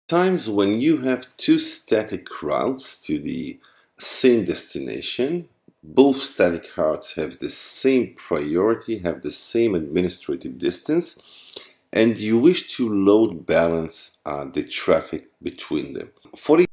Times when you have two static routes to the same destination, both static routes have the same priority, have the same administrative distance, and you wish to load balance the traffic between them. Fortigate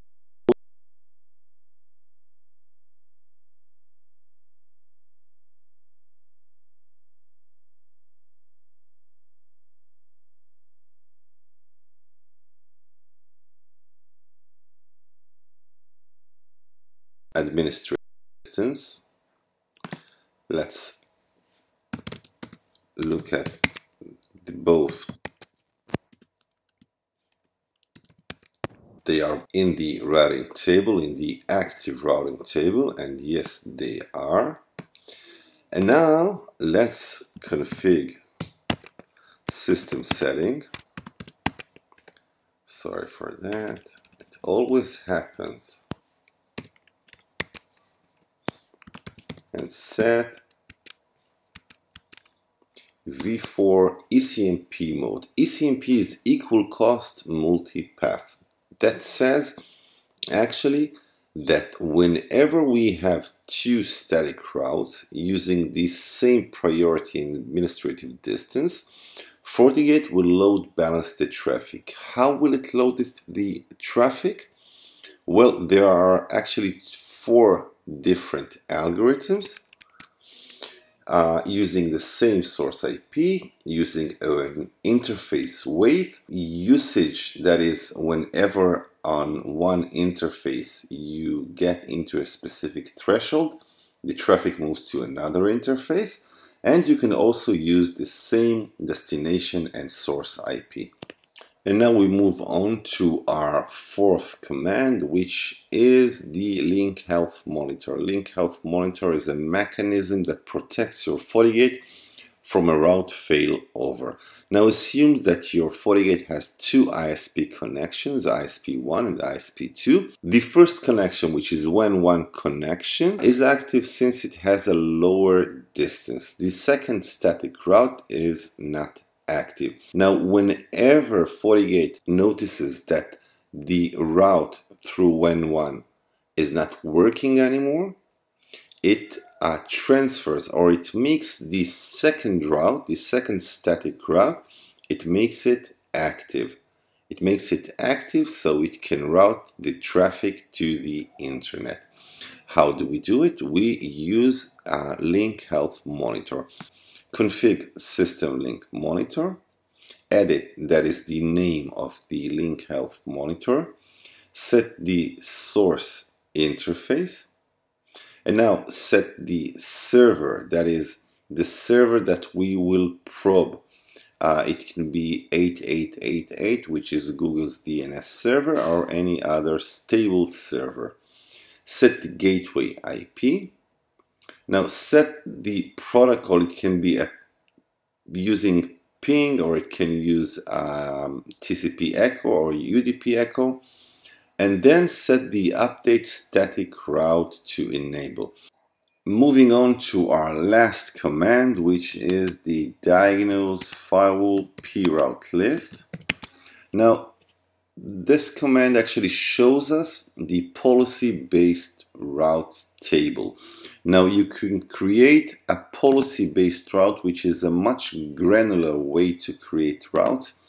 administrative distance. Let's look at both. They are in the routing table, in the active routing table, and yes, they are. And now let's configure system setting. Sorry for that. It always happens. And set v4 ECMP mode. ECMP is equal cost multipath. That says actually that whenever we have two static routes using the same priority and administrative distance, Fortigate will load balance the traffic. How will it load the traffic? Well, there are actually four different algorithms using the same source IP, using an interface weight, usage, that is whenever on one interface you get into a specific threshold, the traffic moves to another interface, and you can also use the same destination and source IP. And now we move on to our fourth command, which is the link health monitor. Link health monitor is a mechanism that protects your Fortigate from a route failover. Now assume that your Fortigate has two ISP connections, ISP1 and ISP2. The first connection, which is WAN1 connection, is active since it has a lower distance. The second static route is not active. Now, whenever Fortigate notices that the route through WAN1 is not working anymore, it transfers, or it makes the second route, the second static route, it makes it active. It makes it active so it can route the traffic to the internet. How do we do it? We use link health monitor. Config system link monitor, edit, that is the name of the link health monitor, set the source interface, and now set the server, that is the server that we will probe. It can be 8888, which is Google's DNS server, or any other stable server. Set the gateway IP. Now set the protocol. It can be using ping, or it can use TCP echo or UDP echo, and then set the update static route to enable. Moving on to our last command, which is the Diagnose firewall proute list. Now this command actually shows us the policy-based routes table. Now you can create a policy-based route, which is a much granular way to create routes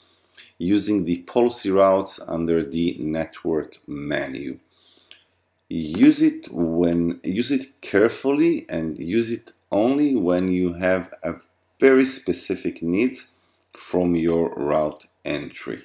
using the policy routes under the network menu. Use it carefully, and use it only when you have a very specific needs from your route entry.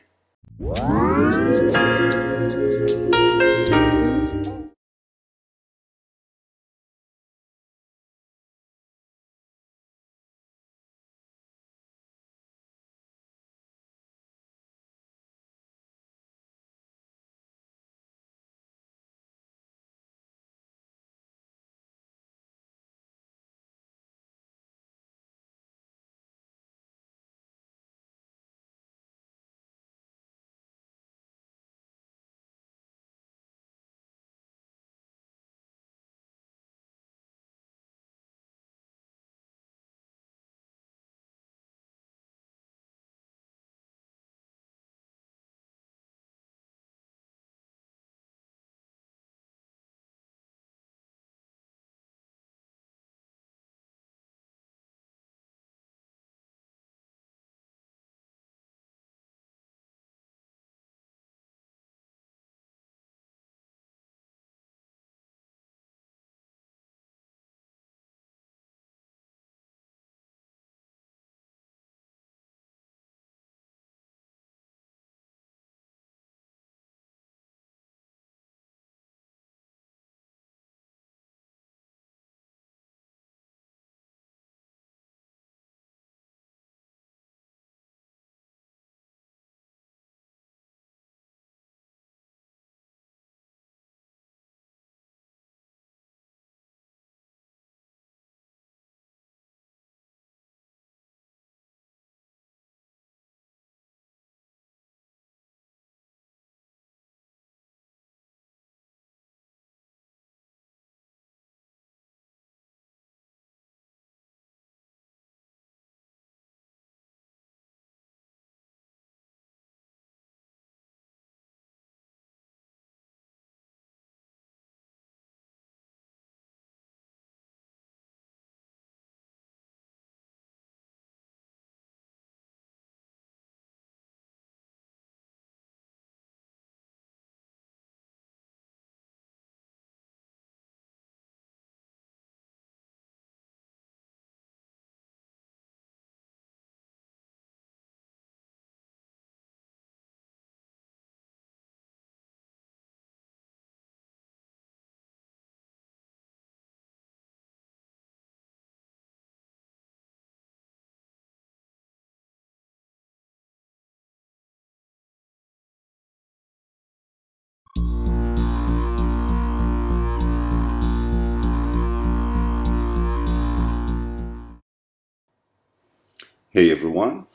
Hey everyone,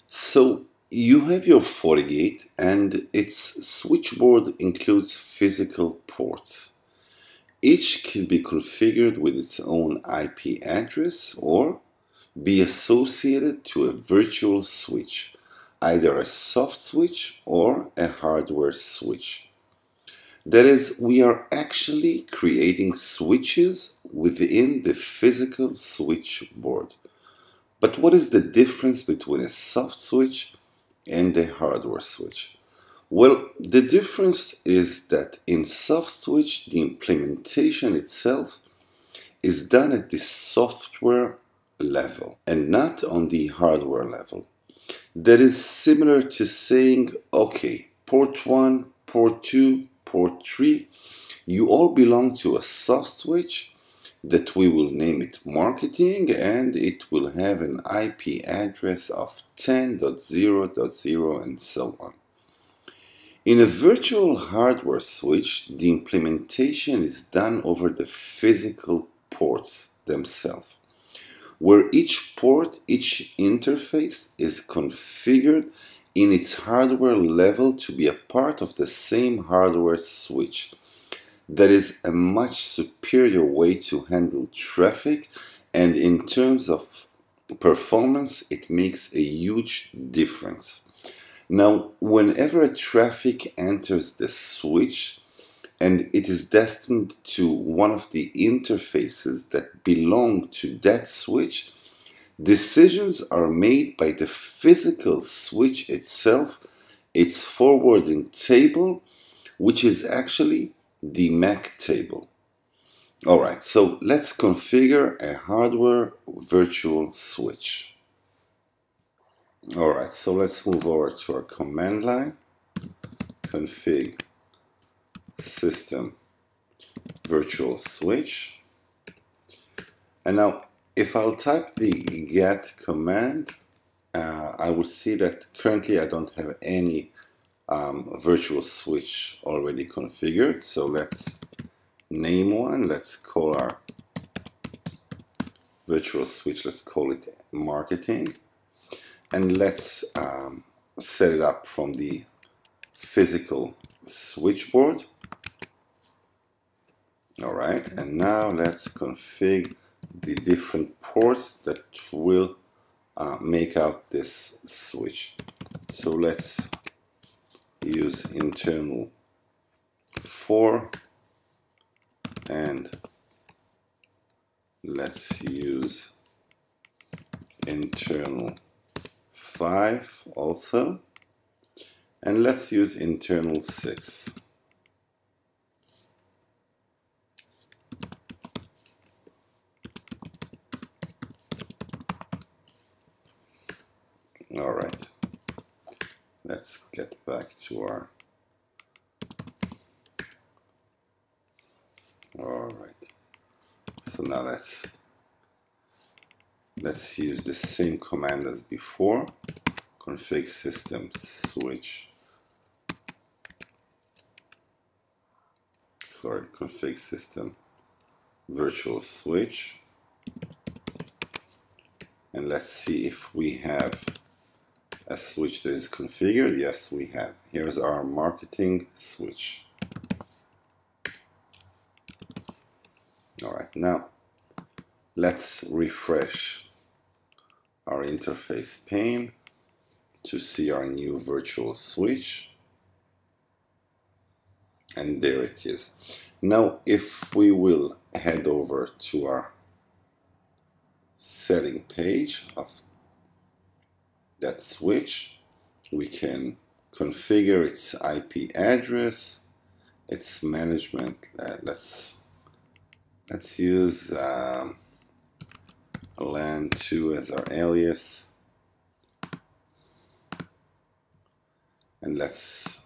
so you have your Fortigate and its switchboard includes physical ports. Each can be configured with its own IP address or be associated to a virtual switch, either a soft switch or a hardware switch. That is, we are actually creating switches within the physical switchboard. But what is the difference between a soft switch and a hardware switch? Well, the difference is that in soft switch, the implementation itself is done at the software level and not on the hardware level. That is similar to saying, okay, port 1, port 2, port 3, you all belong to a soft switch that we will name it marketing, and it will have an IP address of 10.0.0 and so on. In a virtual hardware switch, the implementation is done over the physical ports themselves, where each port, each interface is configured in its hardware level to be a part of the same hardware switch. That is a much superior way to handle traffic, and in terms of performance, it makes a huge difference. Now, whenever traffic enters the switch and it is destined to one of the interfaces that belong to that switch, decisions are made by the physical switch itself, its forwarding table, which is actually the MAC table. Alright, so let's configure a hardware virtual switch. Alright, so let's move over to our command line, config system virtual switch. And now if I'll type the get command, I will see that currently I don't have any virtual switch already configured. So let's name one. Let's call our virtual switch, let's call it marketing. And let's set it up from the physical switchboard. All right, and now let's configure the different ports that will make out this switch. So let's use internal 4 and let's use internal 5 also, and let's use internal 6. All right, let's get back to our, all right, so now let's use the same command as before, config system switch, config system virtual switch, and let's see if we have a switch that is configured. Yes, we have. Here's our marketing switch. All right, now let's refresh our interface pane to see our new virtual switch. And there it is. Now, if we will head over to our setting page of that switch, we can configure its IP address, its management. Let's use LAN2 as our alias, and let's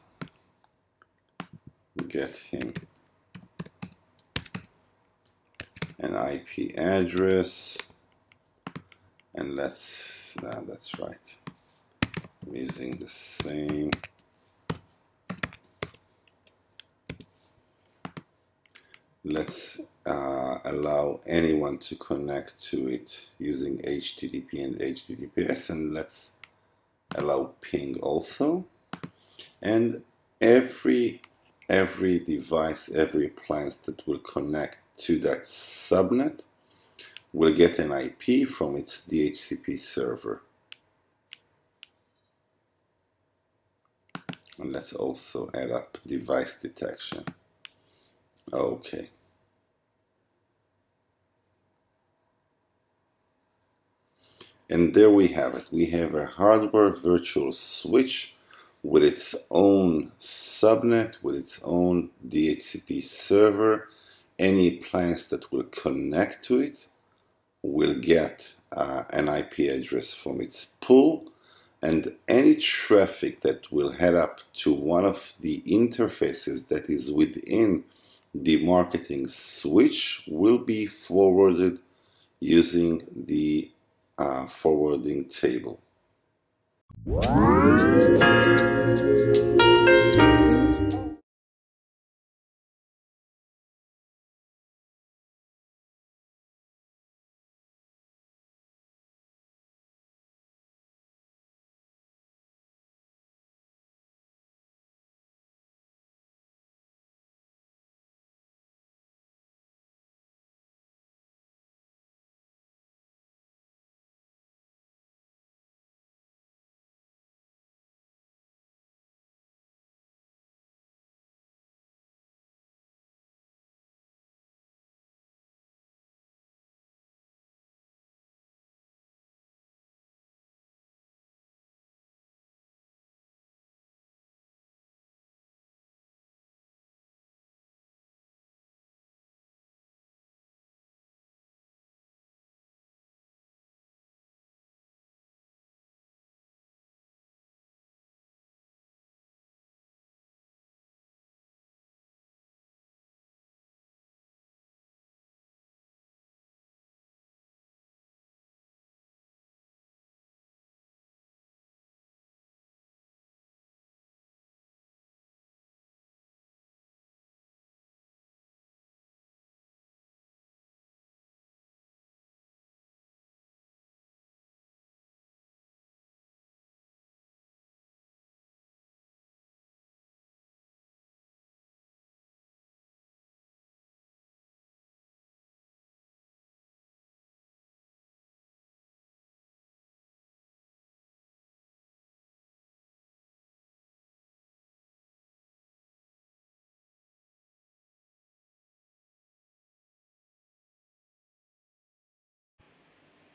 get him an IP address, and that's right. I'm using the same. Let's allow anyone to connect to it using HTTP and HTTPS, and let's allow ping also. And every device, every appliance that will connect to that subnet will get an IP from its DHCP server. And let's also add up device detection. Okay. And there we have it. We have a hardware virtual switch with its own subnet, with its own DHCP server. Any appliance that will connect to it will get an IP address from its pool, and any traffic that will head up to one of the interfaces that is within the marketing switch will be forwarded using the forwarding table.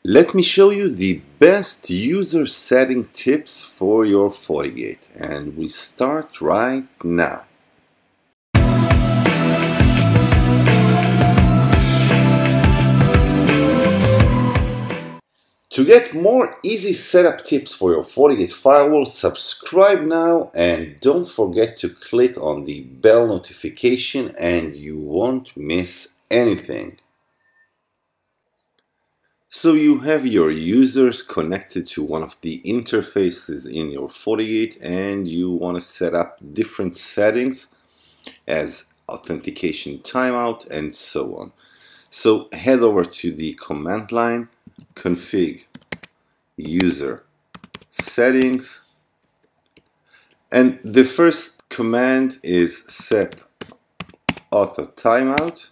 Let me show you the best user setting tips for your Fortigate, and we start right now. To get more easy setup tips for your Fortigate firewall, subscribe now and don't forget to click on the bell notification and you won't miss anything. So you have your users connected to one of the interfaces in your Fortigate and you want to set up different settings as authentication timeout and so on. So head over to the command line, config user settings, and the first command is set auto timeout.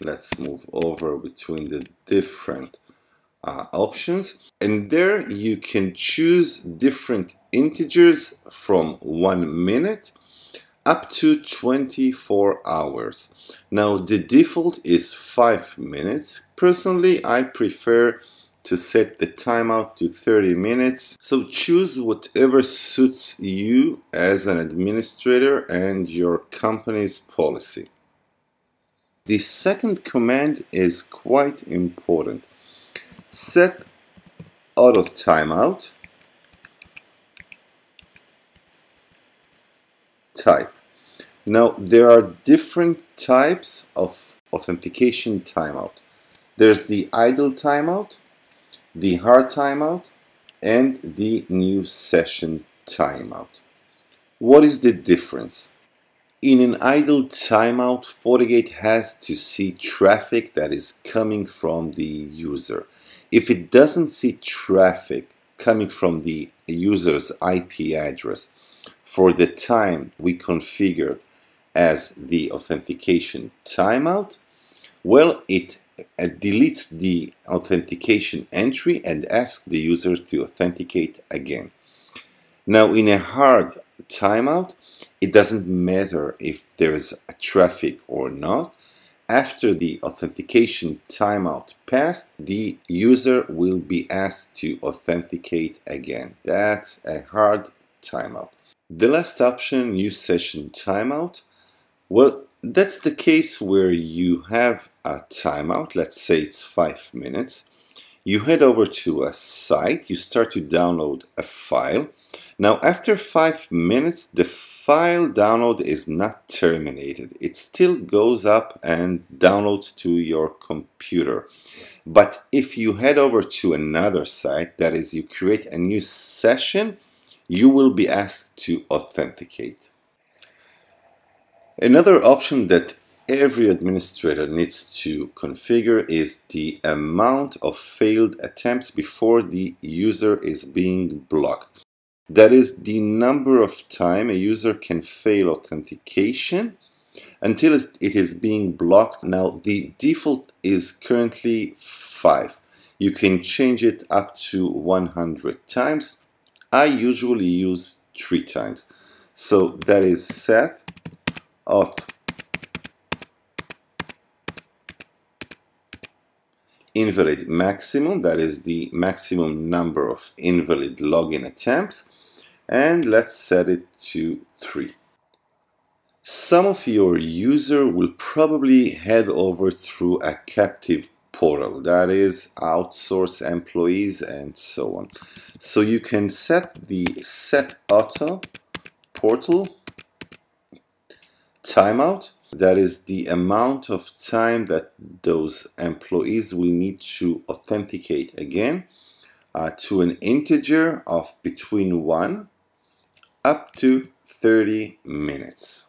Let's move over between the different options, and there you can choose different integers from 1 minute up to 24 hours. Now the default is 5 minutes. Personally, I prefer to set the timeout to 30 minutes. So choose whatever suits you as an administrator and your company's policy. The second command is quite important. Set auto timeout type. Now there are different types of authentication timeout. There's the idle timeout, the hard timeout, and the new session timeout. What is the difference? In an idle timeout, Fortigate has to see traffic that is coming from the user. If it doesn't see traffic coming from the user's IP address for the time we configured as the authentication timeout, well, it deletes the authentication entry and asks the user to authenticate again. Now, in a hard timeout, it doesn't matter if there is a traffic or not. After the authentication timeout passed, the user will be asked to authenticate again. That's a hard timeout. The last option, use session timeout. Well, that's the case where you have a timeout. Let's say it's 5 minutes. You head over to a site, you start to download a file. Now, after 5 minutes, the file download is not terminated. It still goes up and downloads to your computer. But if you head over to another site, that is, you create a new session, you will be asked to authenticate. Another option that every administrator needs to configure is the amount of failed attempts before the user is being blocked. That is the number of time a user can fail authentication until it is being blocked. Now, the default is currently 5. You can change it up to 100 times. I usually use 3 times. So that is set auth invalid maximum, that is the maximum number of invalid login attempts, and let's set it to 3. Some of your user will probably head over through a captive portal, that is outsource employees and so on. So you can set the set auto portal timeout. That is the amount of time that those employees will need to authenticate again to an integer of between 1 up to 30 minutes.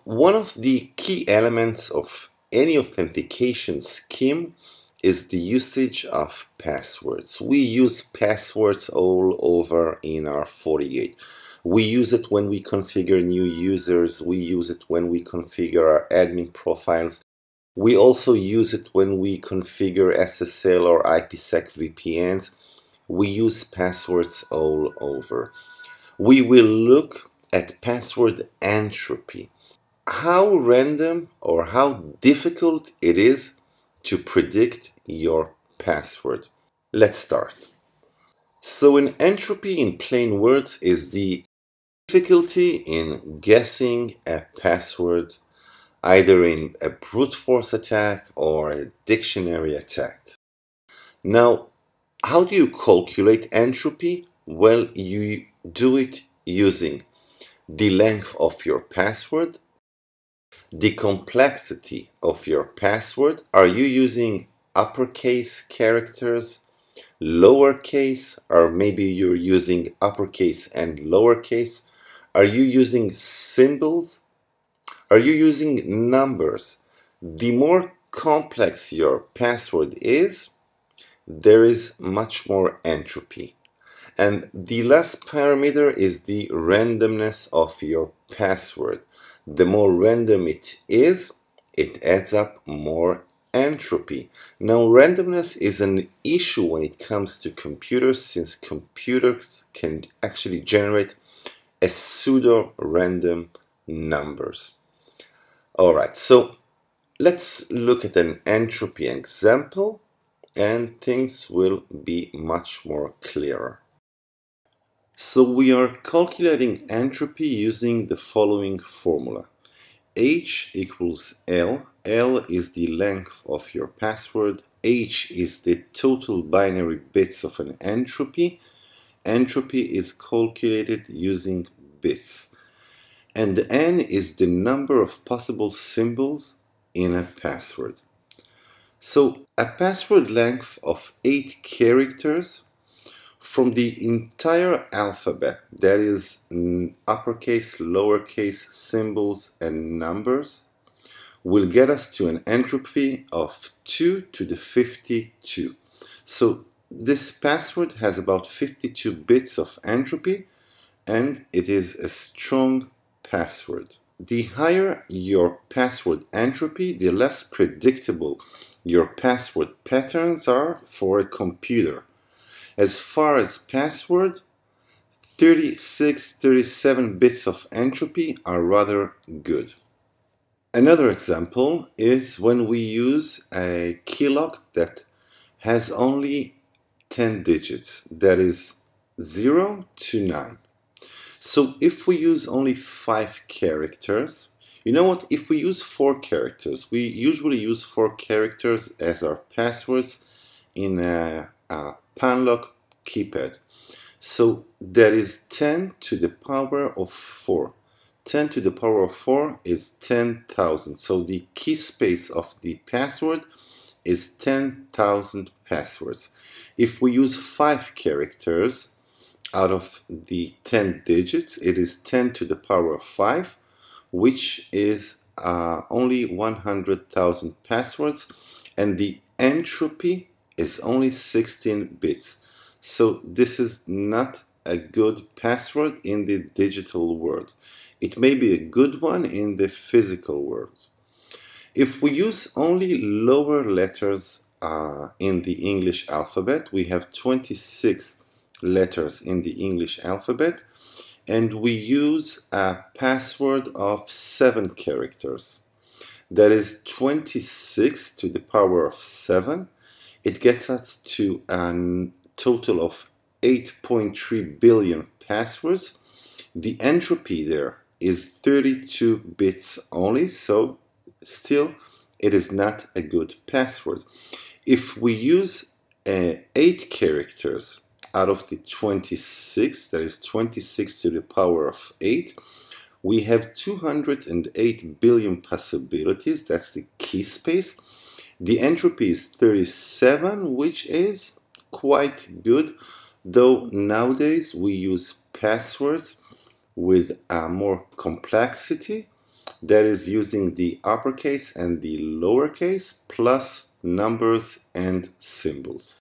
One of the key elements of any authentication scheme is the usage of passwords. We use passwords all over in our Fortigate. We use it when we configure new users. We use it when we configure our admin profiles. We also use it when we configure SSL or IPsec VPNs. We use passwords all over. We will look at password entropy. How random or how difficult it is to predict your password. Let's start. So an entropy in plain words is the difficulty in guessing a password either in a brute force attack or a dictionary attack. Now, how do you calculate entropy? Well, you do it using the length of your password, the complexity of your password. Are you using uppercase characters, lowercase, or maybe you're using uppercase and lowercase? Are you using symbols? Are you using numbers? The more complex your password is, there is much more entropy. And the last parameter is the randomness of your password. The more random it is, it adds up more entropy. Now, randomness is an issue when it comes to computers, since computers can actually generate a pseudo-random numbers. Alright, so let's look at an entropy example and things will be much more clearer. So we are calculating entropy using the following formula. H equals L. L is the length of your password. H is the total binary bits of an entropy. Entropy is calculated using bits. And N is the number of possible symbols in a password. So a password length of 8 characters from the entire alphabet, that is uppercase, lowercase, symbols, and numbers, will get us to an entropy of 2 to the 52. So this password has about 52 bits of entropy, and it is a strong password. The higher your password entropy, the less predictable your password patterns are for a computer. As far as password, 36, 37 bits of entropy are rather good. Another example is when we use a keylog that has only 10 digits, that is 0 to 9. So if we use only 5 characters, you know what, if we use 4 characters, we usually use 4 characters as our passwords in a panlock keypad. So that is 10 to the power of 4. 10 to the power of 4 is 10,000. So the key space of the password is 10,000 passwords. If we use 5 characters out of the 10 digits, it is 10 to the power of 5, which is only 100,000 passwords, and the entropy is only 16 bits. So this is not a good password in the digital world. It may be a good one in the physical world. If we use only lower letters in the English alphabet, we have 26 letters in the English alphabet, and we use a password of 7 characters. That is 26 to the power of 7. It gets us to a total of 8.3 billion passwords. The entropy there is 32 bits only, so still it is not a good password. If we use 8 characters out of the 26, that is 26 to the power of 8, we have 208 billion possibilities. That's the key space. The entropy is 37, which is quite good, though nowadays we use passwords with more complexity, that is using the uppercase and the lowercase plus numbers and symbols.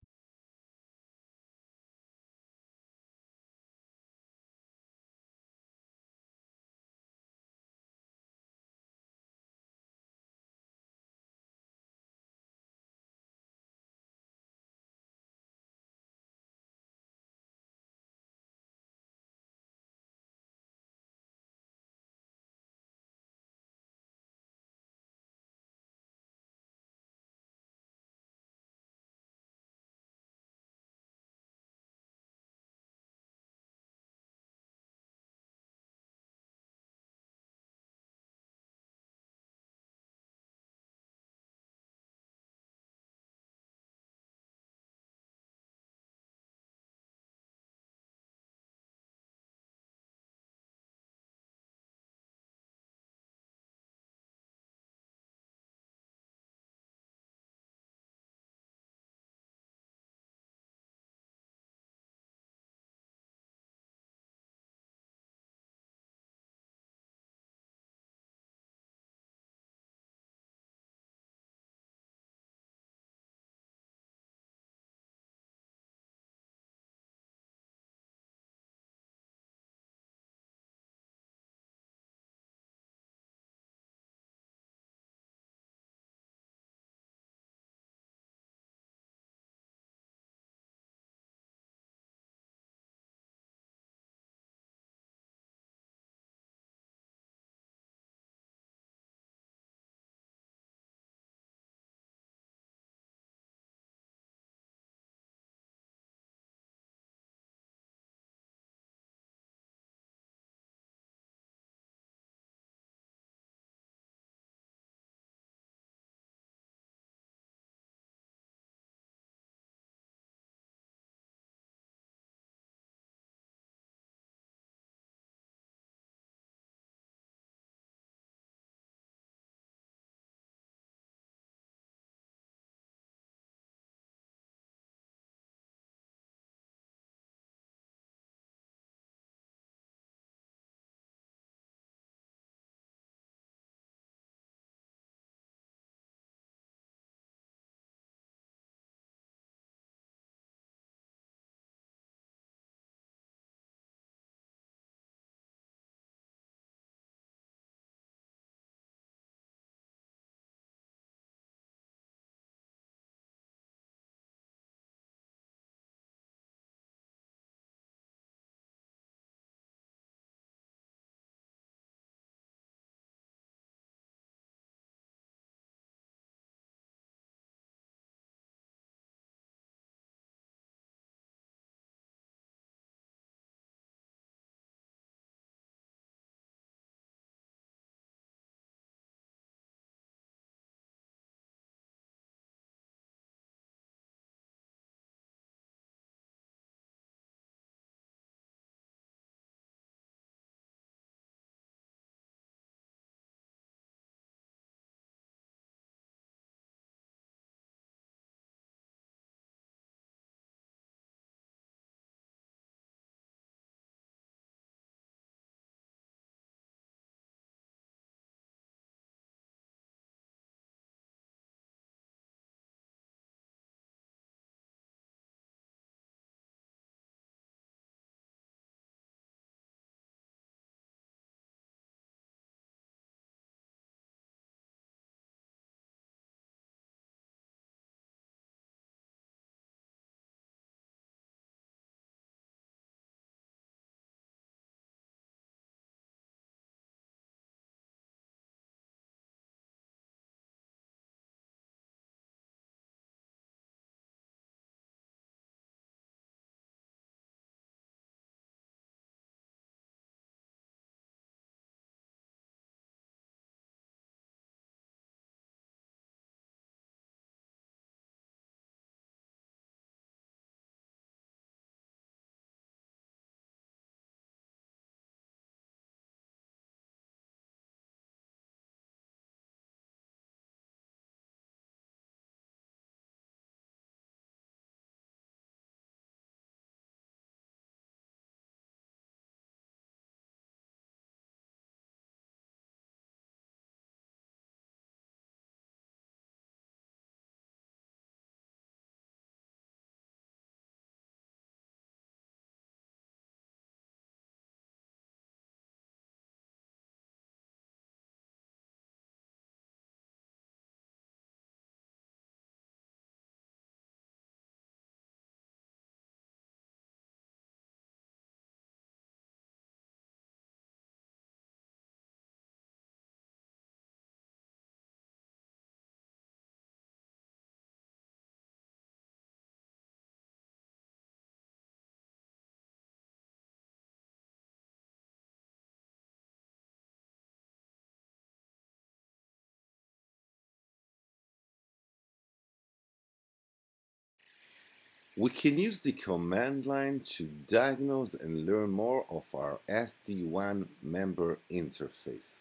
We can use the command line to diagnose and learn more of our SD-WAN member interface.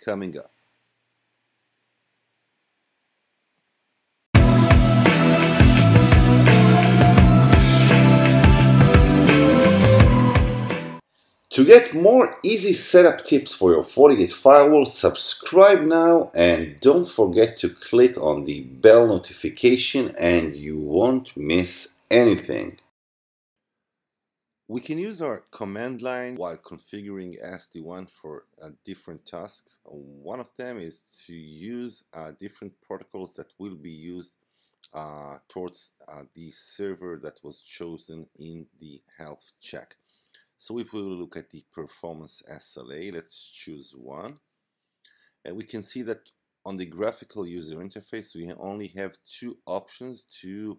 Coming up. To get more easy setup tips for your Fortigate firewall, subscribe now and don't forget to click on the bell notification and you won't miss anything. We can use our command line while configuring SD-WAN for different tasks. One of them is to use different protocols that will be used towards the server that was chosen in the health check. So if we look at the performance SLA, let's choose one. And we can see that on the graphical user interface, we only have two options to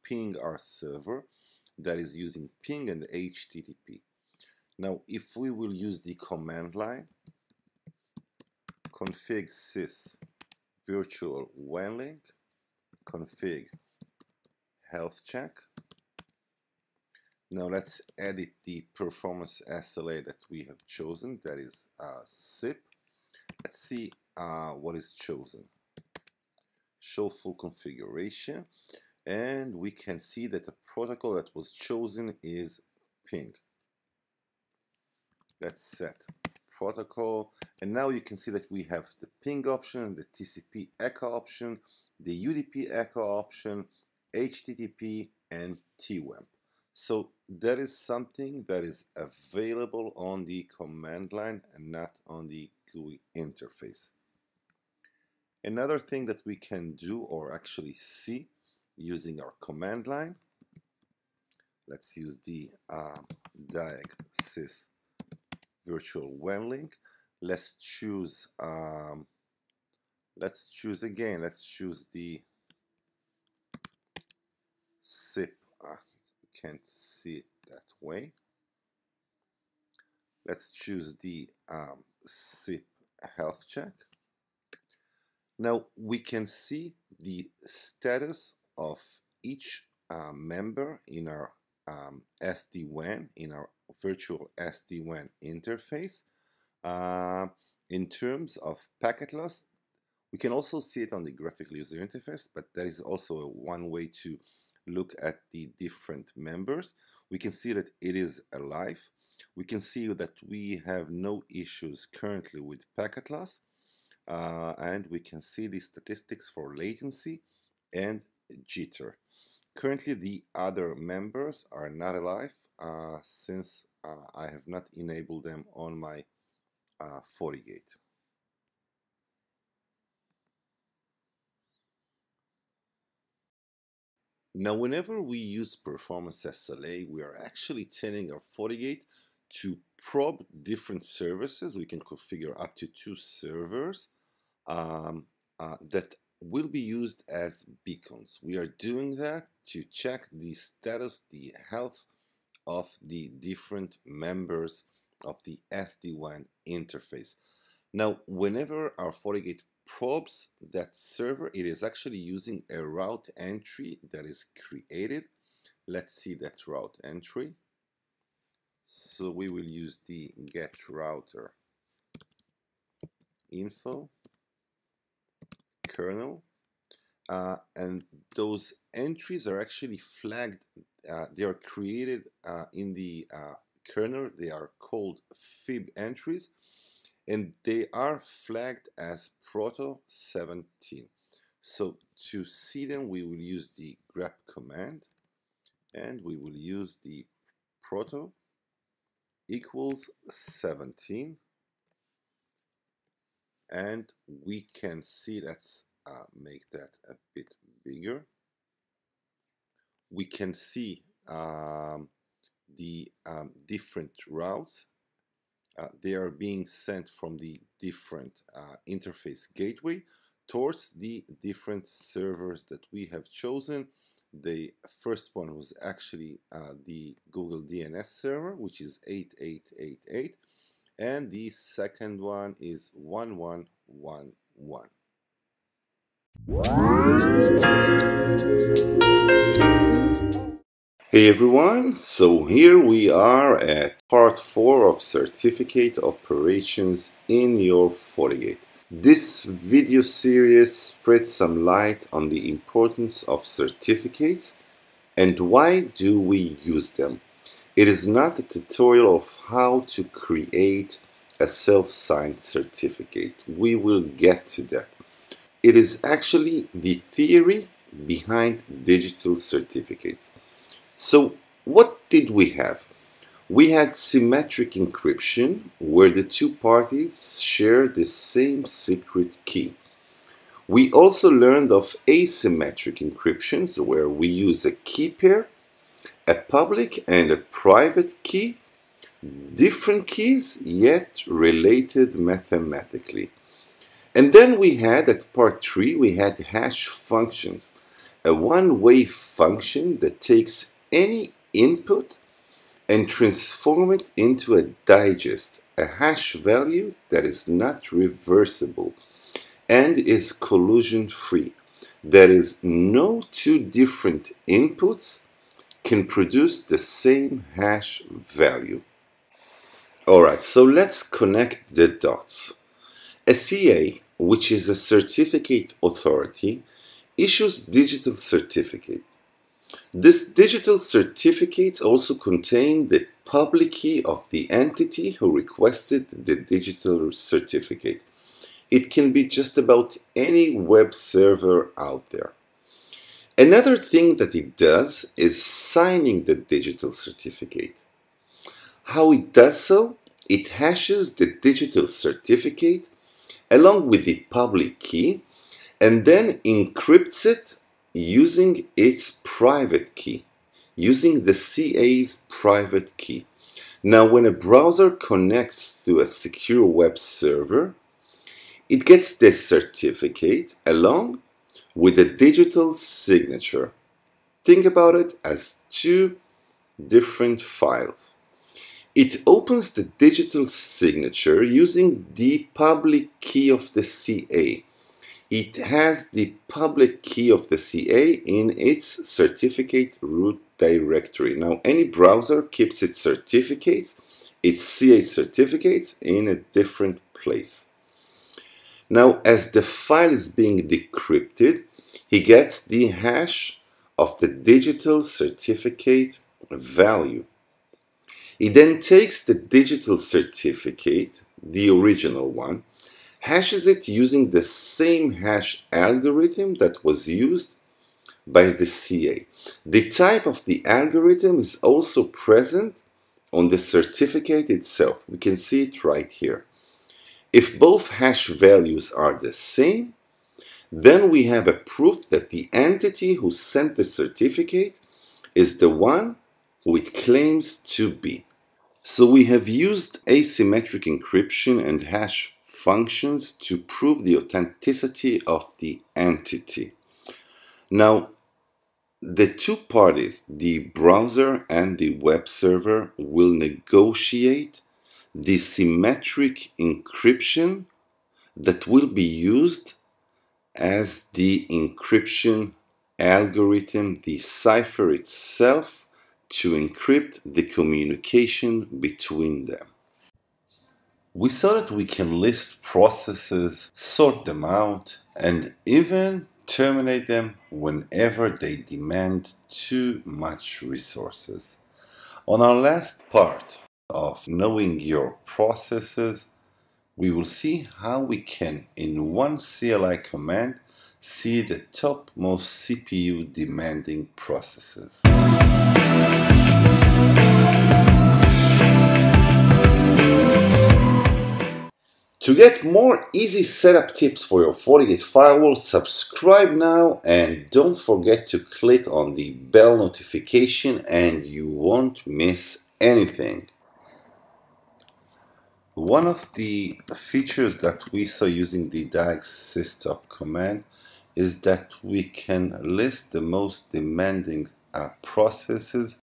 ping our server, that is using ping and HTTP. Now, if we will use the command line, config sys virtual WAN link, config health check. Now let's edit the performance SLA that we have chosen, that is SIP. Let's see what is chosen. Show full configuration, and we can see that the protocol that was chosen is ping. Let's set protocol, and now you can see that we have the ping option, the TCP echo option, the UDP echo option, HTTP, and TWAMP. So that is something that is available on the command line and not on the GUI interface. Another thing that we can do or actually see using our command line, let's use the Diag System virtual WAN link. Let's choose the SIP. You can't see it that way. Let's choose the SIP health check. Now we can see the status of each member in our SD-WAN, in our virtual SD-WAN interface. In terms of packet loss, we can also see it on the graphical user interface, but that is also one way to look at the different members. We can see that it is alive. We can see that we have no issues currently with packet loss. And we can see the statistics for latency and jitter. Currently, the other members are not alive since I have not enabled them on my Fortigate. Now, whenever we use performance SLA, we are actually telling our Fortigate to probe different services. We can configure up to 2 servers that will be used as beacons. We are doing that to check the status, the health of the different members of the SD-WAN interface. Now, whenever our Fortigate probes that server, it is actually using a route entry that is created. Let's see that route entry. So we will use the get router info kernel, and those entries are actually flagged. They are created in the kernel. They are called fib entries, and they are flagged as proto 17. So to see them, we will use the grep command, and we will use the proto equals 17, and we can see, let's make that a bit bigger. We can see the different routes. They are being sent from the different interface gateway towards the different servers that we have chosen. The first one was actually the Google DNS server, which is 8888, and the second one is 1111. Hey everyone, so here we are at part 4 of certificate operations in your Fortigate. This video series spreads some light on the importance of certificates and why do we use them. It is not a tutorial of how to create a self-signed certificate. We will get to that. It is actually the theory behind digital certificates. So what did we have? We had symmetric encryption, where the two parties share the same secret key. We also learned of asymmetric encryptions, where we use a key pair, a public and a private key, different keys yet related mathematically. And then we had, at part 3, we had hash functions, a one-way function that takes any input and transform it into a digest, a hash value that is not reversible and is collision free. That is, no two different inputs can produce the same hash value. Alright, so let's connect the dots. A CA, which is a certificate authority, issues digital certificate. This digital certificate also contains the public key of the entity who requested the digital certificate. It can be just about any web server out there. Another thing that it does is signing the digital certificate. How it does so? It hashes the digital certificate along with the public key and then encrypts it using its private key, using the CA's private key. Now, when a browser connects to a secure web server, it gets the certificate along with a digital signature. Think about it as two different files. It opens the digital signature using the public key of the CA. It has the public key of the CA in its certificate root directory. Now, any browser keeps its certificates, its CA certificates, in a different place. Now, as the file is being decrypted, he gets the hash of the digital certificate value. He then takes the digital certificate, the original one, hashes it using the same hash algorithm that was used by the CA. The type of the algorithm is also present on the certificate itself. We can see it right here. If both hash values are the same, then we have a proof that the entity who sent the certificate is the one who it claims to be. So we have used asymmetric encryption and hash functions to prove the authenticity of the entity. Now, the two parties, the browser and the web server, will negotiate the symmetric encryption that will be used as the encryption algorithm, the cipher itself, to encrypt the communication between them. We saw that we can list processes, sort them out, and even terminate them whenever they demand too much resources. On our last part of knowing your processes, we will see how we can, in one CLI command, see the top most CPU demanding processes. To get more easy setup tips for your Fortigate firewall, subscribe now and don't forget to click on the bell notification and you won't miss anything. One of the features that we saw using the Diag System command is that we can list the most demanding processes,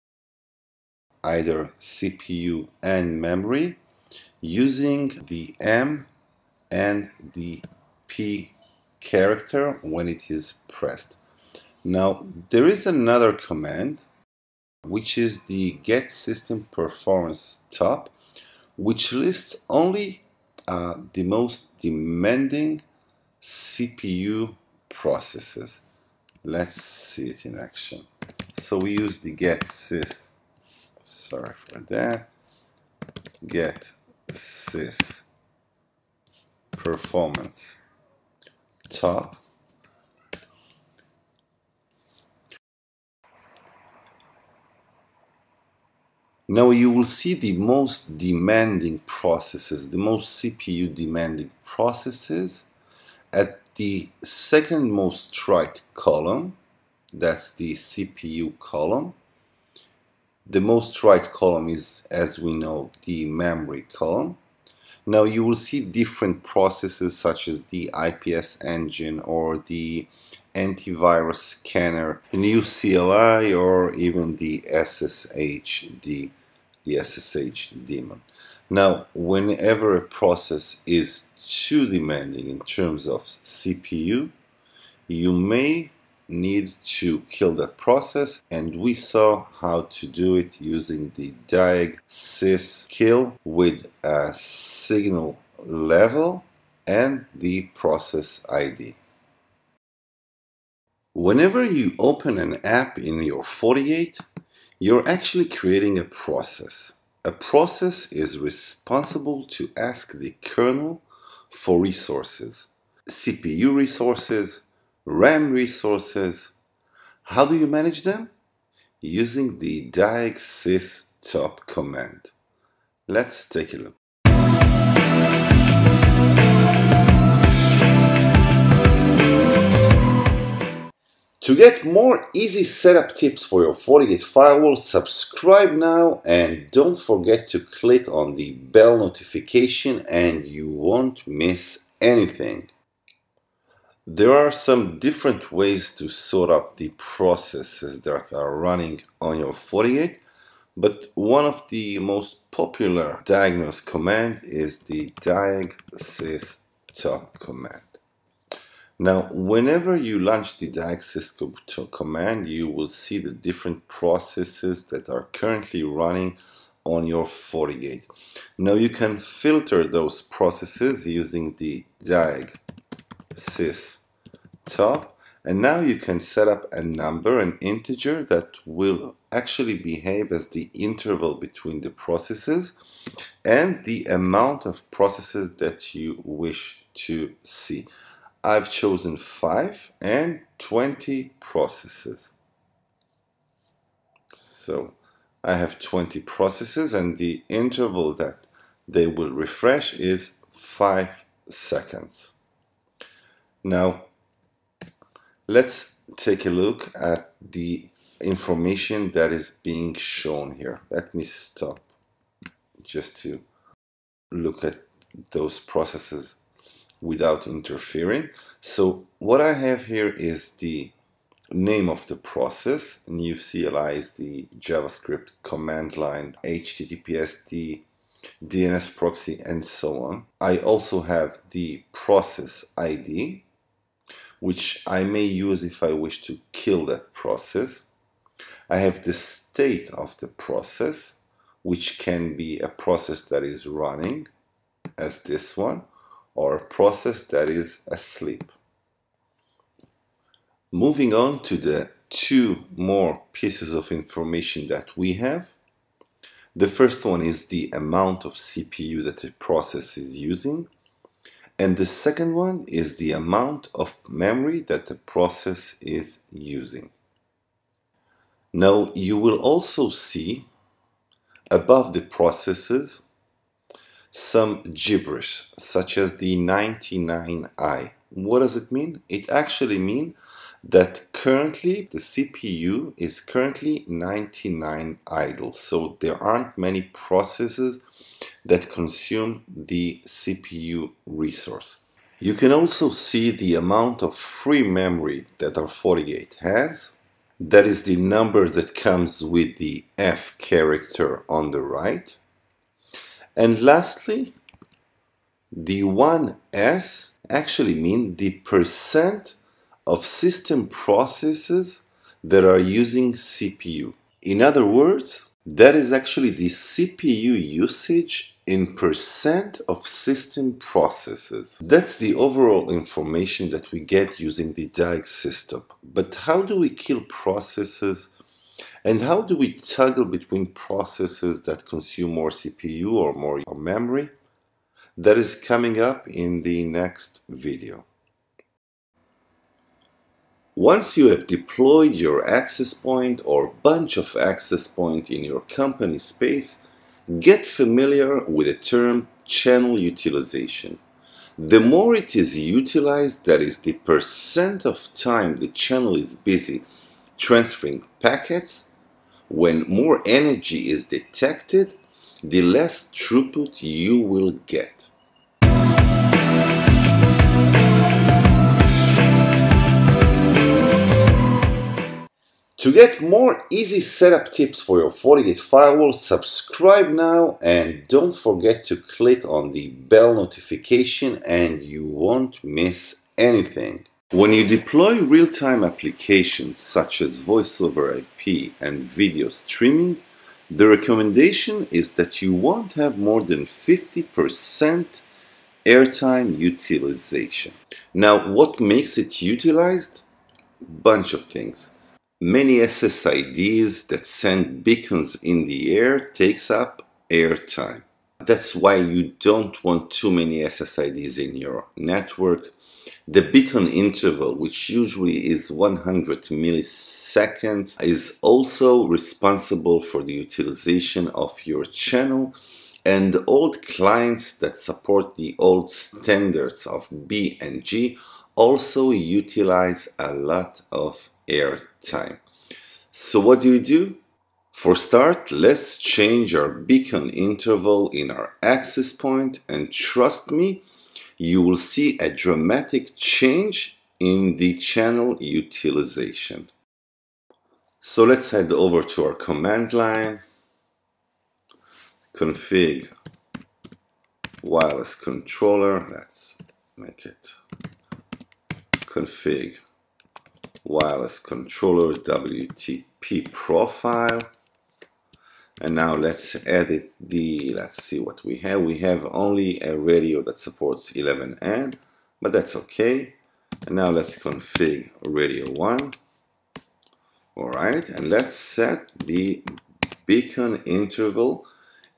either CPU and memory, using the M and the P character when it is pressed. Now, there is another command, which is the get system performance top, which lists only the most demanding CPU processes. Let's see it in action. So we use the get sys, sorry for that, get sys performance top. Now you will see the most demanding processes, the most CPU demanding processes at the second most right column. That's the CPU column. The most right column is, as we know, the memory column. Now you will see different processes such as the IPS engine or the antivirus scanner, new CLI, or even the SSH daemon. Now, whenever a process is too demanding in terms of CPU, you may need to kill that process, and we saw how to do it using the Diag sys kill with a signal level and the process ID. Whenever you open an app in your Fortigate, you're actually creating a process. A process is responsible to ask the kernel for resources, CPU resources, RAM resources. How do you manage them? Using the Diag sys top command. Let's take a look. To get more easy setup tips for your Fortigate firewall, subscribe now and don't forget to click on the bell notification and you won't miss anything. There are some different ways to sort up the processes that are running on your Fortigate, but one of the most popular Diagnose command is the Diag sys top command. Now, whenever you launch the Diag sys command, you will see the different processes that are currently running on your Fortigate. Now, you can filter those processes using the Diag sys top, and now you can set up a number, an integer, that will actually behave as the interval between the processes and the amount of processes that you wish to see. I've chosen 5 and 20 processes. So I have 20 processes and the interval that they will refresh is 5 seconds. Now let's take a look at the information that is being shown here. Let me stop just to look at those processes without interfering. So what I have here is the name of the process. New CLI is the JavaScript command line, HTTPS, the DNS proxy, and so on. I also have the process ID, which I may use if I wish to kill that process. I have the state of the process, which can be a process that is running, as this one, or a process that is asleep. Moving on to the 2 more pieces of information that we have. The first one is the amount of CPU that a process is using, and the second one is the amount of memory that the process is using. Now you will also see above the processes some gibberish, such as the 99i. What does it mean? It actually means that currently the CPU is currently 99 idle, so there aren't many processes that consume the CPU resource. You can also see the amount of free memory that our Fortigate has. That is the number that comes with the F character on the right. And lastly, The 1S actually means the percent of system processes that are using CPU. In other words, that is actually the CPU usage in percent of system processes. That's the overall information that we get using the Diag System. But how do we kill processes, and how do we toggle between processes that consume more CPU or more memory? That is coming up in the next video. Once you have deployed your access point or bunch of access point in your company space, get familiar with the term channel utilization. The more it is utilized, that is the percent of time the channel is busy transferring packets, when more energy is detected, the less throughput you will get. To get more easy setup tips for your Fortigate firewall, subscribe now and don't forget to click on the bell notification and you won't miss anything. When you deploy real-time applications such as voice over IP and video streaming, the recommendation is that you won't have more than 50% airtime utilization. Now, what makes it utilized? Bunch of things. Many SSIDs that send beacons in the air takes up airtime. That's why you don't want too many SSIDs in your network. The beacon interval, which usually is 100 milliseconds, is also responsible for the utilization of your channel, and old clients that support the old standards of B and G also utilize a lot of airtime. So what do? For start, let's change our beacon interval in our access point, and trust me, you will see a dramatic change in the channel utilization. So let's head over to our command line, config wireless controller, let's make it config wireless controller WTP profile, and now let's edit let's see what we have. We have only a radio that supports 11N, but that's okay. And now let's config radio 1. Alright, and let's set the beacon interval.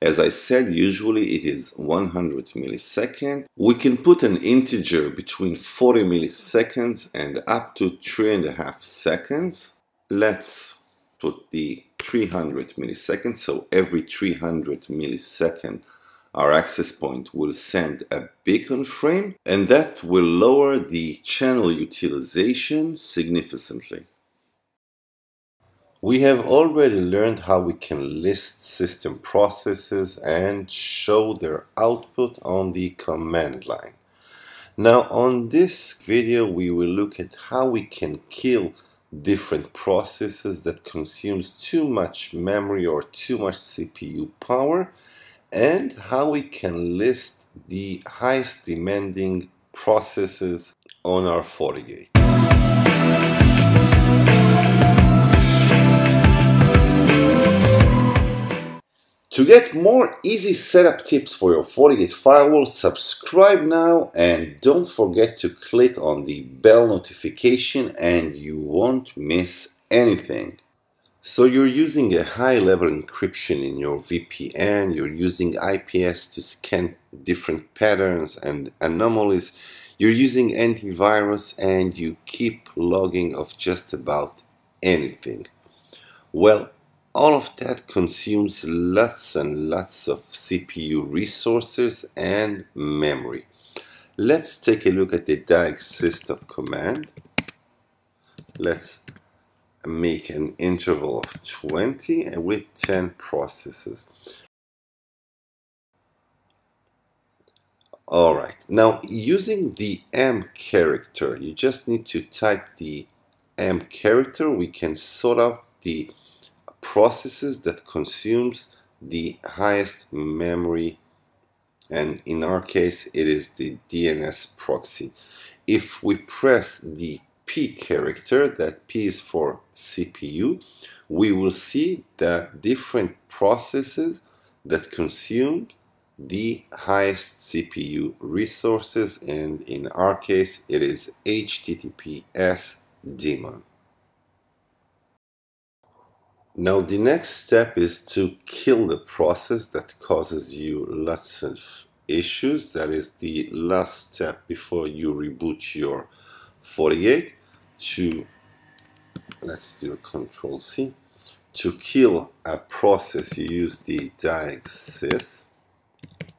As I said, usually it is 100 milliseconds. We can put an integer between 40 milliseconds and up to 3.5 seconds. Let's put the 300 milliseconds. So every 300 milliseconds, our access point will send a beacon frame, and that will lower the channel utilization significantly. We have already learned how we can list system processes and show their output on the command line. Now on this video we will look at how we can kill different processes that consumes too much memory or too much CPU power, and how we can list the highest demanding processes on our Fortigate. To get more easy setup tips for your Fortigate firewall, subscribe now and don't forget to click on the bell notification and you won't miss anything. So you're using a high-level encryption in your VPN, you're using IPS to scan different patterns and anomalies, you're using antivirus, and you keep logging of just about anything. Well, all of that consumes lots and lots of CPU resources and memory. Let's take a look at the Diag System command. Let's make an interval of 20 and with 10 processes. Alright, now using the M character, you just need to type the M character. We can sort out the processes that consumes the highest memory and in our case it is the DNS proxy. If we press the P character, that P is for CPU, we will see the different processes that consume the highest CPU resources, and in our case it is HTTPS daemon. Now the next step is to kill the process that causes you lots of issues. That is the last step before you reboot your Fortigate. Let's do a Control-C. To kill a process, you use the Diag System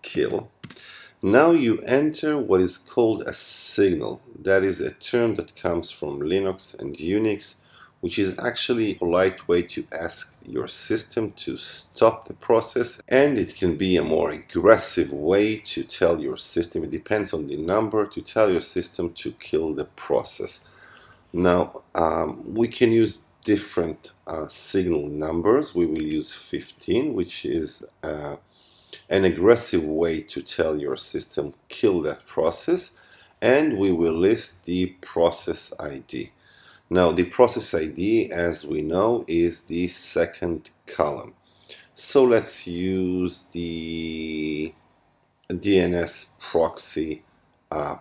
kill. Now you enter what is called a signal. That is a term that comes from Linux and Unix, which is actually a polite way to ask your system to stop the process, and it can be a more aggressive way to tell your system, it depends on the number, to tell your system to kill the process. Now we can use different signal numbers. We will use 15, which is an aggressive way to tell your system kill that process, and we will list the process ID. Now the process ID, as we know, is the second column. So let's use the DNS proxy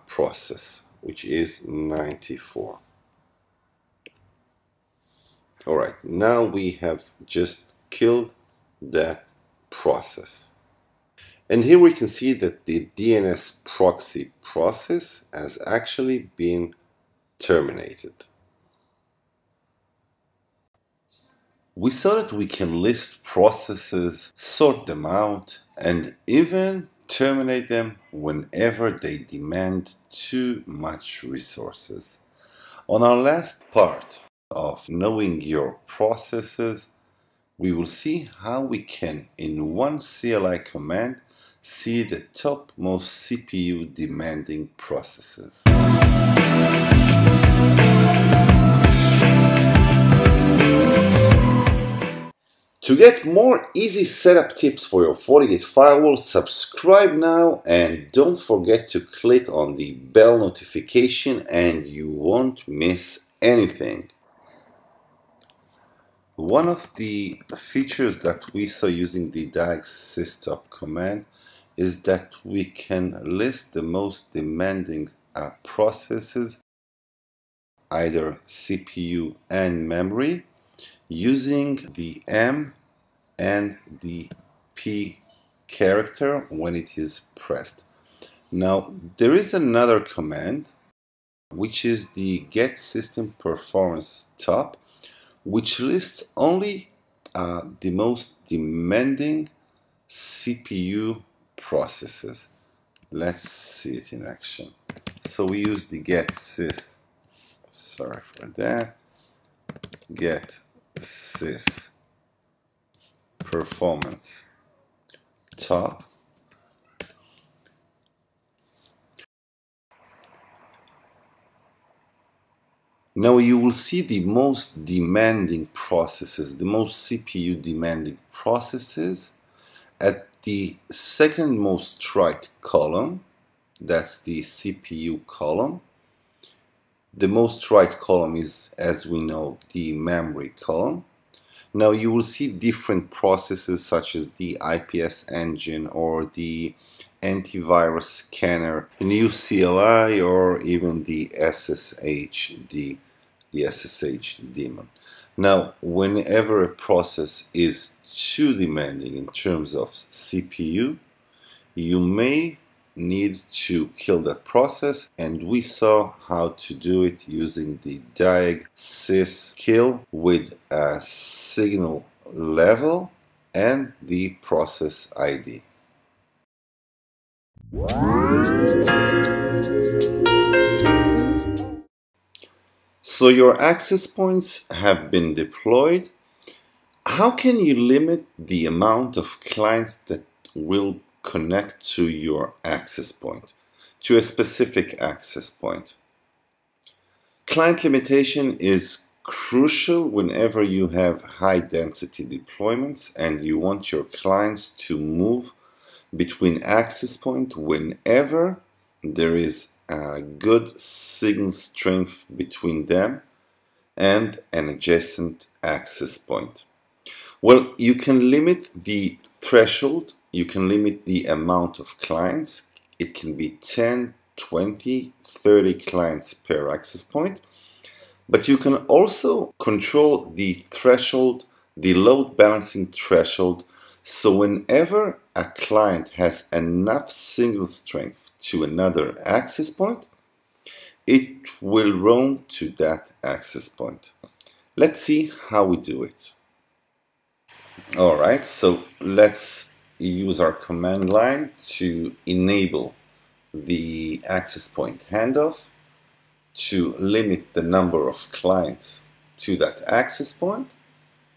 process, which is 94. Alright, now we have just killed that process. And here we can see that the DNS proxy process has actually been terminated. We saw that we can list processes, sort them out, and even terminate them whenever they demand too much resources. On our last part of knowing your processes, we will see how we can, in one CLI command, see the top most CPU demanding processes. To get more easy setup tips for your Fortigate firewall, subscribe now and don't forget to click on the bell notification and you won't miss anything. One of the features that we saw using the Diag System command is that we can list the most demanding processes, either CPU and memory, using the M and the P character when it is pressed. Now there is another command, which is the get system performance top, which lists only the most demanding CPU processes. Let's see it in action. So we use the get sys, sorry for that, get sys performance top. Now you will see the most demanding processes, the most CPU demanding processes at the second most right column. That's the CPU column. The most right column is, as we know, the memory column. Now you will see different processes such as the IPS engine or the antivirus scanner, the new CLI, or even the SSH daemon. Now whenever a process is too demanding in terms of CPU, you may need to kill that process, and we saw how to do it using the Diag System kill with a signal level and the process ID. So your access points have been deployed. How can you limit the amount of clients that will connect to your access point, to a specific access point? Client limitation is crucial whenever you have high density deployments and you want your clients to move between access point whenever there is a good signal strength between them and an adjacent access point. Well, you can limit the threshold, you can limit the amount of clients. It can be 10, 20, 30 clients per access point. But you can also control the threshold, the load balancing threshold, so whenever a client has enough signal strength to another access point, it will roam to that access point. Let's see how we do it. Alright, so let's use our command line to enable the access point handoff, to limit the number of clients to that access point,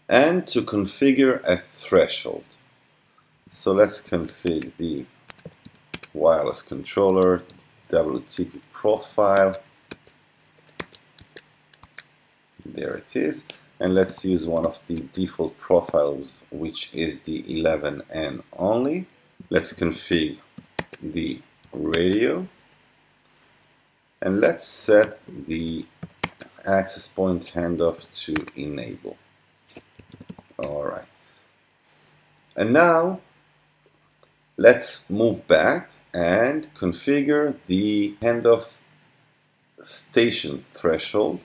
and to configure a threshold. So let's configure the wireless controller WTP profile. There it is. And let's use one of the default profiles, which is the 11N only. Let's configure the radio. And let's set the access point handoff to enable. Alright. And now let's move back and configure the handoff station threshold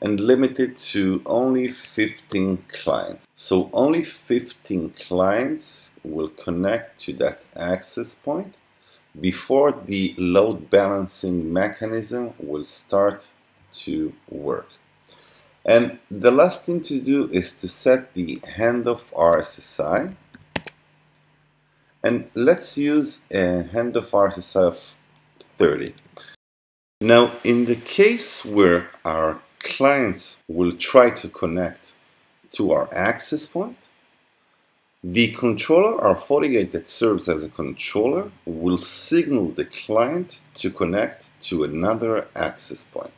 and limit it to only 15 clients. So only 15 clients will connect to that access point before the load balancing mechanism will start to work. And the last thing to do is to set the handoff RSSI. And let's use a handoff RSSI of 30. Now, in the case where our clients will try to connect to our access point, the controller, our FortiGate that serves as a controller, will signal the client to connect to another access point.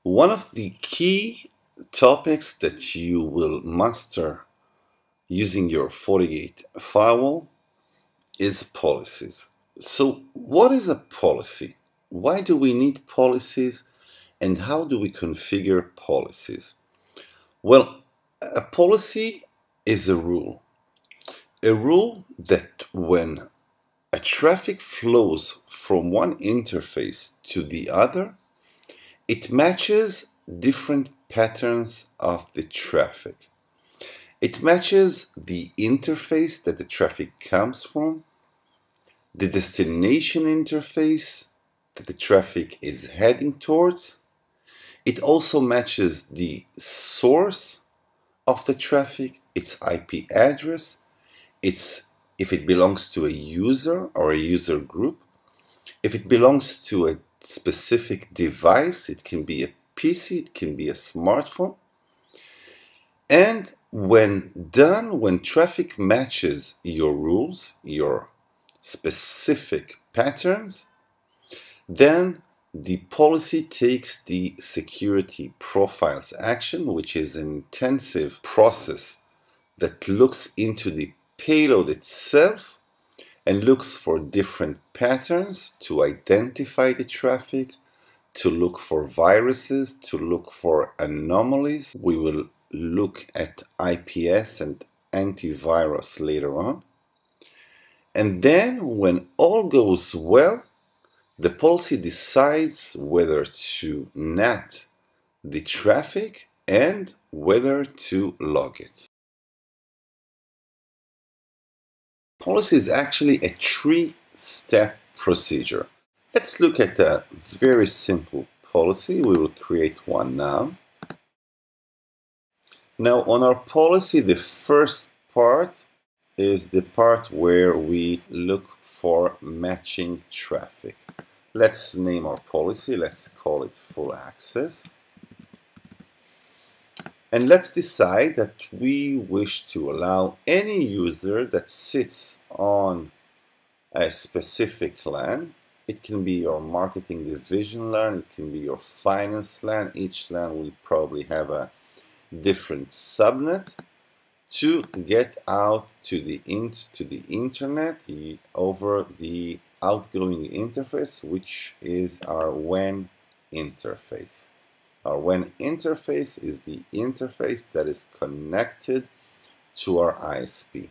One of the key topics that you will master using your Fortigate firewall is policies. So what is a policy? Why do we need policies, and how do we configure policies? Well, a policy is a rule that when a traffic flows from one interface to the other, it matches different patterns of the traffic. It matches the interface that the traffic comes from, the destination interface that the traffic is heading towards. It also matches the source of the traffic, its IP address, if it belongs to a user or a user group. If it belongs to a specific device, it can be a PC, it can be a smartphone. And when done, when traffic matches your rules, your specific patterns, then the policy takes the security profiles action, which is an intensive process that looks into the payload itself and looks for different patterns to identify the traffic, to look for viruses, to look for anomalies. We will look at IPS and antivirus later on. And then when all goes well, the policy decides whether to NAT the traffic and whether to log it. Policy is actually a three-step procedure. Let's look at a very simple policy. We will create one now. Now on our policy, the first part is the part where we look for matching traffic. Let's name our policy. Let's call it full access. And let's decide that we wish to allow any user that sits on a specific LAN. It can be your marketing division LAN, it can be your finance LAN. Each LAN will probably have a different subnet, to get out to the internet over the outgoing interface, which is our WAN interface. Our WAN interface is the interface that is connected to our ISP.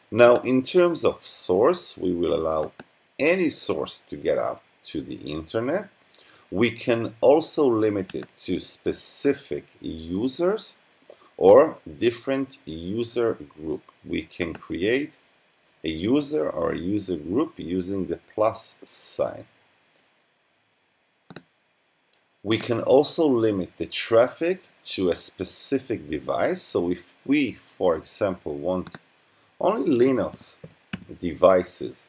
Now, in terms of source, we will allow any source to get out to the internet. We can also limit it to specific users or different user group. We can create a user or a user group using the plus sign. We can also limit the traffic to a specific device. So if we, for example, want only Linux devices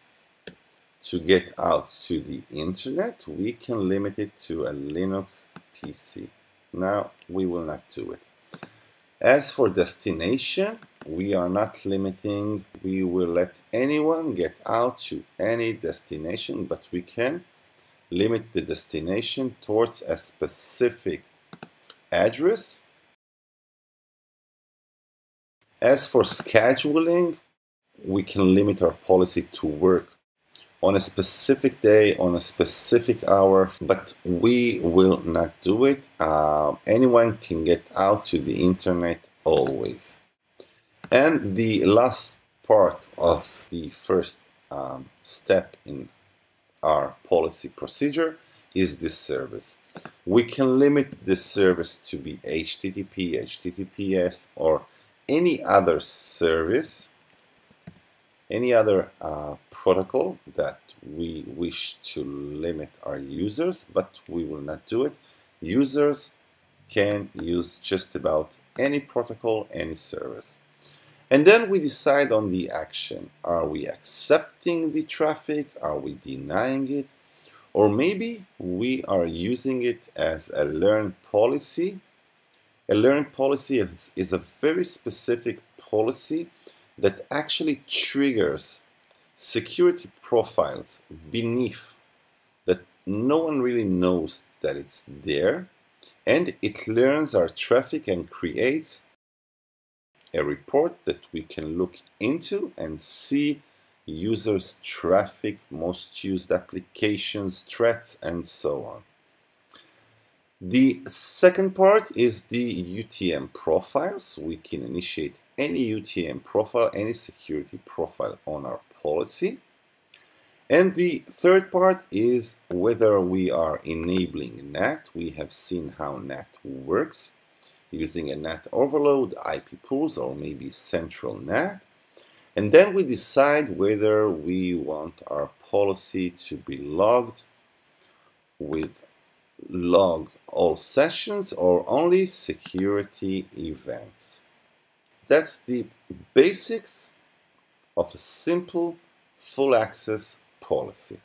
to get out to the internet, we can limit it to a Linux PC. Now, we will not do it. As for destination, we are not limiting. We will let anyone get out to any destination, but we can limit the destination towards a specific address. As for scheduling, we can limit our policy to work on a specific day, on a specific hour, but we will not do it. Anyone can get out to the internet always. And the last part of the first step in our policy procedure is this service. We can limit this service to be HTTP, HTTPS, or any other service, any other protocol that we wish to limit our users, but we will not do it. Users can use just about any protocol, any service. And then we decide on the action. Are we accepting the traffic? Are we denying it? Or maybe we are using it as a learn policy. A learn policy is a very specific policy that actually triggers security profiles beneath that no one really knows that it's there, and it learns our traffic and creates a report that we can look into and see users' traffic, most used applications, threats, and so on. The second part is the UTM profiles. We can initiate any UTM profile, any security profile on our policy. And the third part is whether we are enabling NAT. We have seen how NAT works using a NAT overload, IP pools, or maybe central NAT. And then we decide whether we want our policy to be logged with log all sessions or only security events. That's the basics of a simple full access policy.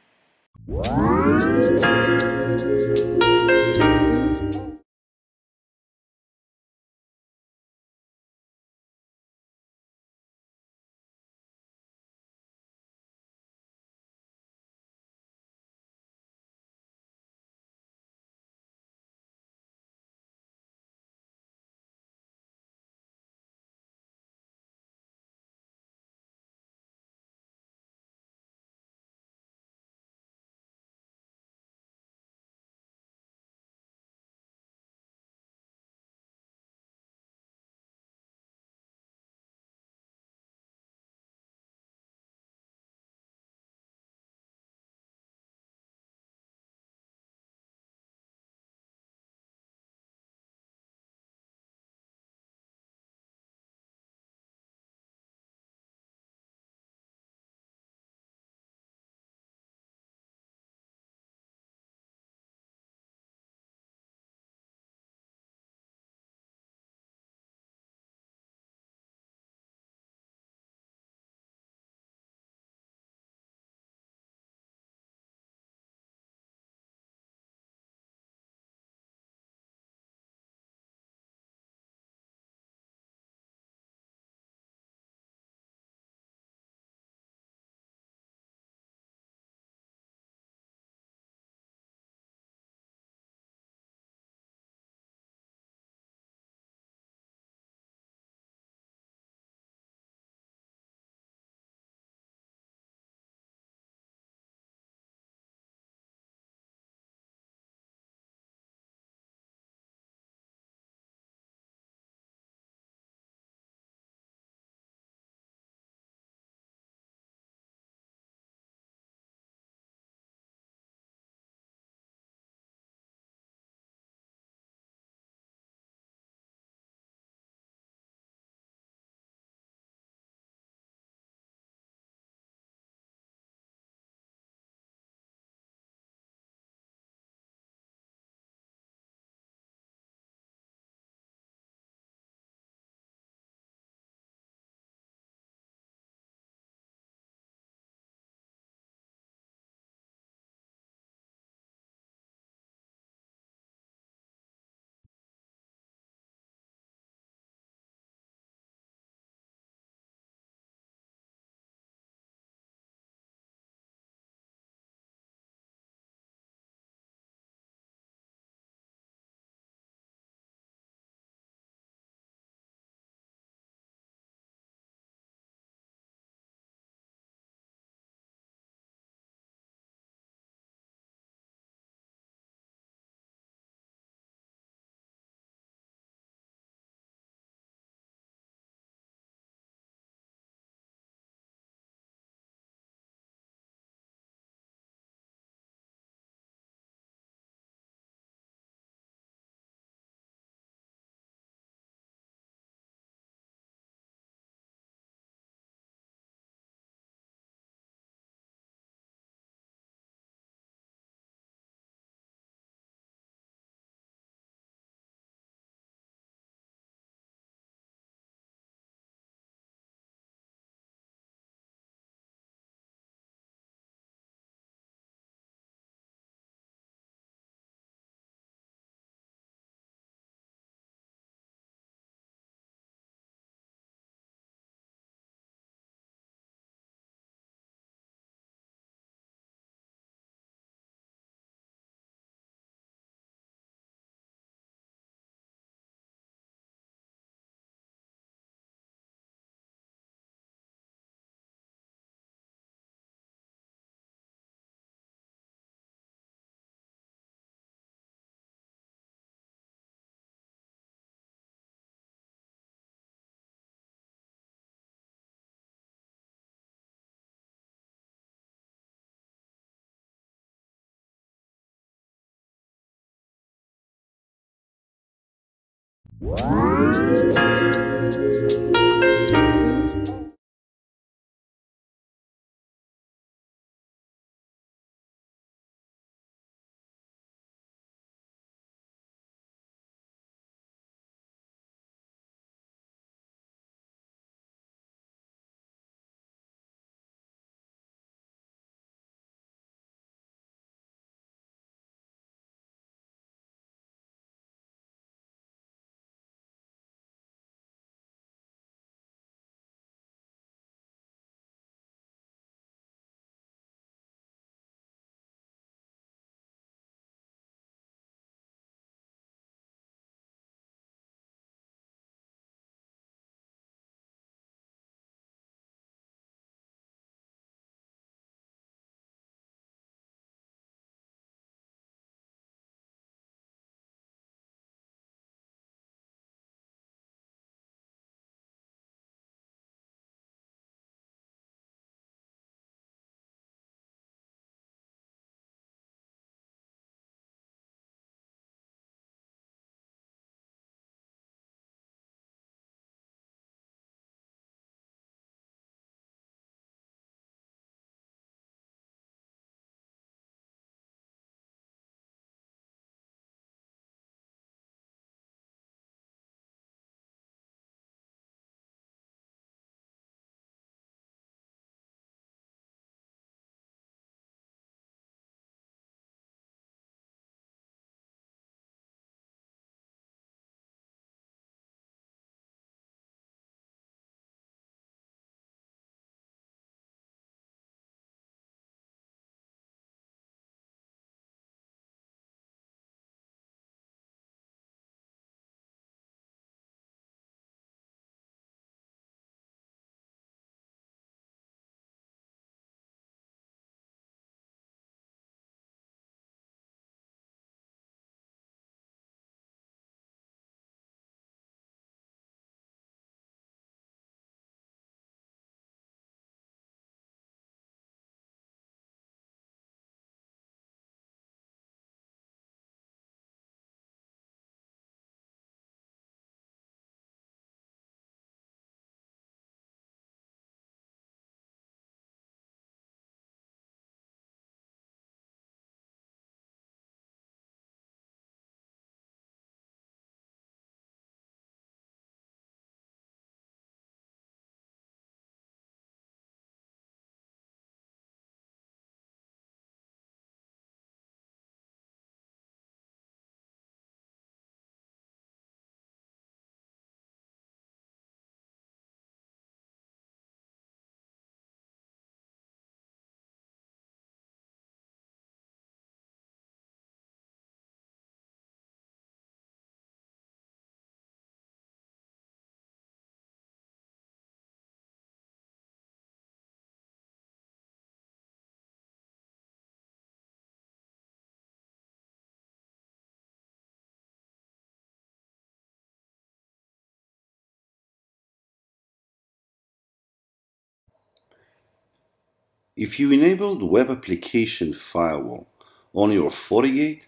If you enabled Web Application Firewall on your Fortigate,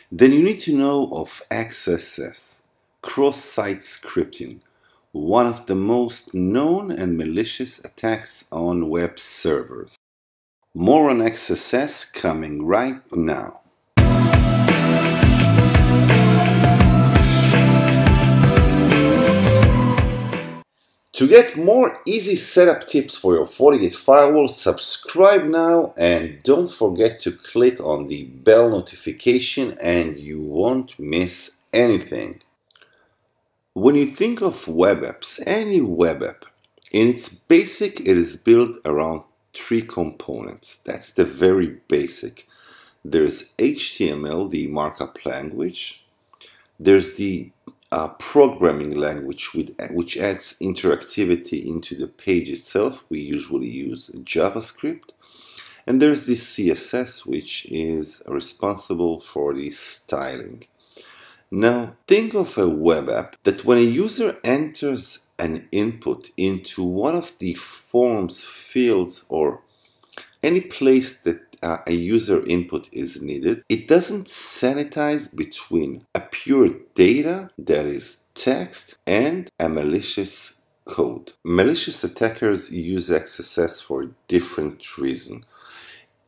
then you need to know of XSS, cross-site scripting, one of the most known and malicious attacks on web servers. More on XSS coming right now. To get more easy setup tips for your Fortigate firewall, subscribe now and don't forget to click on the bell notification and you won't miss anything. When you think of web apps, any web app, in its basic, it is built around three components. That's the very basic. There's HTML, the markup language. There's the programming language which adds interactivity into the page itself. We usually use JavaScript. And there's the CSS, which is responsible for the styling. Now, think of a web app that when a user enters an input into one of the forms, fields, or any place that a user input is needed, it doesn't sanitize between a pure data, that is text, and a malicious code. Malicious attackers use XSS for different reasons.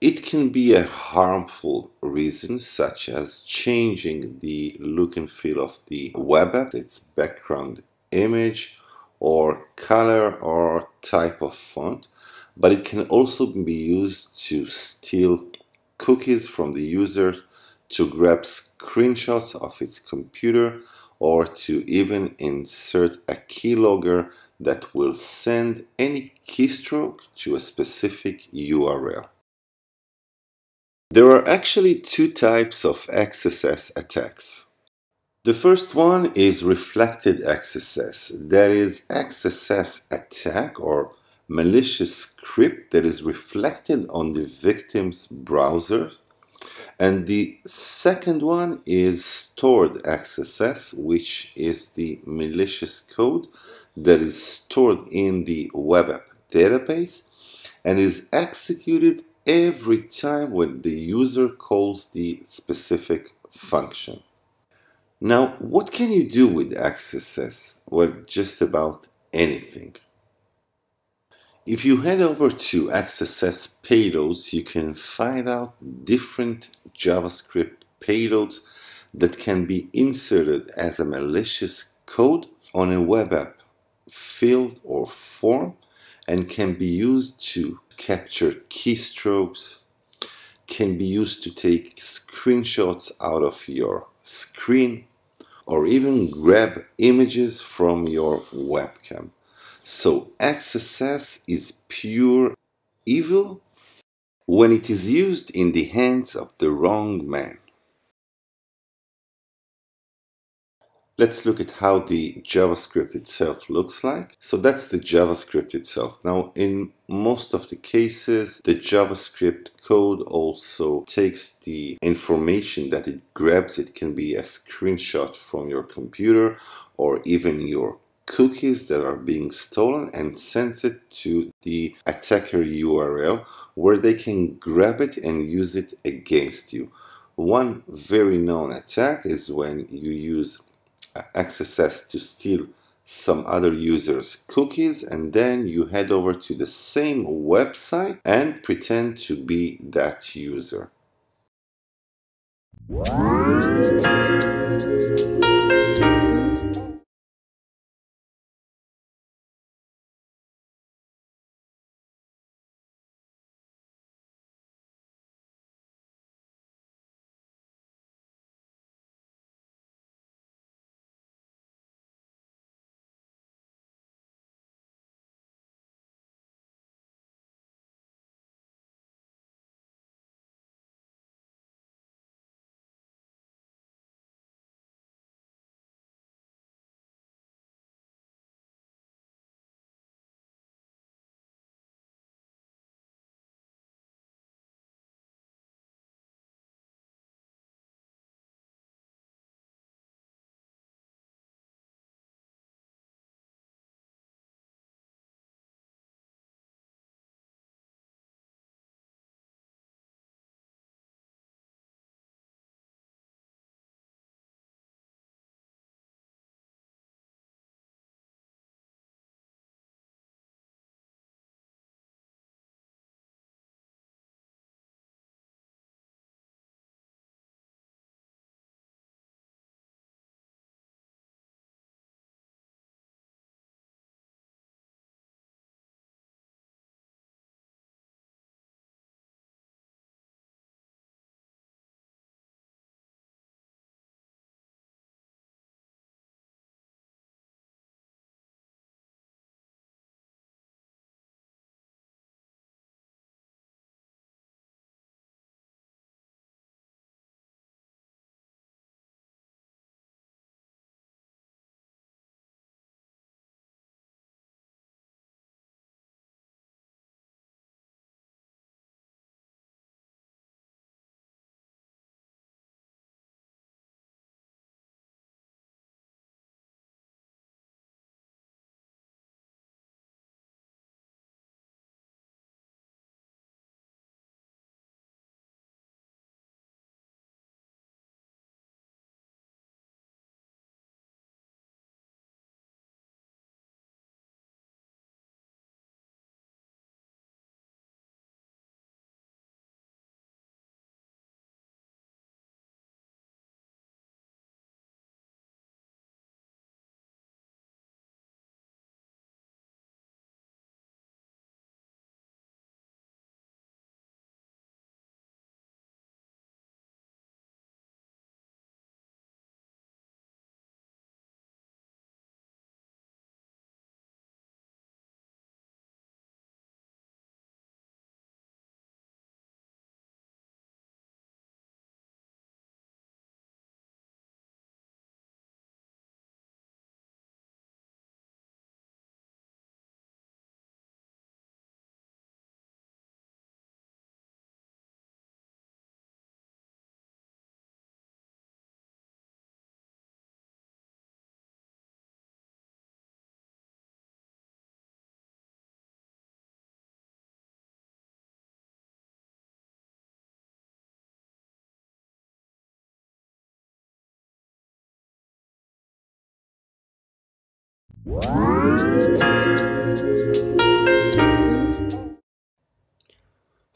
It can be a harmful reason, such as changing the look and feel of the web app, its background image, or color or type of font, but it can also be used to steal cookies from the user, to grab screenshots of its computer, or to even insert a keylogger that will send any keystroke to a specific URL. There are actually two types of XSS attacks. The first one is reflected XSS, that is XSS attack or malicious script that is reflected on the victim's browser. And the second one is stored XSS, which is the malicious code that is stored in the web app database and is executed every time when the user calls the specific function. Now, what can you do with XSS? Well, just about anything. If you head over to XSS payloads, you can find out different JavaScript payloads that can be inserted as a malicious code on a web app field or form and can be used to capture keystrokes, can be used to take screenshots out of your screen, or even grab images from your webcam. So XSS is pure evil when it is used in the hands of the wrong man. Let's look at how the JavaScript itself looks like. So that's the JavaScript itself. Now, in most of the cases, the JavaScript code also takes the information that it grabs. It can be a screenshot from your computer or even your cookies that are being stolen and sends it to the attacker URL where they can grab it and use it against you. One very known attack is when you use XSS to steal some other user's cookies and then you head over to the same website and pretend to be that user.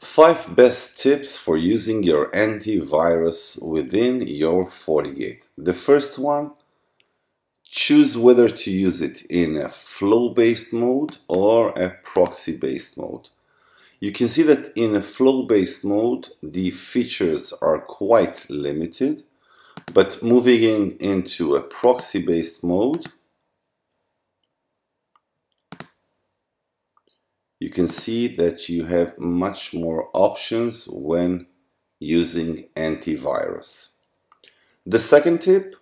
Five best tips for using your antivirus within your Fortigate. The first one, choose whether to use it in a flow-based mode or a proxy-based mode. You can see that in a flow-based mode, the features are quite limited, but moving into a proxy-based mode, you can see that you have much more options when using antivirus. The second tip,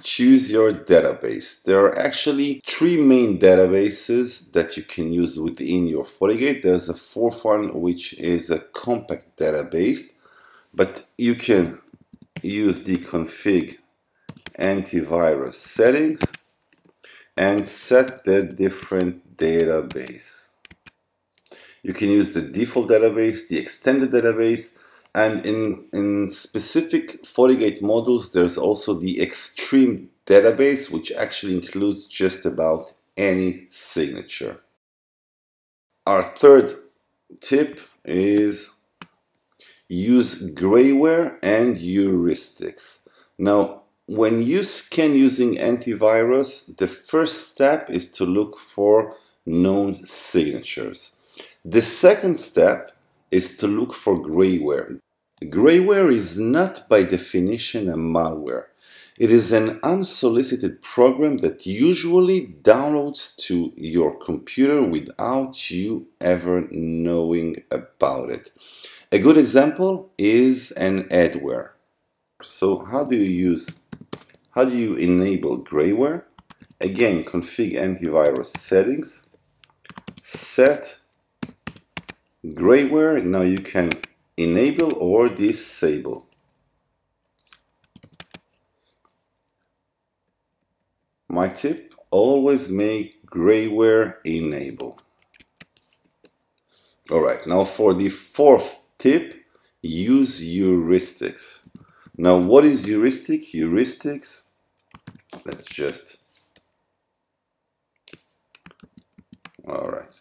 choose your database. There are actually three main databases that you can use within your Fortigate. There's a fourth one which is a compact database, but you can use the config antivirus settings and set the different database. You can use the default database, the extended database, and in specific Fortigate models, there's also the extreme database, which actually includes just about any signature. Our third tip is use grayware and heuristics. Now, when you scan using antivirus, the first step is to look for known signatures. The second step is to look for grayware. Grayware is not by definition a malware. It is an unsolicited program that usually downloads to your computer without you ever knowing about it. A good example is an adware. So how do you enable grayware? Again, config antivirus settings, set grayware. Now you can enable or disable. My tip, always make grayware enable. Alright, now for the fourth tip, use heuristics. Now what is heuristic? Heuristics, let's just, alright.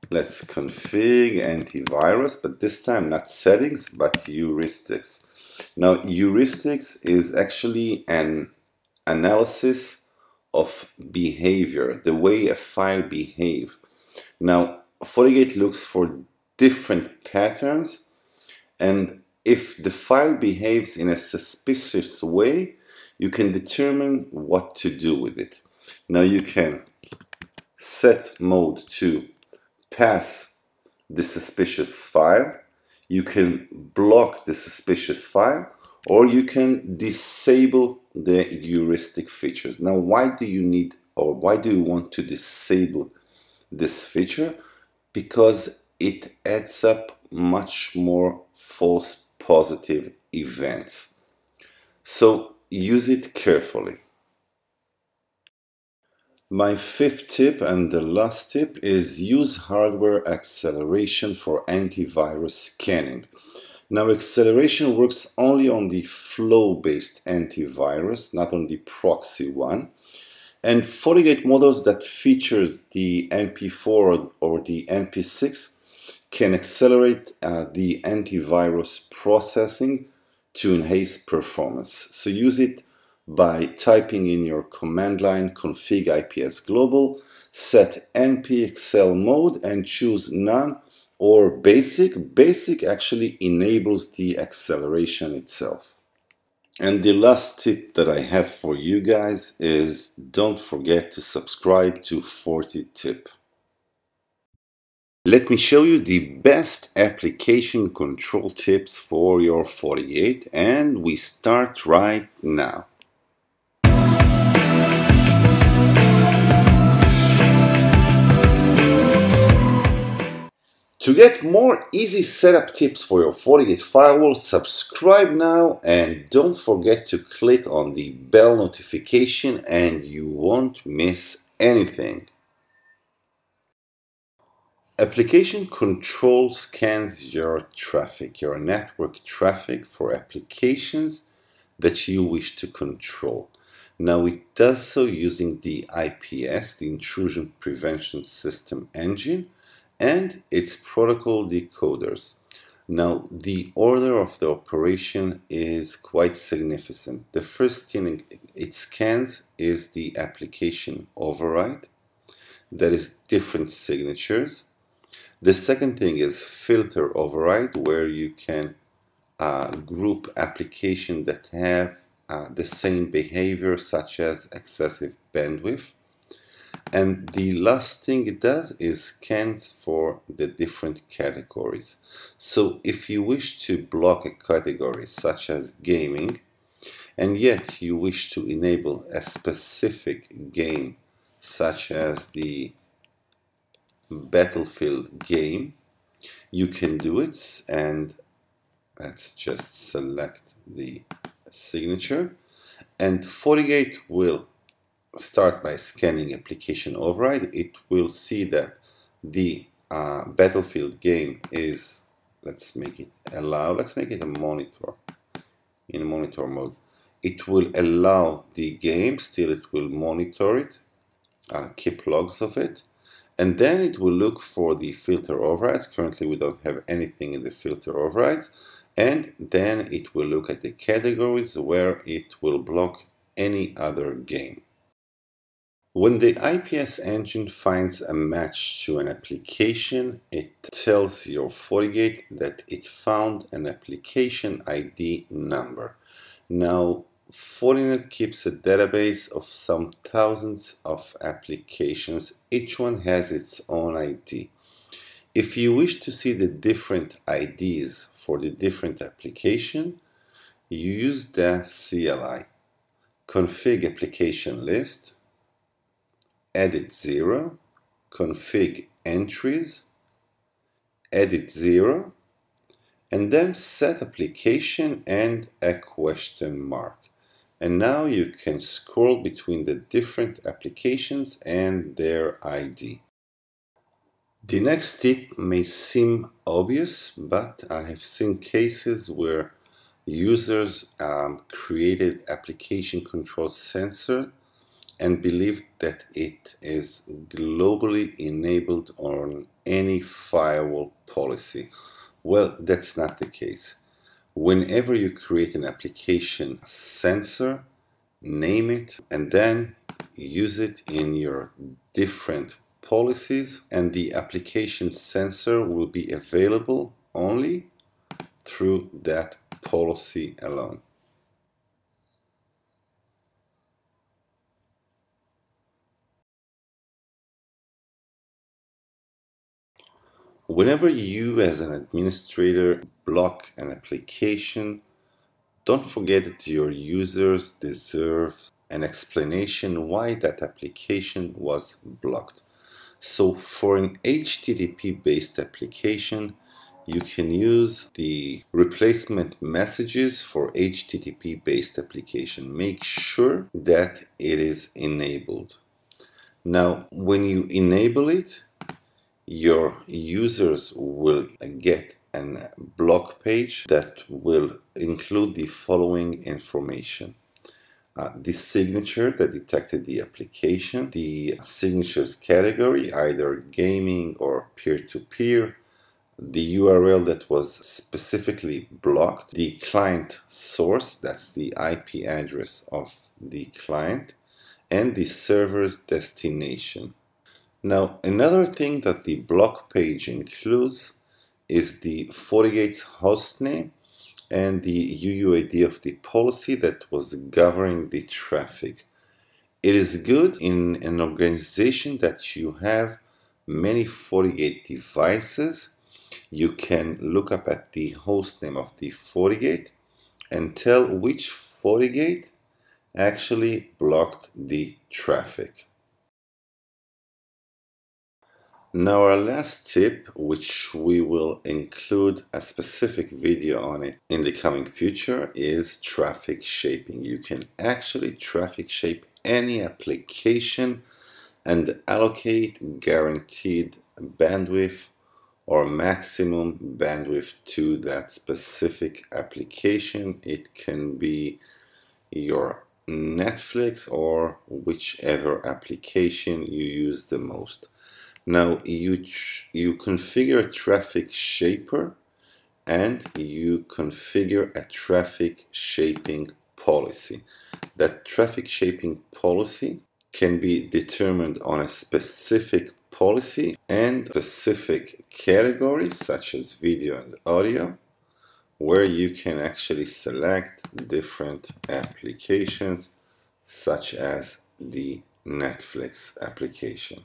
Let's config antivirus, but this time not settings, but heuristics. Now, heuristics is actually an analysis of behavior, the way a file behaves. Now, Fortigate looks for different patterns, and if the file behaves in a suspicious way, you can determine what to do with it. Now, you can set mode to pass the suspicious file, you can block the suspicious file, or you can disable the heuristic features. Now, why do you need, or why do you want to disable this feature? Because it adds up much more false positive events. So use it carefully. My fifth tip and the last tip is use hardware acceleration for antivirus scanning. Now, acceleration works only on the flow-based antivirus, not on the proxy one. And Fortigate models that features the NP4 or the NP6 can accelerate the antivirus processing to enhance performance. So use it by typing in your command line config IPS global, set npxl mode and choose none or basic. Basic actually enables the acceleration itself. And the last tip that I have for you guys is don't forget to subscribe to FortiTip. Let me show you the best application control tips for your Fortigate, and we start right now. To get more easy setup tips for your Fortigate firewall, subscribe now and don't forget to click on the bell notification and you won't miss anything. Application control scans your traffic, your network traffic for applications that you wish to control. Now it does so using the IPS, the Intrusion Prevention System engine, and its protocol decoders. Now the order of the operation is quite significant. The first thing it scans is the application override, that is different signatures. The second thing is filter override, where you can group applications that have the same behavior, such as excessive bandwidth. And the last thing it does is scans for the different categories. So if you wish to block a category such as gaming, and yet you wish to enable a specific game such as the Battlefield game, you can do it. And let's just select the signature, and Fortigate will start by scanning application override. It will see that the Battlefield game is, let's make it allow, let's make it a monitor, in monitor mode. It will allow the game, still it will monitor it, keep logs of it, and then it will look for the filter overrides. Currently we don't have anything in the filter overrides, and then it will look at the categories where it will block any other game. When the IPS engine finds a match to an application, it tells your Fortigate that it found an application ID number. Now, Fortinet keeps a database of some thousands of applications. Each one has its own ID. If you wish to see the different IDs for the different application, you use the CLI, config application list, edit 0, config entries, edit 0, and then set application and a question mark. And now you can scroll between the different applications and their ID. The next tip may seem obvious, but I have seen cases where users created application control sensor and believed that it is globally enabled on any firewall policy. Well, that's not the case. Whenever you create an application sensor, name it, and then use it in your different policies, and the application sensor will be available only through that policy alone. Whenever you as an administrator block an application, don't forget that your users deserve an explanation why that application was blocked. So for an HTTP based application, you can use the replacement messages for HTTP based application. Make sure that it is enabled. Now, when you enable it, your users will get a blog page that will include the following information. The signature that detected the application, the signatures category, either gaming or peer-to-peer, the URL that was specifically blocked, the client source, that's the IP address of the client, and the server's destination. Now, another thing that the block page includes is the Fortigate's hostname and the UUID of the policy that was governing the traffic. It is good in an organization that you have many Fortigate devices. You can look up at the hostname of the Fortigate and tell which Fortigate actually blocked the traffic. Now our last tip, which we will include a specific video on it in the coming future, is traffic shaping. You can actually traffic shape any application and allocate guaranteed bandwidth or maximum bandwidth to that specific application. It can be your Netflix or whichever application you use the most. Now you configure a traffic shaper and you configure a traffic shaping policy. That traffic shaping policy can be determined on a specific policy and specific categories such as video and audio, where you can actually select different applications such as the Netflix application.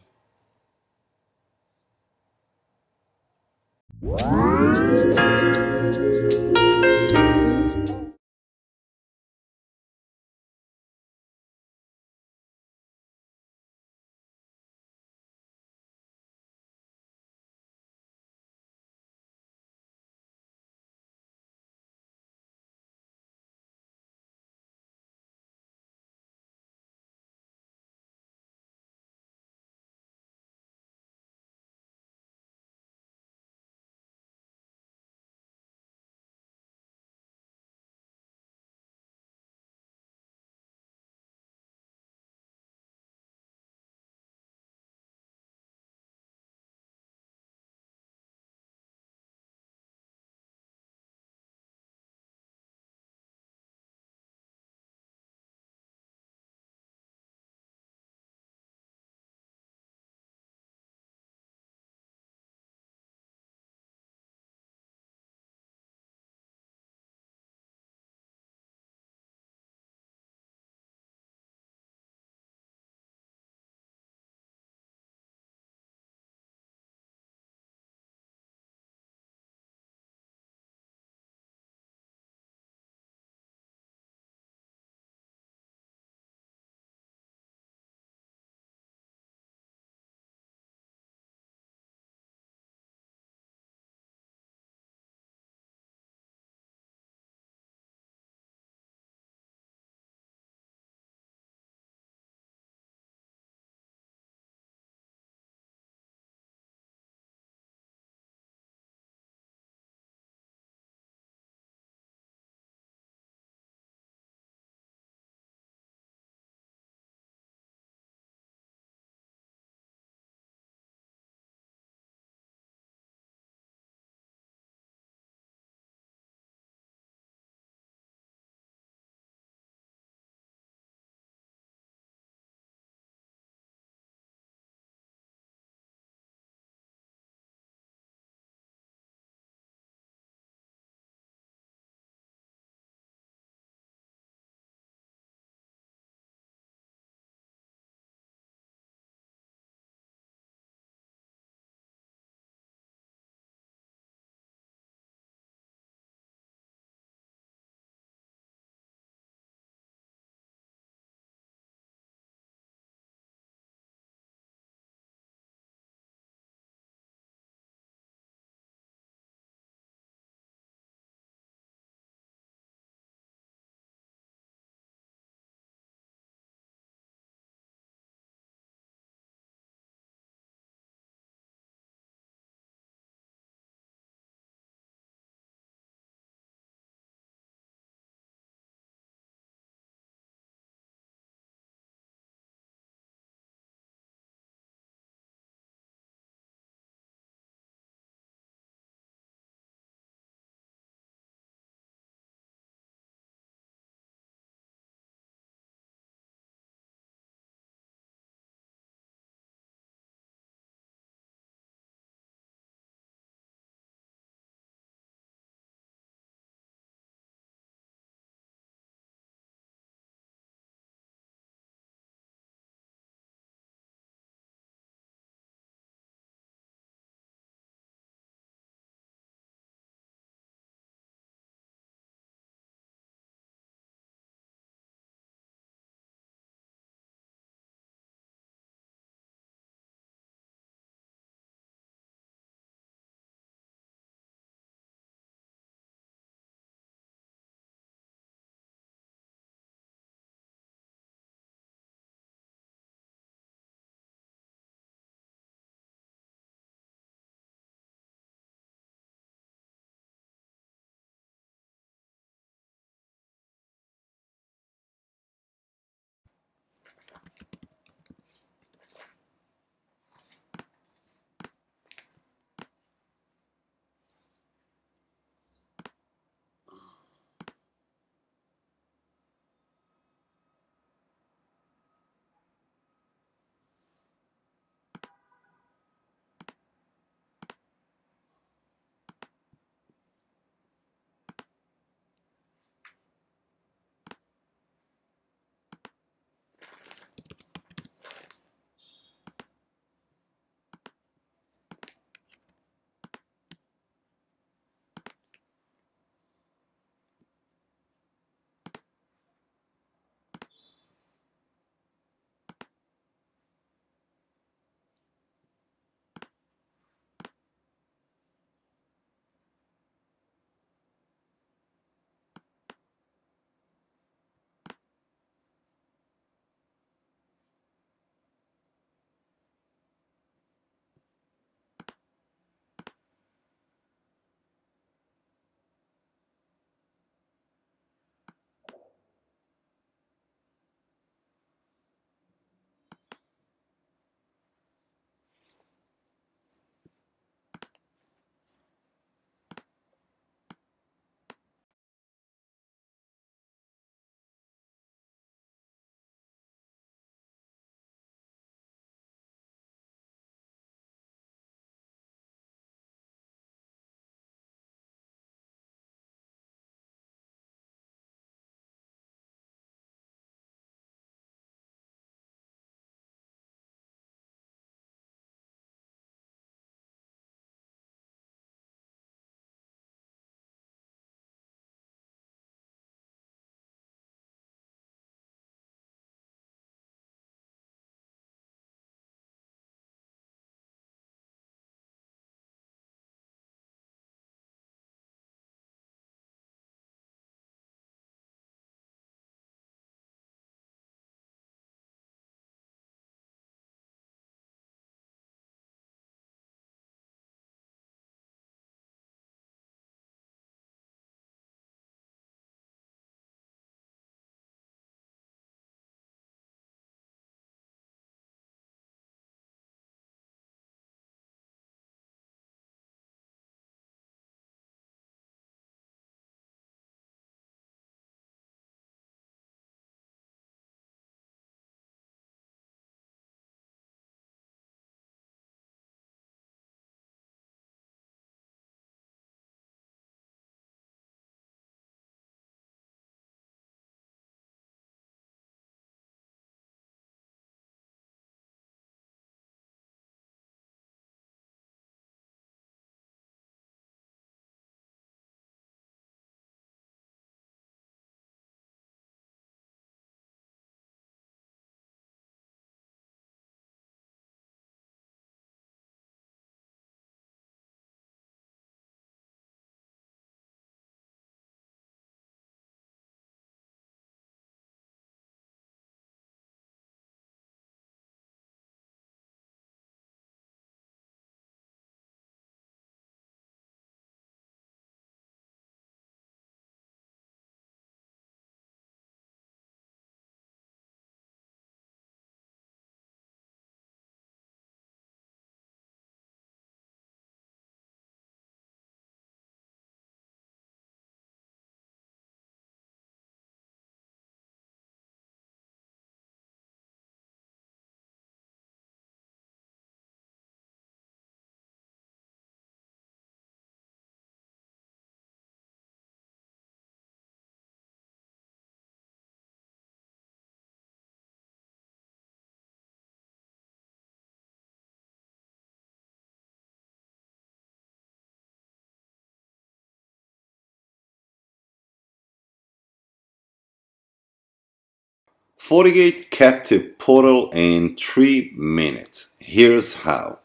Fortigate captive portal in 3 minutes. Here's how.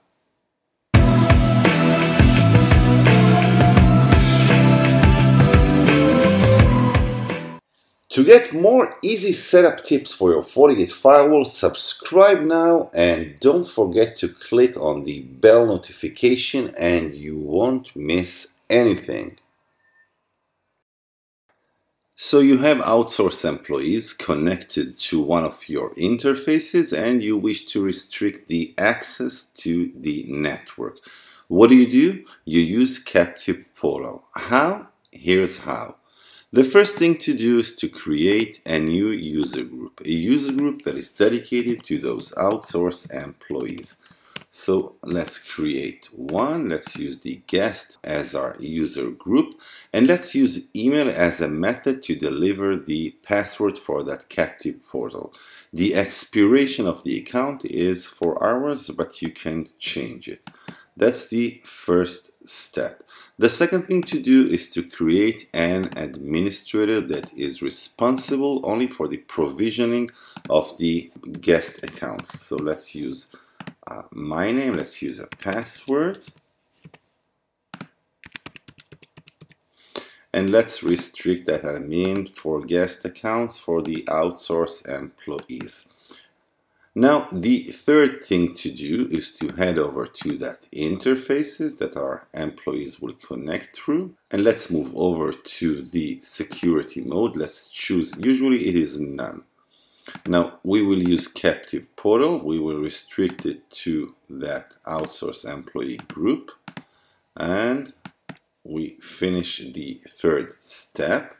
To get more easy setup tips for your Fortigate firewall, subscribe now and don't forget to click on the bell notification and you won't miss anything. So you have outsourced employees connected to one of your interfaces and you wish to restrict the access to the network. What do? You use captive portal. How? Here's how. The first thing to do is to create a new user group that is dedicated to those outsourced employees. So let's create one. Let's use the guest as our user group, and let's use email as a method to deliver the password for that captive portal. The expiration of the account is 4 hours, but you can change it. That's the first step. The second thing to do is to create an administrator that is responsible only for the provisioning of the guest accounts. So let's use my name, let's use a password, and let's restrict that admin for guest accounts for the outsourced employees. Now, the third thing to do is to head over to that interfaces that our employees will connect through. And let's move over to the security mode. Let's choose, usually it is none. Now, we will use captive portal. We will restrict it to that outsourced employee group. And we finish the third step.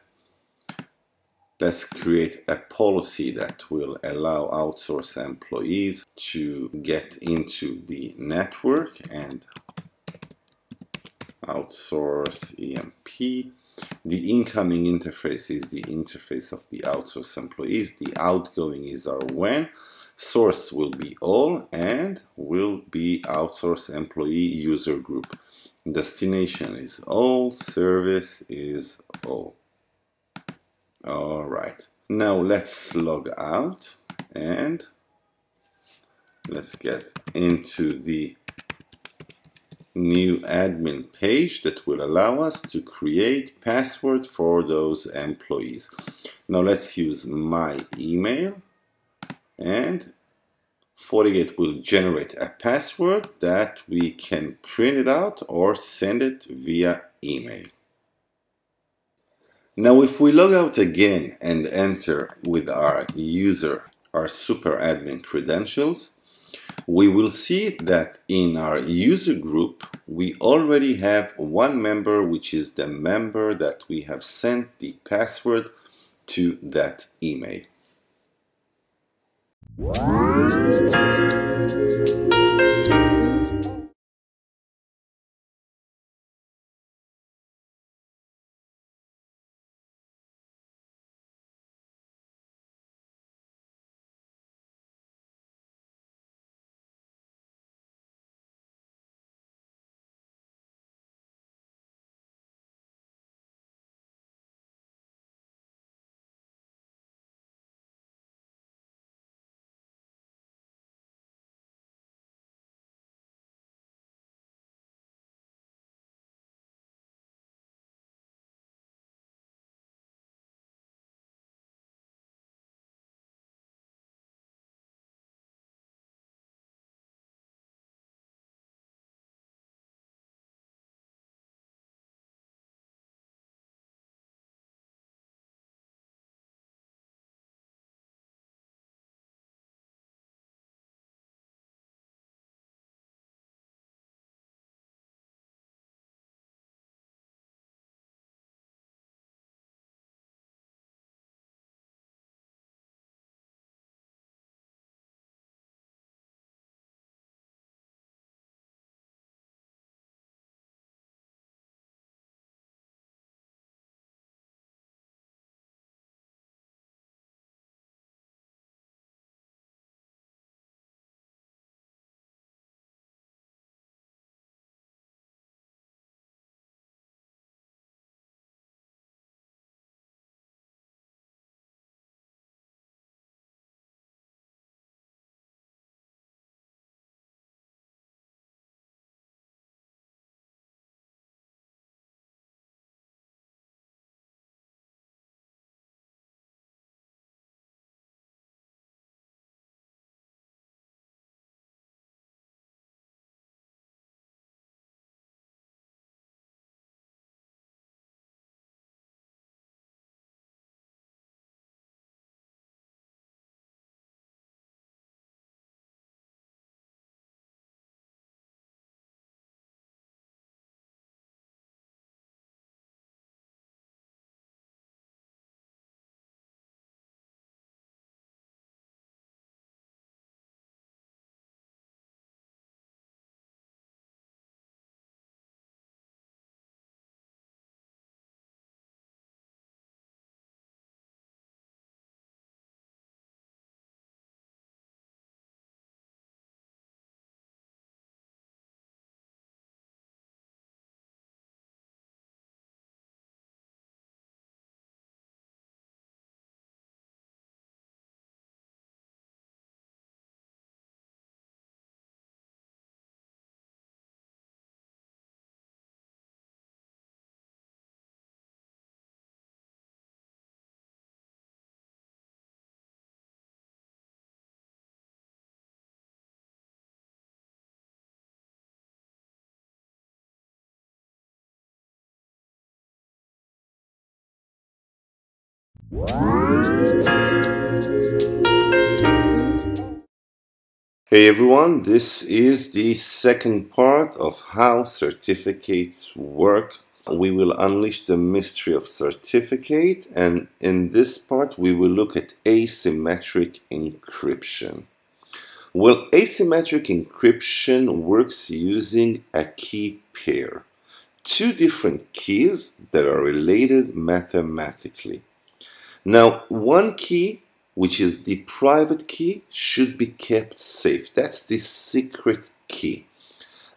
Let's create a policy that will allow outsourced employees to get into the network, and outsource EMP. The incoming interface is the interface of the outsourced employees. The outgoing is our WAN. Source will be all and will be outsourced employee user group. Destination is all. Service is all. Alright, now let's log out and let's get into the new admin page that will allow us to create password for those employees. Now let's use my email, and Fortigate will generate a password that we can print it out or send it via email. Now if we log out again and enter with our super admin credentials, we will see that in our user group we already have one member, which is the member that we have sent the password to that email. Hey everyone, this is the second part of how certificates work. We will unleash the mystery of certificate, and in this part we will look at asymmetric encryption. Well, asymmetric encryption works using a key pair. Two different keys that are related mathematically. Now, one key, which is the private key, should be kept safe. That's the secret key.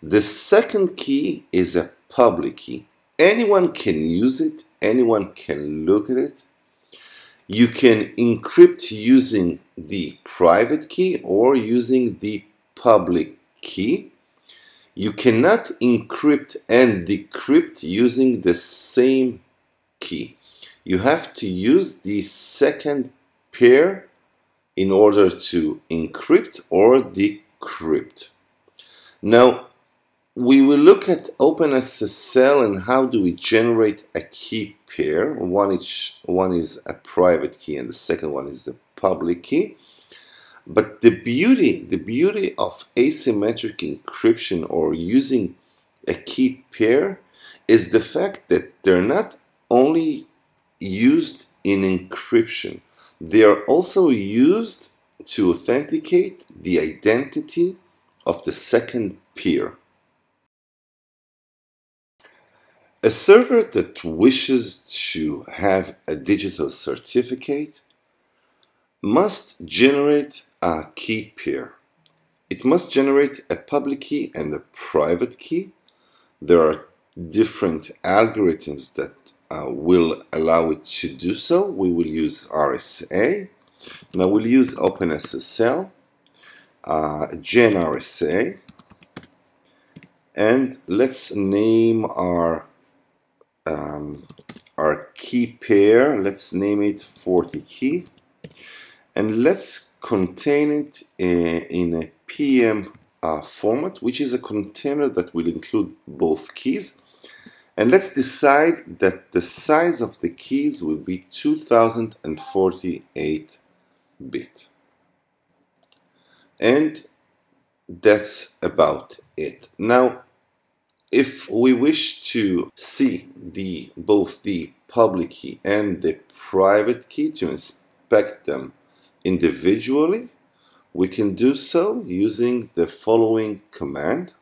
The second key is a public key. Anyone can use it. Anyone can look at it. You can encrypt using the private key or using the public key. You cannot encrypt and decrypt using the same key. You have to use the second pair in order to encrypt or decrypt. Now, we will look at OpenSSL and how do we generate a key pair. One is a private key and the second one is the public key. But the beauty of asymmetric encryption or using a key pair is the fact that they're not only used in encryption, they are also used to authenticate the identity of the second peer. A server that wishes to have a digital certificate must generate a key pair. It must generate a public key and a private key. There are different algorithms that will allow it to do so. We will use RSA. Now we'll use OpenSSL, GenRSA, and let's name our key pair. Let's name it Fortigate, and let's contain it in a PM format, which is a container that will include both keys. And let's decide that the size of the keys will be 2048 bit. And that's about it. Now, if we wish to see both the public key and the private key, to inspect them individually, we can do so using the following command: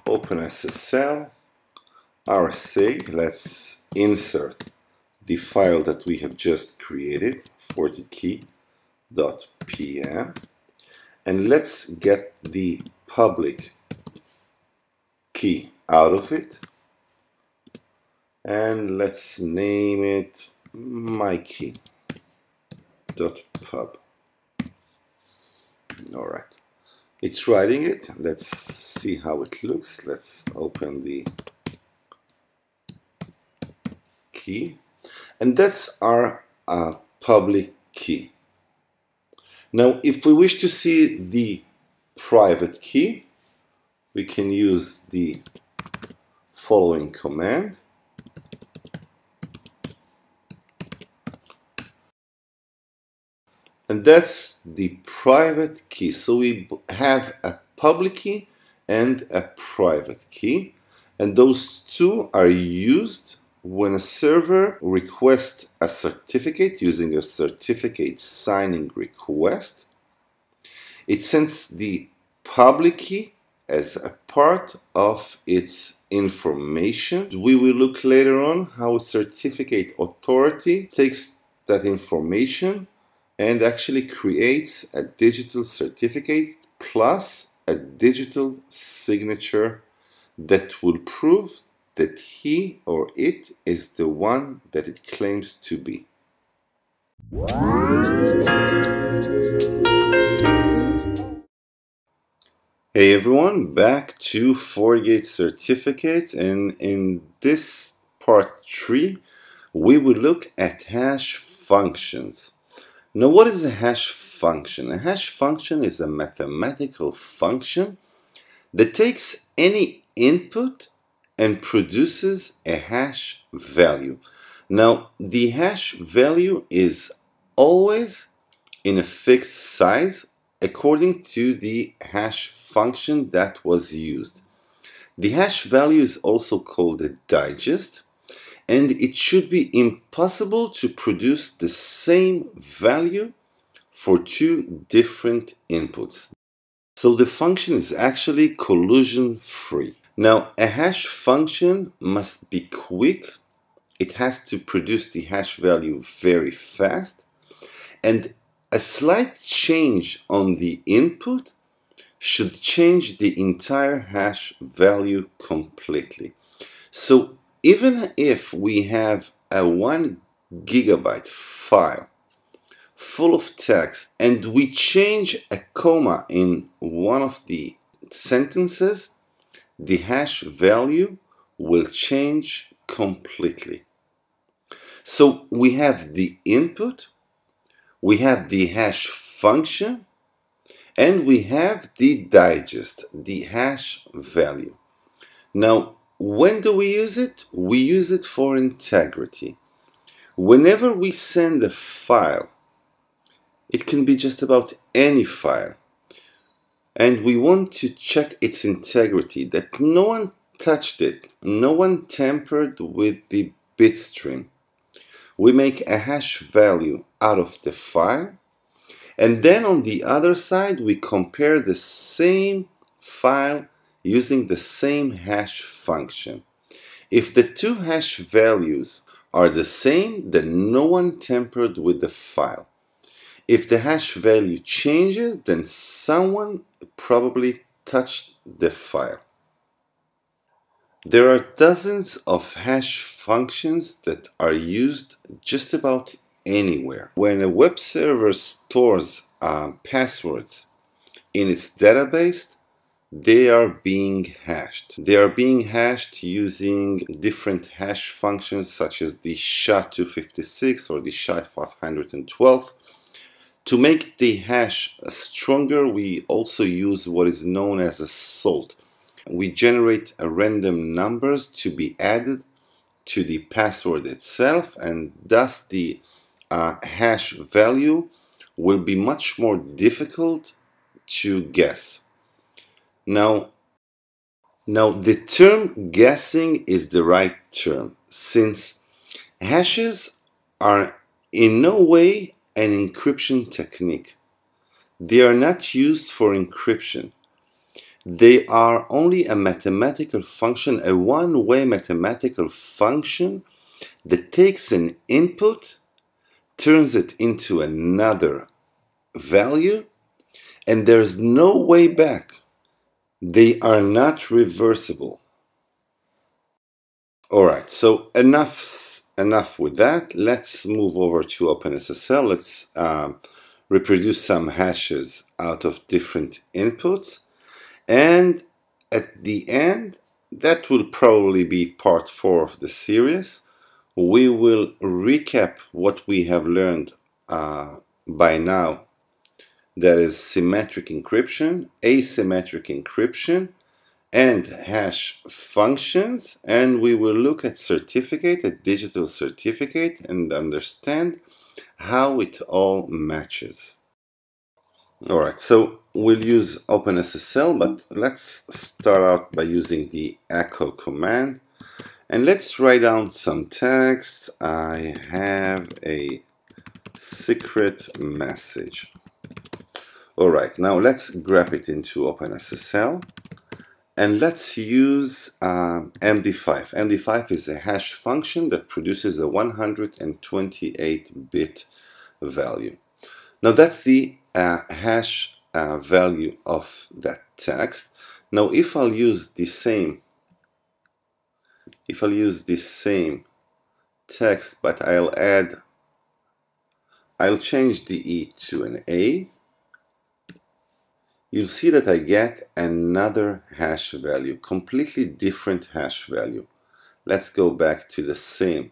OpenSSL RSA. Let's insert the file that we have just created, fortigate.pm, and let's get the public key out of it, and let's name it mykey.pub. Alright, it's writing it. Let's see how it looks. Let's open the key, and that's our public key. Now, if we wish to see the private key, we can use the following command: and that's the private key. So we have a public key and a private key, and those two are used when a server requests a certificate using a certificate signing request. It sends the public key as a part of its information. We will look later on how a certificate authority takes that information and actually creates a digital certificate plus a digital signature that will prove that he or it is the one that it claims to be. Hey everyone, back to Fortigate certificates, and in this part 3 we will look at hash functions. Now, what is a hash function? A hash function is a mathematical function that takes any input and produces a hash value. Now, the hash value is always in a fixed size according to the hash function that was used. The hash value is also called a digest, and it should be impossible to produce the same value for two different inputs. So the function is actually collision free. Now, a hash function must be quick. It has to produce the hash value very fast, and a slight change on the input should change the entire hash value completely. So even if we have a 1 gigabyte file full of text and we change a comma in one of the sentences, the hash value will change completely. So we have the input, we have the hash function, and we have the digest, the hash value. Now, when do we use it? We use it for integrity. Whenever we send a file, it can be just about any file, and we want to check its integrity, that no one touched it, no one tampered with the bitstream. We make a hash value out of the file, and then on the other side we compare the same file using the same hash function. If the two hash values are the same, then no one tampered with the file. If the hash value changes, then someone probably touched the file. There are dozens of hash functions that are used just about anywhere. When a web server stores passwords in its database, they are being hashed. They are being hashed using different hash functions such as the SHA-256 or the SHA-512. To make the hash stronger, we also use what is known as a salt. We generate random numbers to be added to the password itself, and thus the hash value will be much more difficult to guess. Now the term guessing is the right term, since hashes are in no way an encryption technique. They are not used for encryption. They are only a mathematical function, a one-way mathematical function that takes an input, turns it into another value, and there's no way back. They are not reversible. Alright, so enough with that. Let's move over to OpenSSL. Let's reproduce some hashes out of different inputs. And at the end, that will probably be part 4 of the series. We will recap what we have learned by now. That is symmetric encryption, asymmetric encryption, and hash functions. And we will look at certificate, a digital certificate, and understand how it all matches. Alright, so we'll use OpenSSL, but let's start out by using the echo command. And let's write down some text. I have a secret message. Alright, now let's grab it into OpenSSL. And let's use MD5. MD5 is a hash function that produces a 128-bit value. Now that's the hash value of that text. Now if I'll use the same text, but I'll change the E to an A, you'll see that I get another hash value, completely different hash value. Let's go back to the same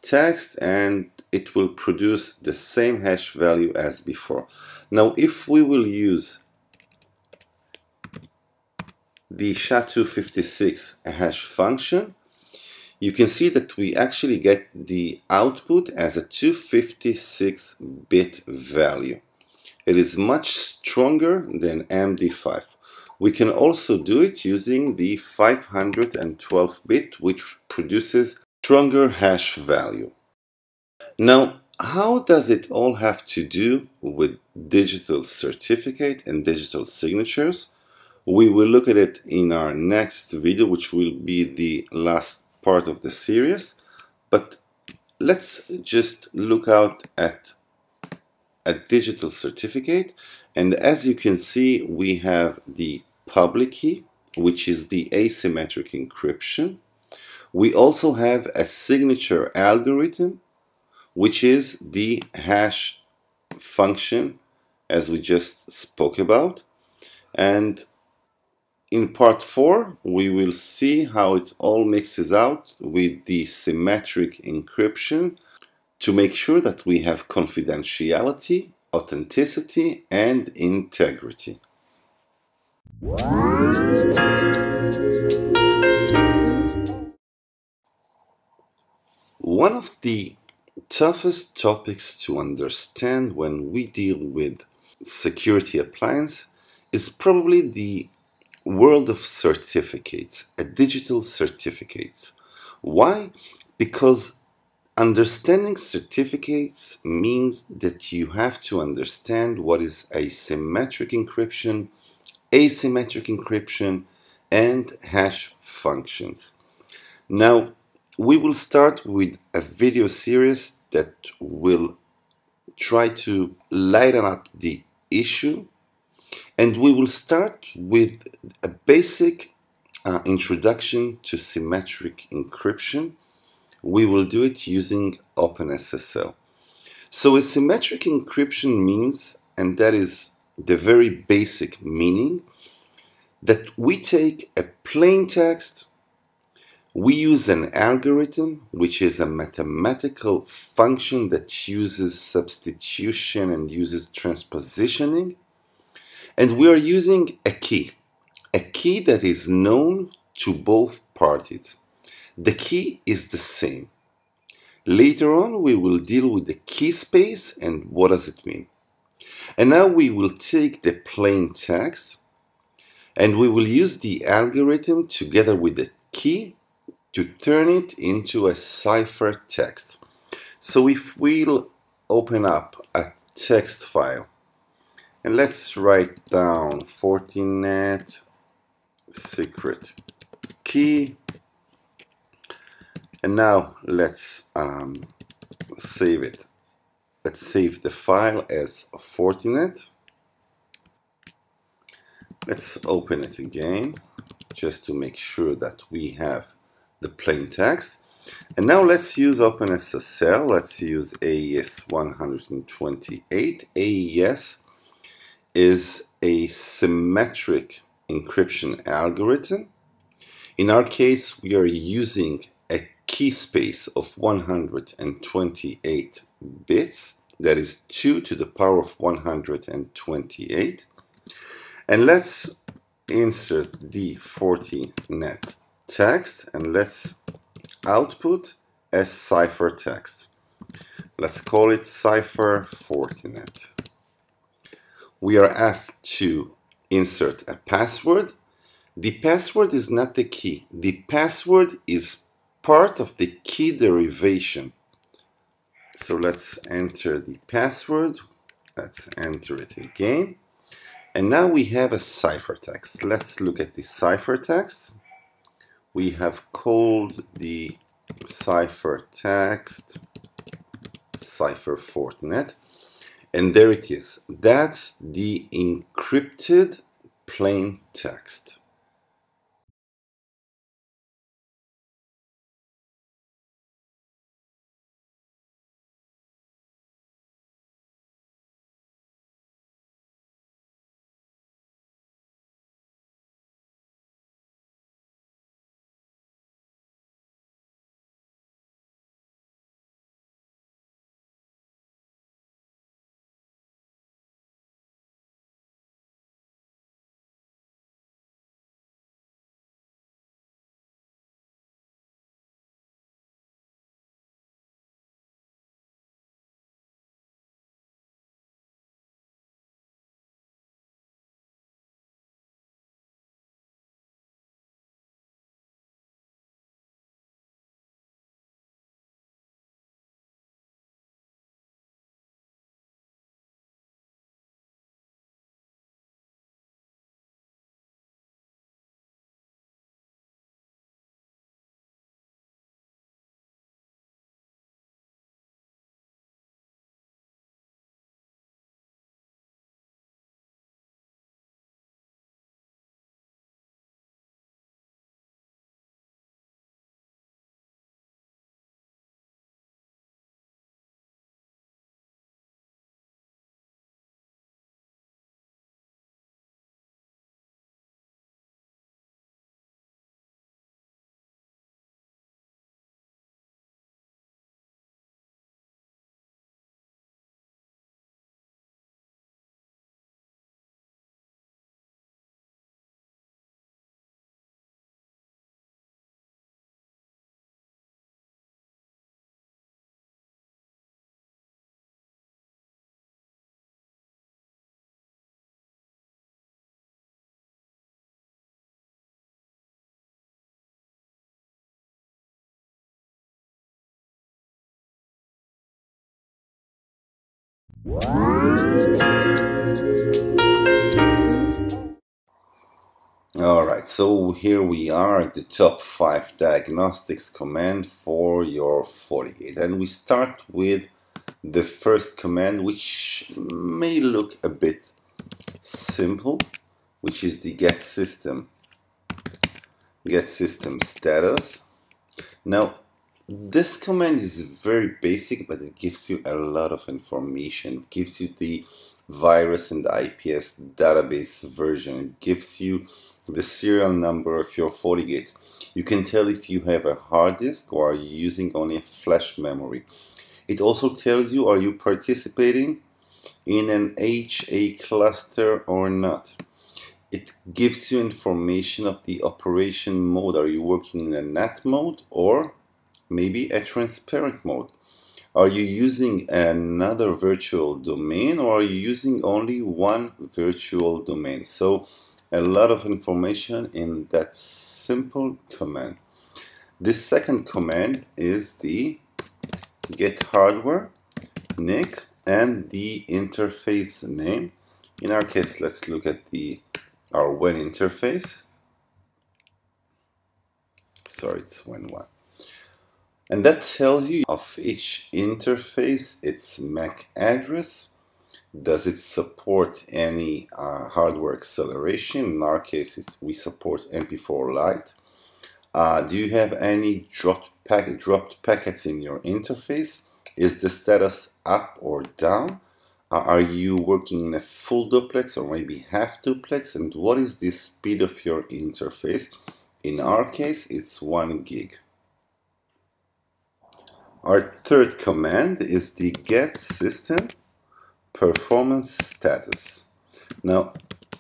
text, and it will produce the same hash value as before. Now if we will use the SHA-256 hash function, you can see that we actually get the output as a 256-bit value. It is much stronger than MD5. We can also do it using the 512-bit, which produces stronger hash value. Now, how does it all have to do with digital certificate and digital signatures? We will look at it in our next video, which will be the last part of the series. But let's just look out at a digital certificate. And as you can see, we have the public key, which is the asymmetric encryption. We also have a signature algorithm, which is the hash function, as we just spoke about. And in part 4, we will see how it all mixes out with the symmetric encryption to make sure that we have confidentiality, authenticity, and integrity. One of the toughest topics to understand when we deal with security appliance is probably the world of certificates, digital certificates. Why? Because understanding certificates means that you have to understand what is asymmetric encryption, asymmetric encryption, and hash functions. Now, we will start with a video series that will try to lighten up the issue, and we will start with a basic introduction to symmetric encryption. We will do it using OpenSSL. So asymmetric encryption means, and that is the very basic meaning, that we take a plain text, we use an algorithm, which is a mathematical function that uses substitution and uses transpositioning, and we are using a key that is known to both parties. The key is the same. Later on, we will deal with the key space and what does it mean. And now we will take the plain text and we will use the algorithm together with the key to turn it into a ciphertext. So if we'll open up a text file and let's write down Fortinet secret key, and now let's save it. Let's save the file as Fortinet. Let's open it again just to make sure that we have the plain text. And now let's use OpenSSL. Let's use AES 128. AES is a symmetric encryption algorithm. In our case, we are using a key space of 128 bits. That is 2 to the power of 128. And let's insert the Fortinet text and let's output as ciphertext. Let's call it cipher Fortinet. We are asked to insert a password. The password is not the key. The password is part of the key derivation. So let's enter the password. Let's enter it again. And now we have a ciphertext. Let's look at the ciphertext. We have called the ciphertext cipher Fortinet. And there it is. That's the encrypted plain text. Alright, so here we are at the top 5 diagnostics command for your FortiGate, and we start with the first command, which may look a bit simple, which is the get system status. Now this command is very basic, but it gives you a lot of information. It gives you the virus and the IPS database version. It gives you the serial number of your FortiGate. You can tell if you have a hard disk or are you using only flash memory. It also tells you, are you participating in an HA cluster or not. It gives you information of the operation mode. Are you working in a NAT mode or maybe a transparent mode? Are you using another virtual domain or are you using only one virtual domain? So a lot of information in that simple command. This second command is the get hardware NIC and the interface name. In our case, let's look at our WAN interface. Sorry, it's WAN1. And that tells you of each interface its MAC address. Does it support any hardware acceleration? In our case, we support MP4 Lite. Do you have any dropped packets in your interface? Is the status up or down? Are you working in a full duplex or maybe half duplex? And what is the speed of your interface? In our case, it's 1 gig. Our third command is the get system performance status. Now,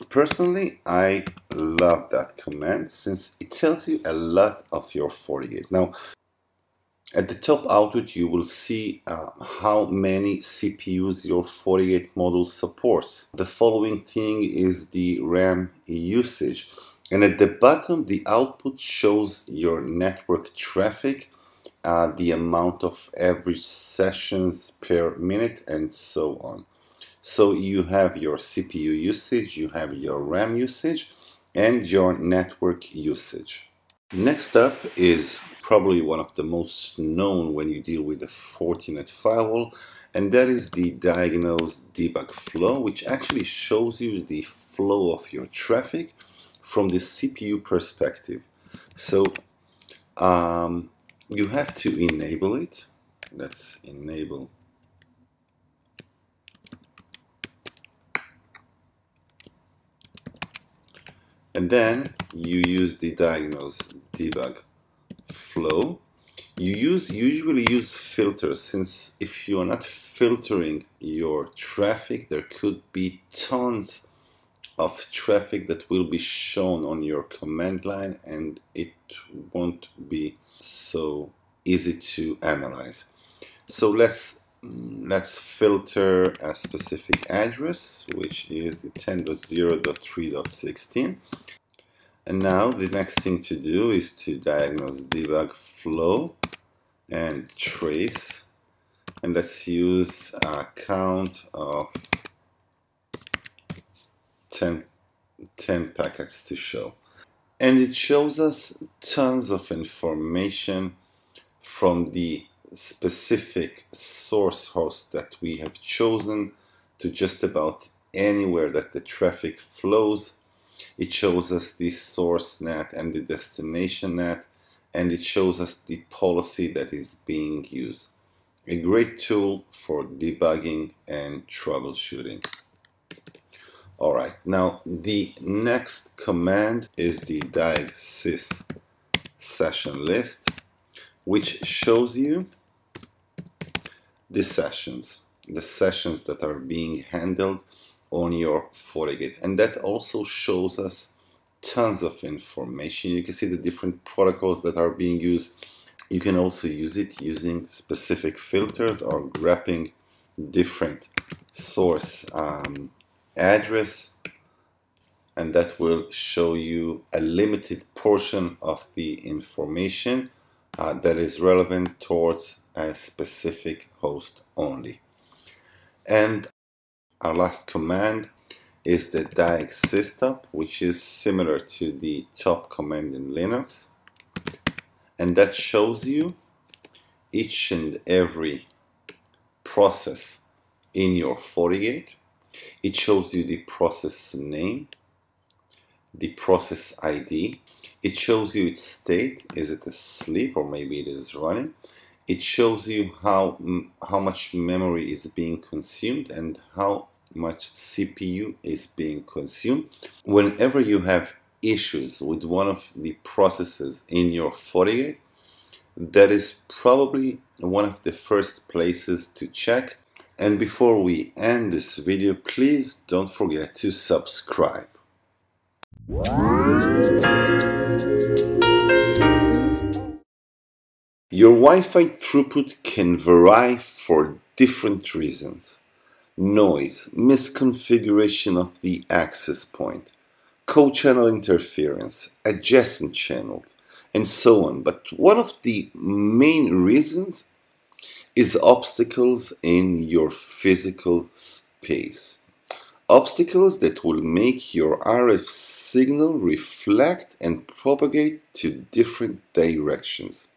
personally, I love that command since it tells you a lot of your FortiGate. Now, at the top output, you will see how many CPUs your FortiGate module supports. The following thing is the RAM usage. And at the bottom, the output shows your network traffic, the amount of average sessions per minute, and so on. So you have your CPU usage, you have your RAM usage, and your network usage. Next up is probably one of the most known when you deal with the Fortinet firewall, and that is the Diagnose debug flow, which actually shows you the flow of your traffic from the CPU perspective. So you have to enable it. Let's enable. And then you use the Diagnose debug flow. You usually use filters, since if you are not filtering your traffic, there could be tons of traffic that will be shown on your command line and it won't be so easy to analyze. So let's filter a specific address, which is the 10.0.3.16. And now the next thing to do is to diagnose debug flow and trace. And let's use a count of 10 packets to show. And it shows us tons of information from the specific source host that we have chosen to just about anywhere that the traffic flows. It shows us the source NAT and the destination NAT, and it shows us the policy that is being used. A great tool for debugging and troubleshooting. Alright, now the next command is the Diag session list, which shows you the sessions that are being handled on your FortiGate, and that also shows us tons of information. You can see the different protocols that are being used. You can also use it using specific filters or grabbing different source address, and that will show you a limited portion of the information that is relevant towards a specific host only. And Our last command is the Diag System, which is similar to the top command in Linux, and that shows you each and every process in your FortiGate. It shows you the process name, the process ID. It shows you its state. Is it asleep or maybe it is running? It shows you how much memory is being consumed and how much CPU is being consumed. Whenever you have issues with one of the processes in your FortiGate, that is probably one of the first places to check. And before we end this video, please don't forget to subscribe. Your Wi-Fi throughput can vary for different reasons. Noise, misconfiguration of the access point, co-channel interference, adjacent channels, and so on. But one of the main reasons is obstacles in your physical space. Obstacles that will make your RF signal reflect and propagate to different directions.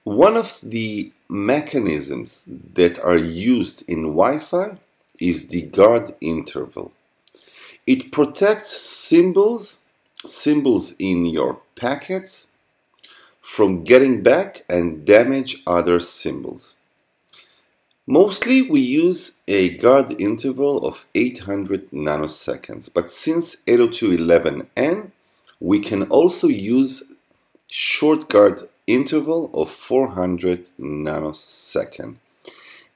One of the mechanisms that are used in Wi-Fi is the guard interval. It protects symbols in your packets from getting back and damage other symbols. Mostly we use a guard interval of 800 nanoseconds, but since 802.11n we can also use short guard interval of 400 nanosecond.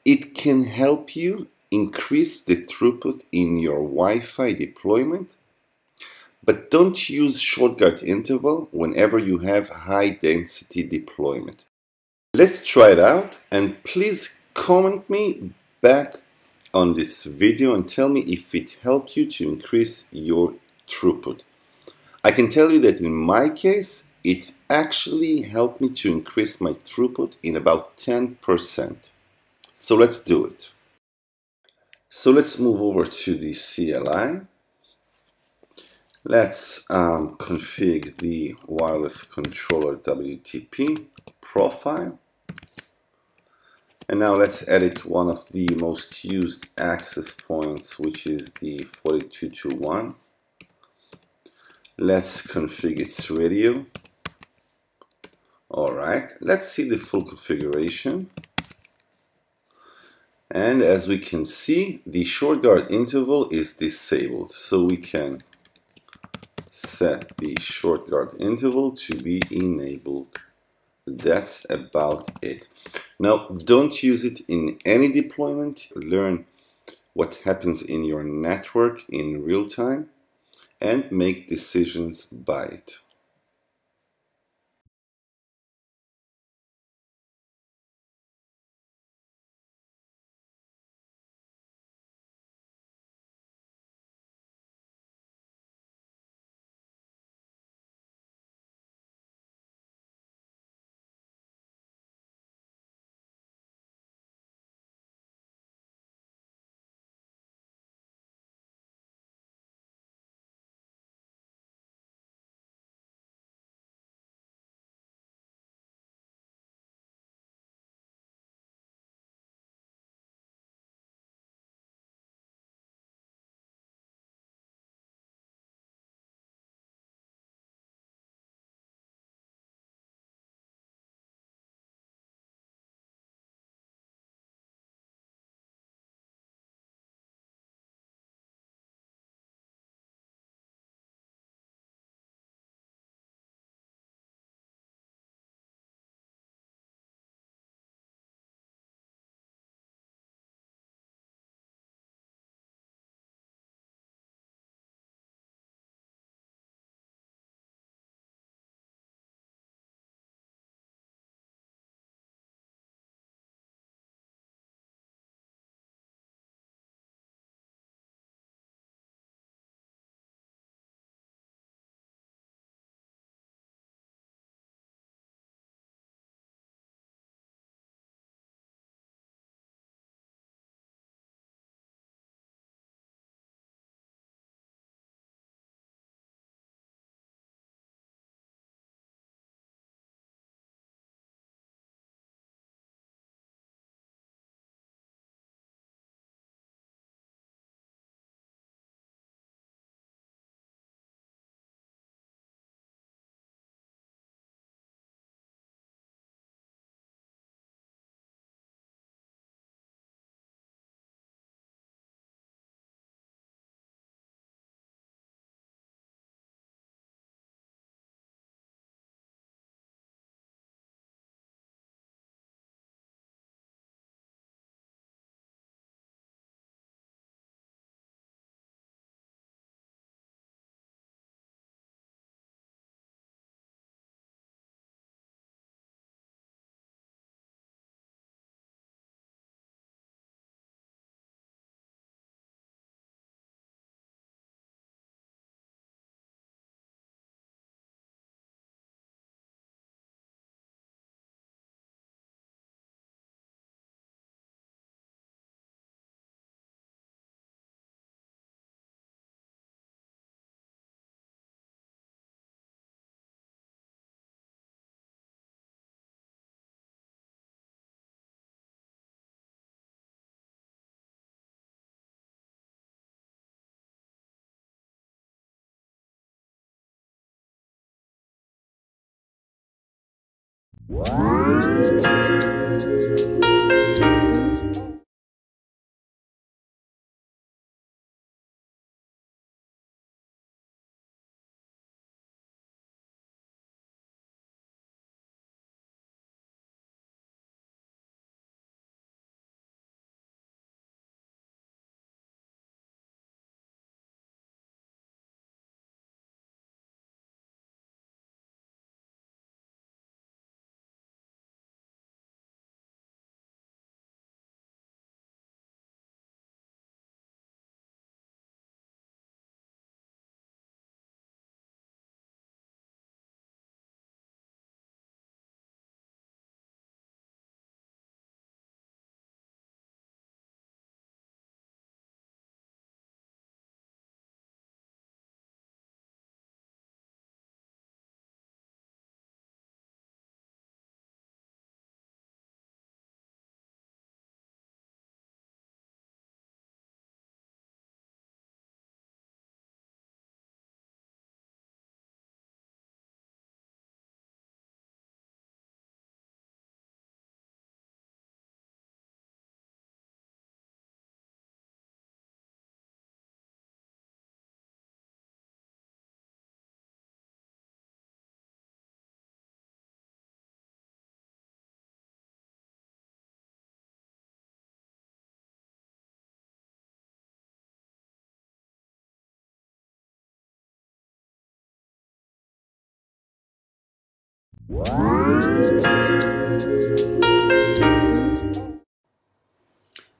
It can help you increase the throughput in your Wi-Fi deployment, but don't use short guard interval whenever you have high density deployment. Let's try it out, and please comment me back on this video and tell me if it helped you to increase your throughput. I can tell you that in my case, it actually helped me to increase my throughput in about 10%. So let's do it. So let's move over to the CLI. Let's configure the wireless controller WTP profile. And now let's edit one of the most used access points, which is the 4221. Let's configure its radio. Alright, let's see the full configuration. And as we can see, the short guard interval is disabled. So we can set the short guard interval to be enabled. That's about it. Now, don't use it in any deployment. Learn what happens in your network in real time and make decisions by it.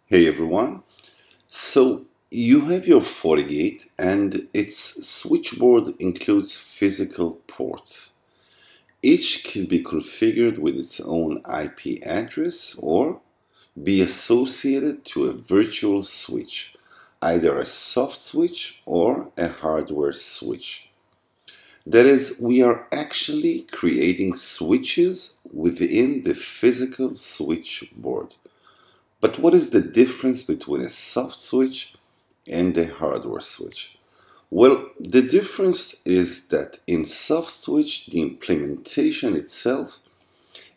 Hey everyone, so you have your Fortigate and its switchboard includes physical ports. Each can be configured with its own IP address or be associated to a virtual switch, either a soft switch or a hardware switch. That is, we are actually creating switches within the physical switchboard. But what is the difference between a soft switch and a hardware switch? Well, the difference is that in soft switch, the implementation itself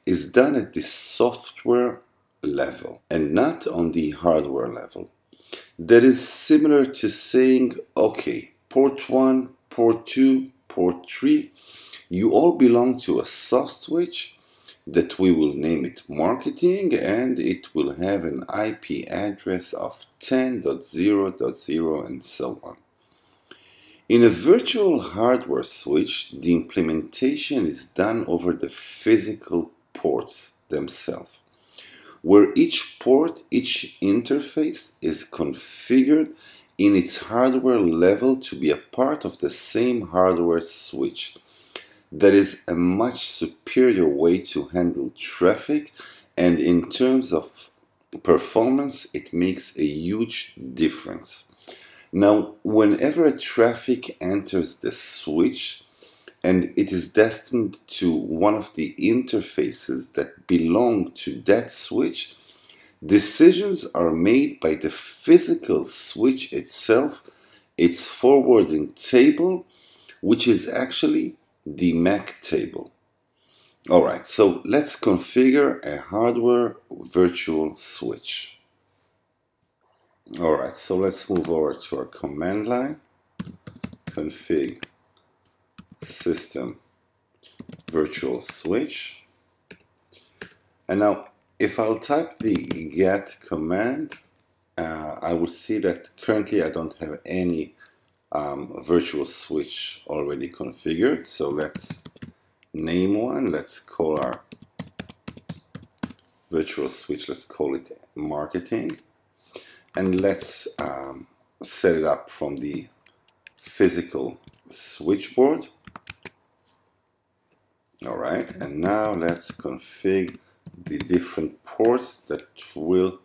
is done at the software level and not on the hardware level. That is similar to saying, okay, port 1, port 2, port 3, you all belong to a soft switch that we will name it marketing, and it will have an IP address of 10.0.0 and so on. In a virtual hardware switch, the implementation is done over the physical ports themselves, where each port, each interface is configured in its hardware level to be a part of the same hardware switch. That is a much superior way to handle traffic, and in terms of performance, it makes a huge difference. Now, whenever traffic enters the switch and it is destined to one of the interfaces that belong to that switch, decisions are made by the physical switch itself, its forwarding table, which is actually the MAC table. Alright, so let's configure a hardware virtual switch. Alright, so let's move over to our command line, config system virtual switch. And now if I'll type the get command, I will see that currently I don't have any virtual switch already configured. So let's name one. Let's call our virtual switch, let's call it marketing. And let's set it up from the physical switchboard. Alright, and now let's configure the different ports that will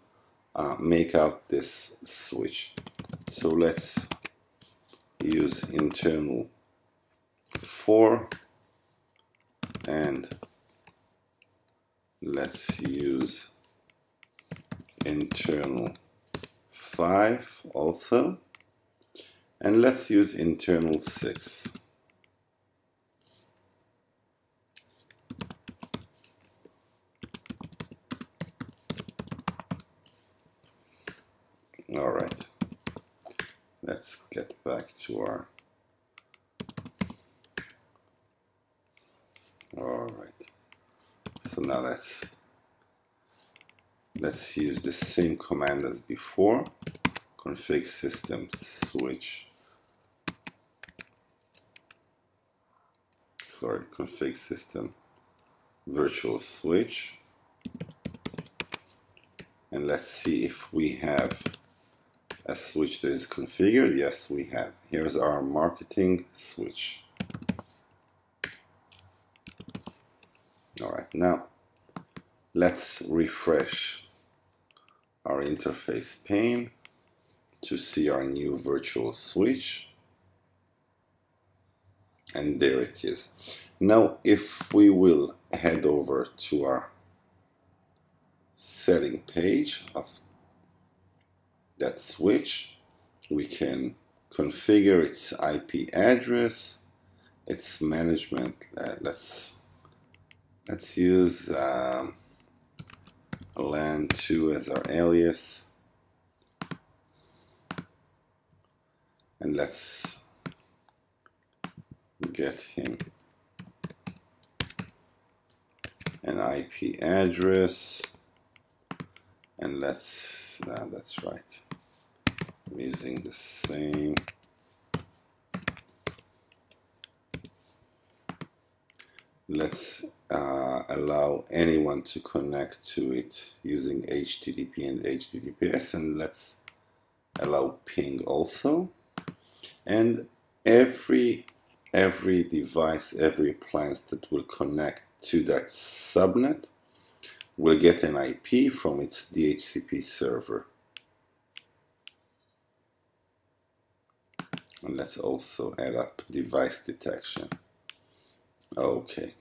make out this switch. So let's use internal 4 and let's use internal 5 also, and let's use internal 6. All right, let's get back to our. All right, so now let's use the same command as before. Config system switch. Sorry, config system virtual switch. And let's see if we have a switch that is configured. Yes, we have. Here's our marketing switch. All right, now let's refresh our interface pane to see our new virtual switch. And there it is. Now, if we will head over to our setting page of that switch, we can configure its IP address, its management. Let's use LAN2 as our alias, and let's get him an IP address, and that's right. I'm using the same. Let's allow anyone to connect to it using HTTP and HTTPS, and let's allow ping also. And every device, every appliance that will connect to that subnet will get an IP from its DHCP server. And let's also add up device detection. Okay.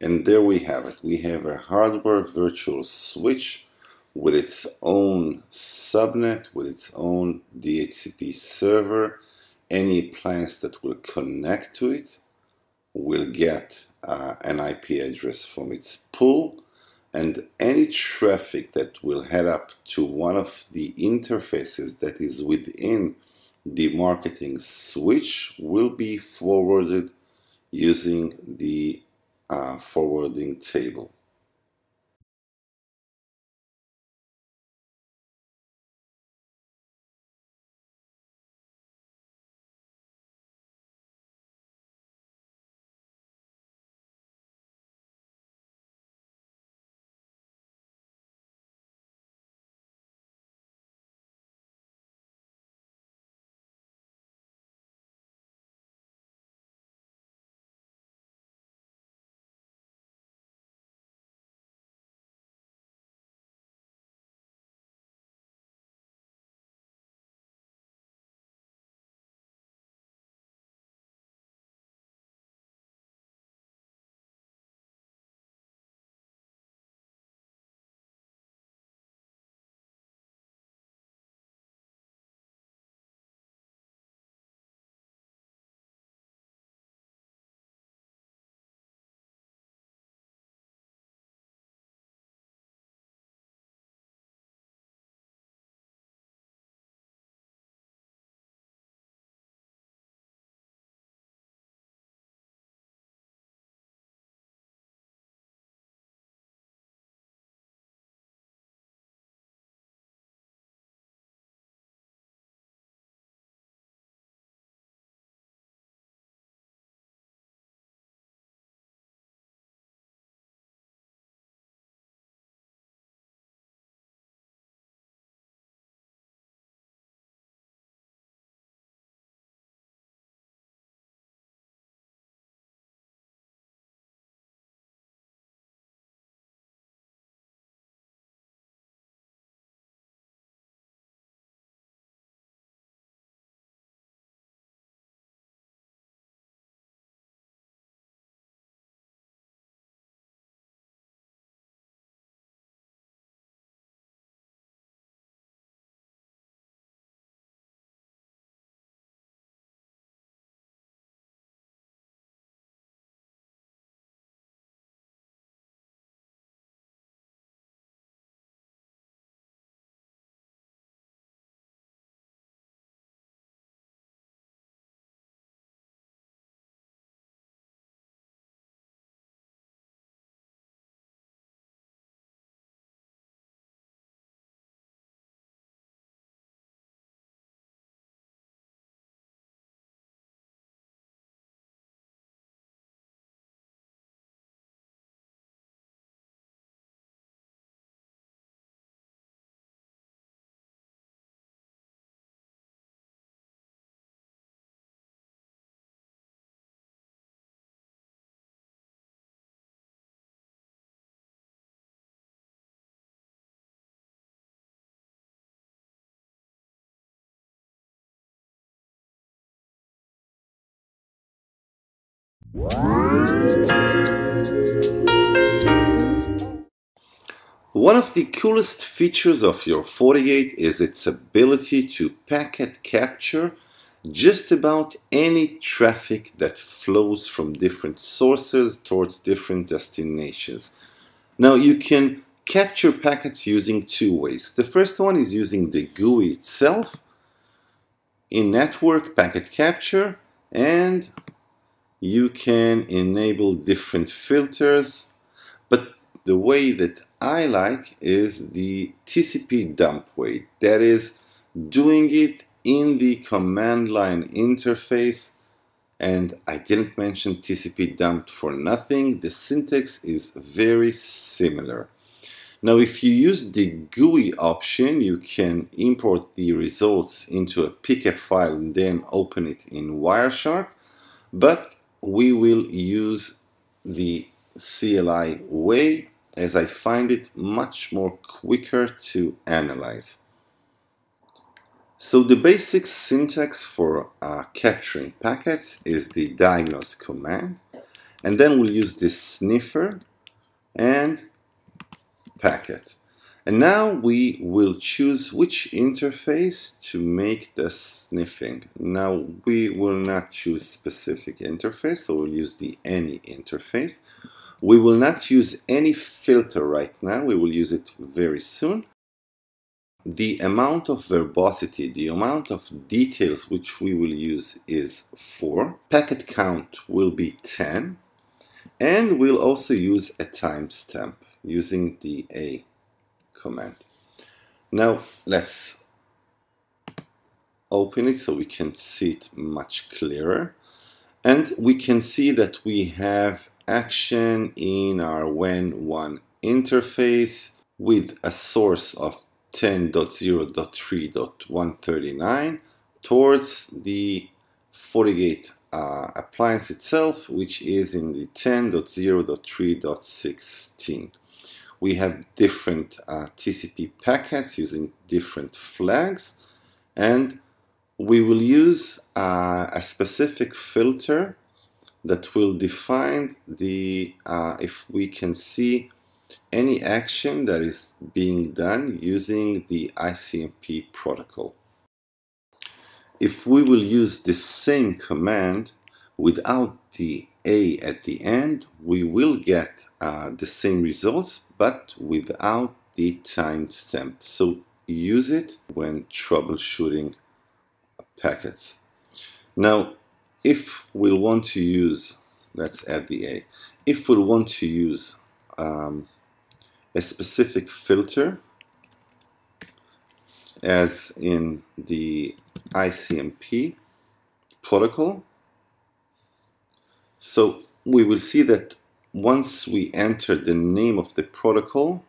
And there we have it. We have a hardware virtual switch with its own subnet, with its own DHCP server. Any appliance that will connect to it will get an IP address from its pool, and any traffic that will head up to one of the interfaces that is within the marketing switch will be forwarded using the forwarding table. One of the coolest features of your Fortigate is its ability to packet capture just about any traffic that flows from different sources towards different destinations. Now you can capture packets using two ways. The first one is using the GUI itself in network packet capture, and you can enable different filters, but the way that I like is the TCP dump way. That is doing it in the command line interface. And I didn't mention TCP dump for nothing. The syntax is very similar. Now, if you use the GUI option, you can import the results into a pkf file and then open it in Wireshark. But we will use the CLI way, as I find it much more quicker to analyze. So the basic syntax for capturing packets is the diagnose command, and then we'll use this sniffer and packet. And now we will choose which interface to make the sniffing. Now we will not choose specific interface, so we'll use the any interface. We will not use any filter right now, we will use it very soon. The amount of verbosity, the amount of details which we will use is 4. Packet count will be 10. And we'll also use a timestamp using the A command. Now let's open it so we can see it much clearer. And we can see that we have action in our when1 interface with a source of 10.0.3.139 towards the Fortigate appliance itself, which is in the 10.0.3.16. We have different TCP packets using different flags, and we will use a specific filter that will define the if we can see any action that is being done using the ICMP protocol. If we will use the same command without the A at the end, we will get the same results, but without the timestamp. So use it when troubleshooting packets. Now, if we'll want to use, let's add the A. If we'll want to use a specific filter, as in the ICMP protocol, so we will see that once we enter the name of the protocol,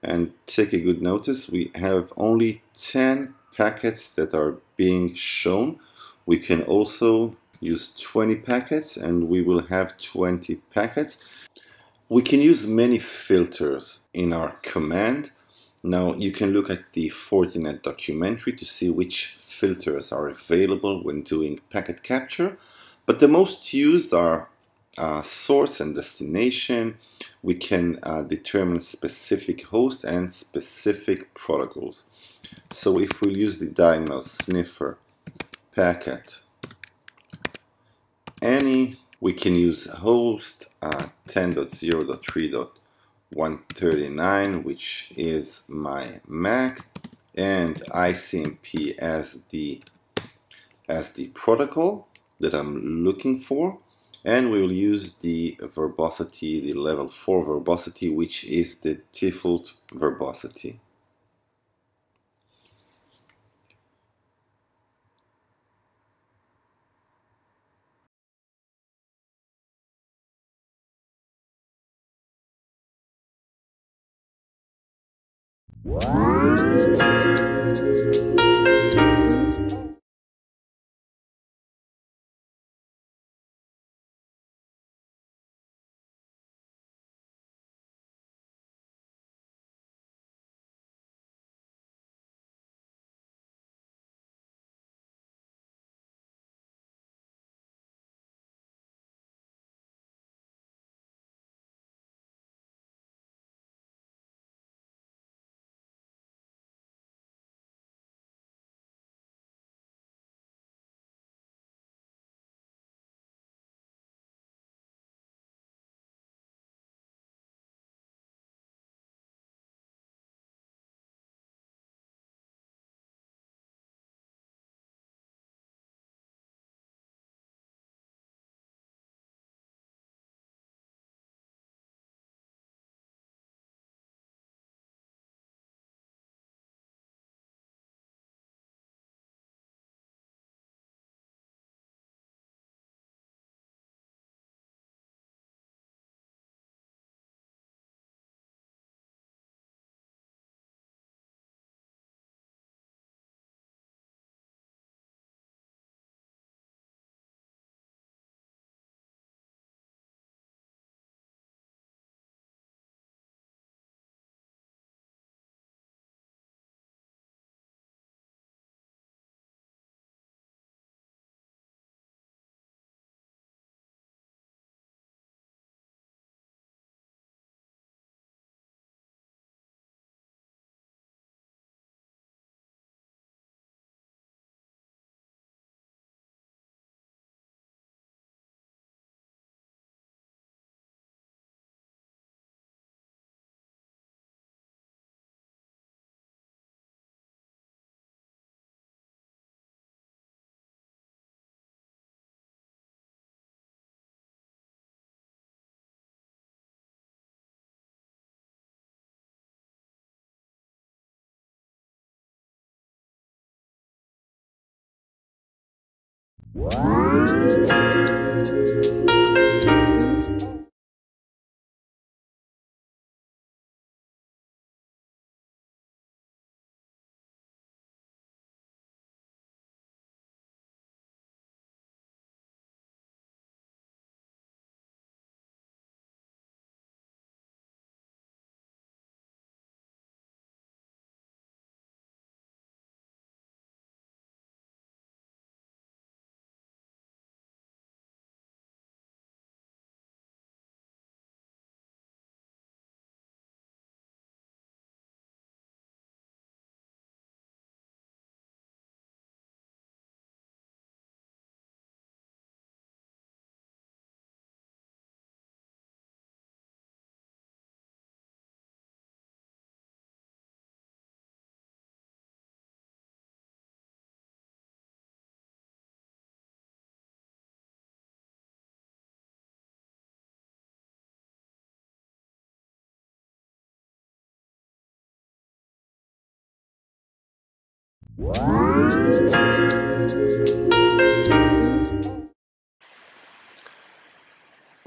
and take a good notice, we have only 10 packets that are being shown. We can also use 20 packets and we will have 20 packets. We can use many filters in our command. Now you can look at the Fortinet documentary to see which filters are available when doing packet capture, but the most used are source and destination. We can determine specific hosts and specific protocols. So if we'll use the diagnose sniffer packet any, we can use host 10.0.3.139, which is my Mac, and ICMP as the protocol that I'm looking for. And we will use the verbosity, the level 4 verbosity, which is the default verbosity.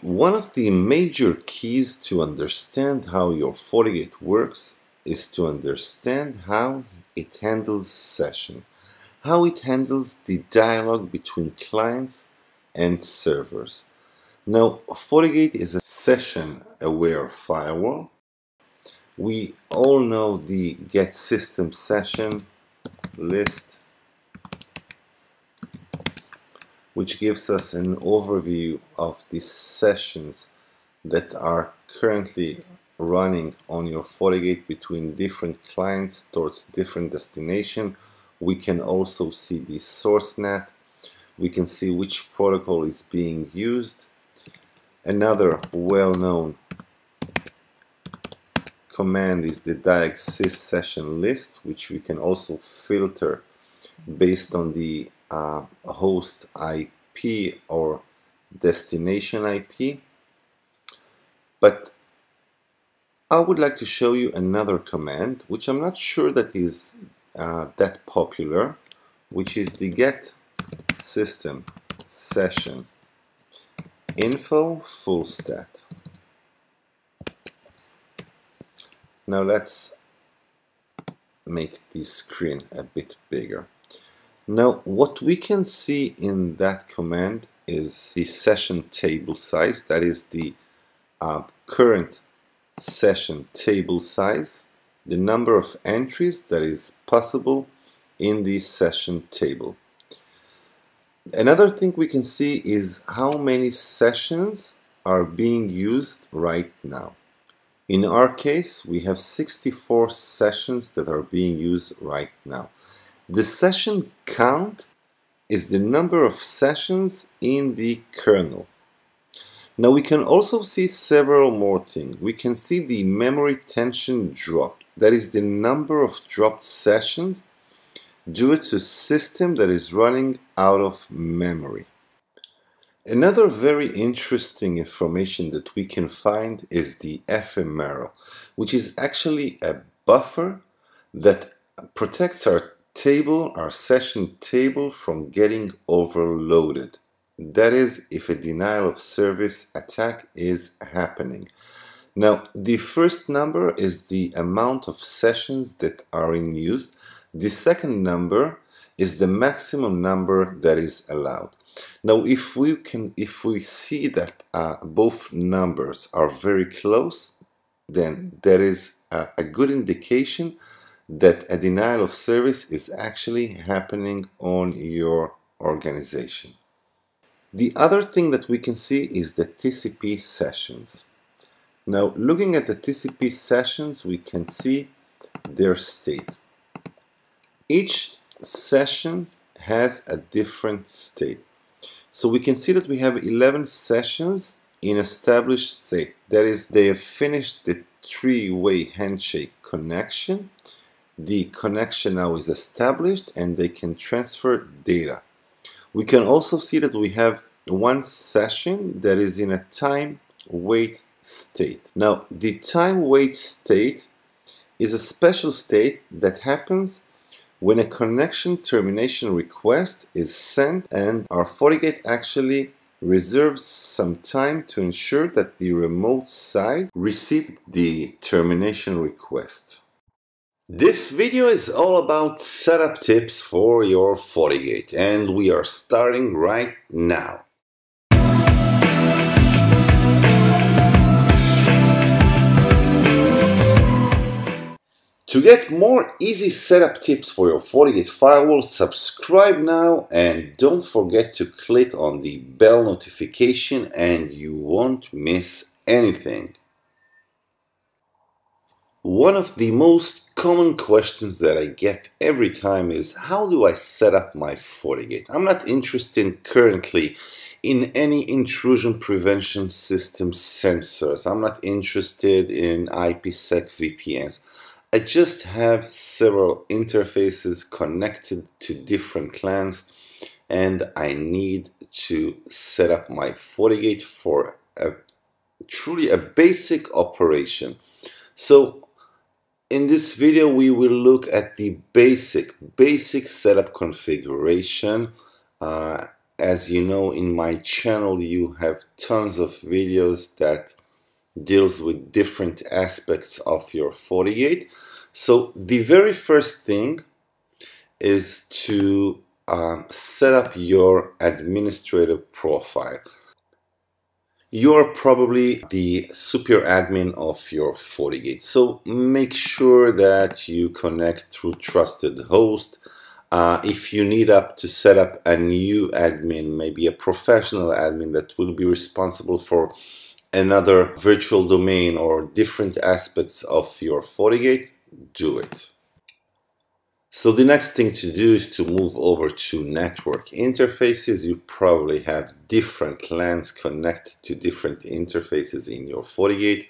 One of the major keys to understand how your Fortigate works is to understand how it handles session, how it handles the dialogue between clients and servers. Now, Fortigate is a session-aware firewall. We all know the get system session list, which gives us an overview of the sessions that are currently running on your Fortigate between different clients towards different destination. We can also see the source NAT. We can see which protocol is being used. Another well-known command is the Diag session list, which we can also filter based on the host IP or destination IP. But I would like to show you another command, which I'm not sure that is that popular, which is the get system session info full stat. Now let's make the screen a bit bigger. Now what we can see in that command is the session table size, that is the current session table size, the number of entries that is possible in the session table. Another thing we can see is how many sessions are being used right now. In our case, we have 64 sessions that are being used right now. The session count is the number of sessions in the kernel. Now we can also see several more things. We can see the memory tension drop. That is the number of dropped sessions due to a system that is running out of memory. Another very interesting information that we can find is the ephemeral, which is actually a buffer that protects our table, our session table, from getting overloaded. That is, if a denial of service attack is happening. Now, the first number is the amount of sessions that are in use. The second number is the maximum number that is allowed. Now, if we see that both numbers are very close, then there is a good indication that a denial of service is actually happening on your organization. The other thing that we can see is the TCP sessions. Now, looking at the TCP sessions, we can see their state. Each session has a different state. So we can see that we have 11 sessions in established state. That is, they have finished the three-way handshake connection. The connection now is established and they can transfer data. We can also see that we have one session that is in a time wait state. Now, the time wait state is a special state that happens when a connection termination request is sent, and our Fortigate actually reserves some time to ensure that the remote side received the termination request. This video is all about setup tips for your Fortigate, and we are starting right now. To get more easy setup tips for your Fortigate firewall, subscribe now and don't forget to click on the bell notification and you won't miss anything. One of the most common questions that I get every time is, how do I set up my Fortigate? I'm not interested currently in any intrusion prevention system sensors. I'm not interested in IPsec VPNs. I just have several interfaces connected to different clans and I need to set up my Fortigate for truly a basic operation. So in this video we will look at the basic setup configuration. As you know, in my channel you have tons of videos that deals with different aspects of your Fortigate. So the very first thing is to set up your administrator profile. You're probably the super admin of your Fortigate, so make sure that you connect through trusted host. If you need to set up a new admin, maybe a professional admin that will be responsible for another virtual domain or different aspects of your Fortigate, do it. So the next thing to do is to move over to network interfaces. You probably have different clans connected to different interfaces in your Fortigate.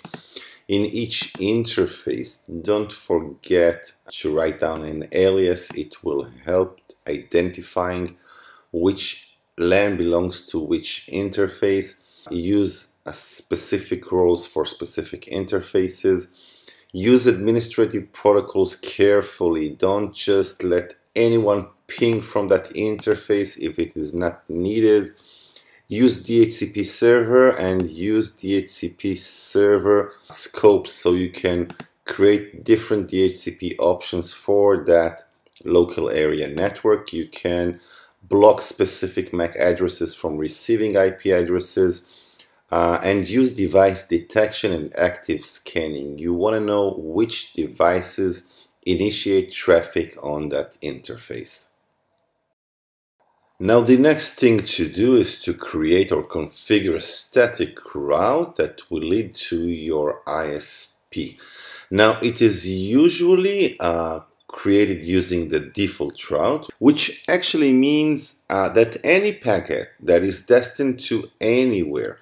In each interface, don't forget to write down an alias. It will help identifying which LAN belongs to which interface. Use specific roles for specific interfaces. Use administrative protocols carefully. Don't just let anyone ping from that interface if it is not needed. Use DHCP server and use DHCP server scopes so you can create different DHCP options for that local area network. You can block specific MAC addresses from receiving IP addresses. And use device detection and active scanning. You want to know which devices initiate traffic on that interface. Now the next thing to do is to create or configure a static route that will lead to your ISP. Now it is usually created using the default route, which actually means that any packet that is destined to anywhere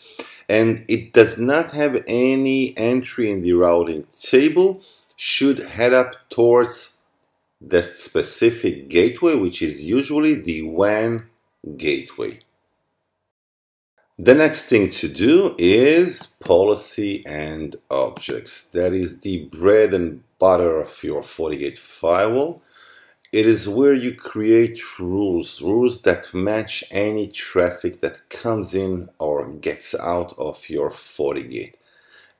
and it does not have any entry in the routing table should head up towards the specific gateway, which is usually the WAN gateway. The next thing to do is policy and objects. That is the bread and butter of your Fortigate firewall. It is where you create rules that match any traffic that comes in or gets out of your Fortigate.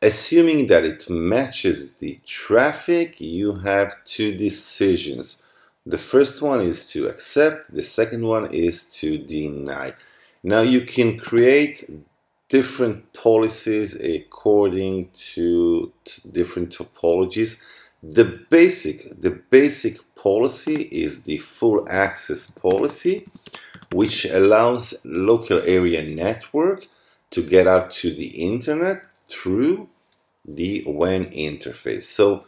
Assuming that it matches the traffic, you have two decisions. The first one is to accept, the second one is to deny. Now you can create different policies according to different topologies. The basic policy is the full access policy, which allows local area network to get out to the internet through the WAN interface. So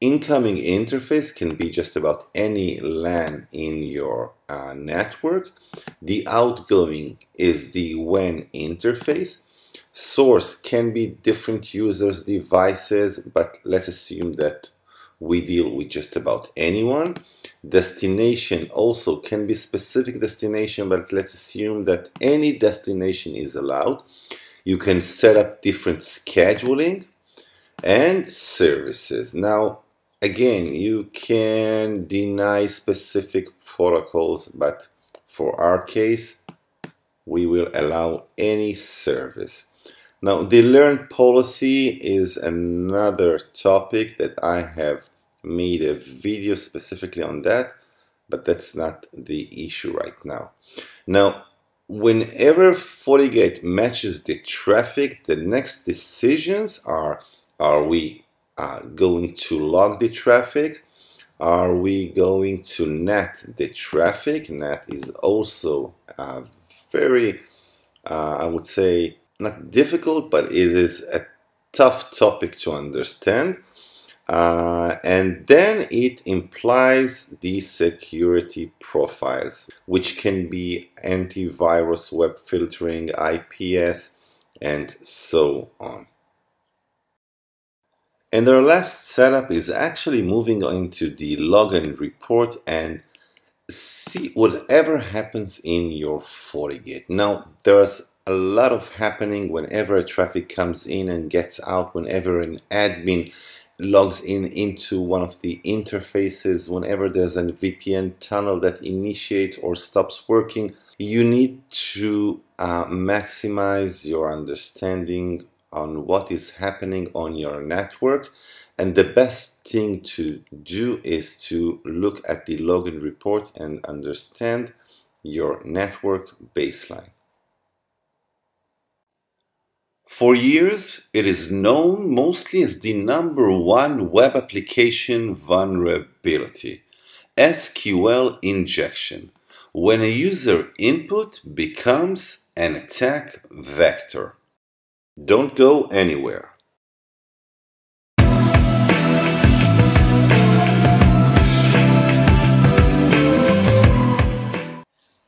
incoming interface can be just about any LAN in your network. The outgoing is the WAN interface. Source can be different users' devices, but let's assume that we deal with just about anyone. Destination also can be specific destination, but let's assume that any destination is allowed. You can set up different scheduling and services. Now, Again, you can deny specific protocols, but for our case, we will allow any service. Now, the learn policy is another topic that I have made a video specifically on that, but that's not the issue right now. Now, whenever Fortigate matches the traffic, the next decisions are we going to log the traffic? Are we going to net the traffic? Net is also very, I would say, not difficult, but it is a tough topic to understand. And then it implies the security profiles, which can be antivirus, web filtering, IPS, and so on. And our last setup is actually moving into the Logon Report and see whatever happens in your Fortigate. Now, there's a lot of happening whenever a traffic comes in and gets out, whenever an admin logs in into one of the interfaces, whenever there's a VPN tunnel that initiates or stops working. You need to maximize your understanding on what is happening on your network, and the best thing to do is to look at the Logon Report and understand your network baseline. For years, it is known mostly as the #1 web application vulnerability, SQL injection, when a user input becomes an attack vector. Don't go anywhere.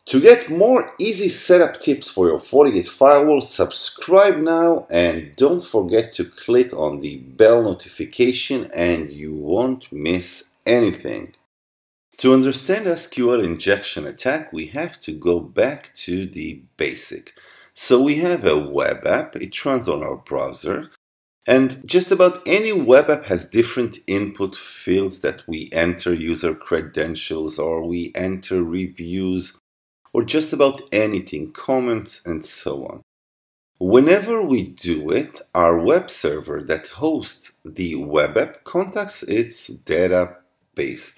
To get more easy setup tips for your Fortigate firewall, subscribe now and don't forget to click on the bell notification and you won't miss anything. To understand SQL Injection Attack, we have to go back to the basic. So we have a web app, it runs on our browser, and just about any web app has different input fields that we enter user credentials or we enter reviews or just about anything, comments and so on. Whenever we do it, our web server that hosts the web app contacts its database.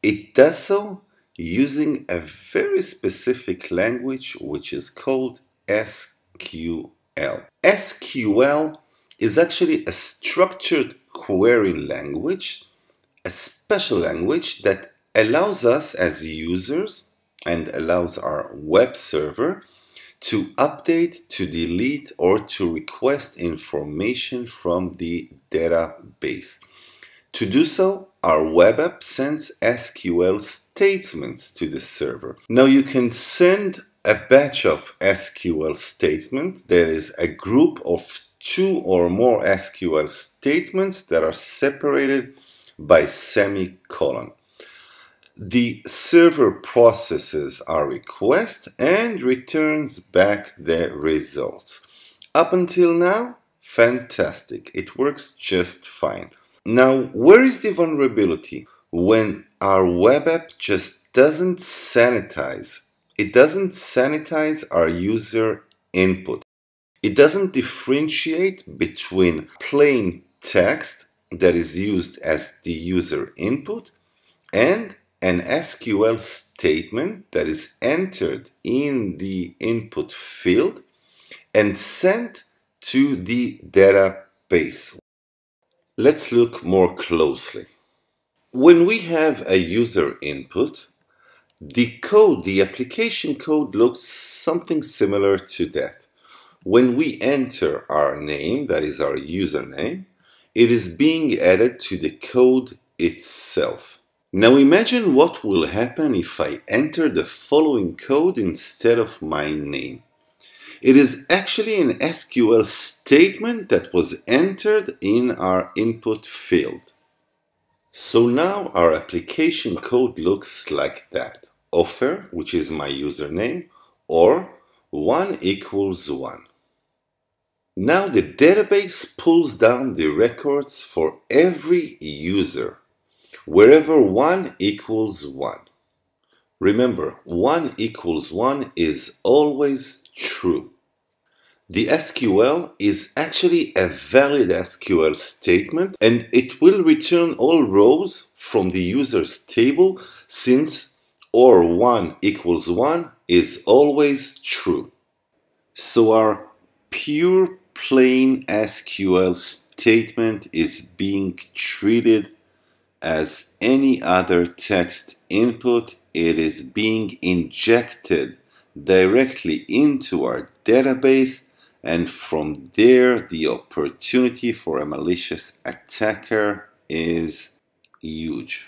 It does so using a very specific language which is called SQL. SQL is actually a structured query language, a special language that allows us as users and allows our web server to update, to delete, or to request information from the database. To do so, our web app sends SQL statements to the server. Now you can send a batch of SQL statements. There is a group of 2 or more SQL statements that are separated by semicolon. The server processes our request and returns back the results. Up until now, fantastic. It works just fine. Now, where is the vulnerability? When our web app just doesn't sanitize. It doesn't sanitize our user input. It doesn't differentiate between plain text that is used as the user input and an SQL statement that is entered in the input field and sent to the database. Let's look more closely. When we have a user input, the code, the application code looks something similar to that. When we enter our name, that is our username, it is being added to the code itself. Now imagine what will happen if I enter the following code instead of my name. It is actually an SQL statement that was entered in our input field. So now our application code looks like that. Offer, which is my username, or 1 = 1. Now the database pulls down the records for every user wherever 1 equals 1. Remember, 1 equals 1 is always true. The SQL is actually a valid SQL statement, and it will return all rows from the user's table since or 1 equals 1 is always true. So our pure plain SQL statement is being treated as any other text input. It is being injected directly into our database, and from there the opportunity for a malicious attacker is huge.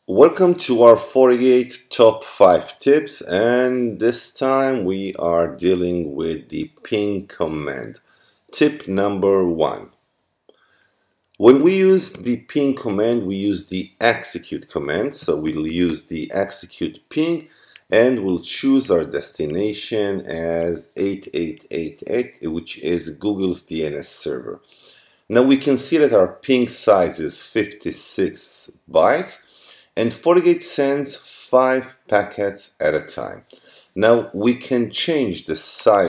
Welcome to our Fortigate top 5 tips, and this time we are dealing with the ping command. Tip number 1. When we use the ping command, we use the execute command. So we'll use the execute ping and we'll choose our destination as 8888, which is Google's DNS server. Now we can see that our ping size is 56 bytes and Fortigate sends 5 packets at a time. Now we can change the size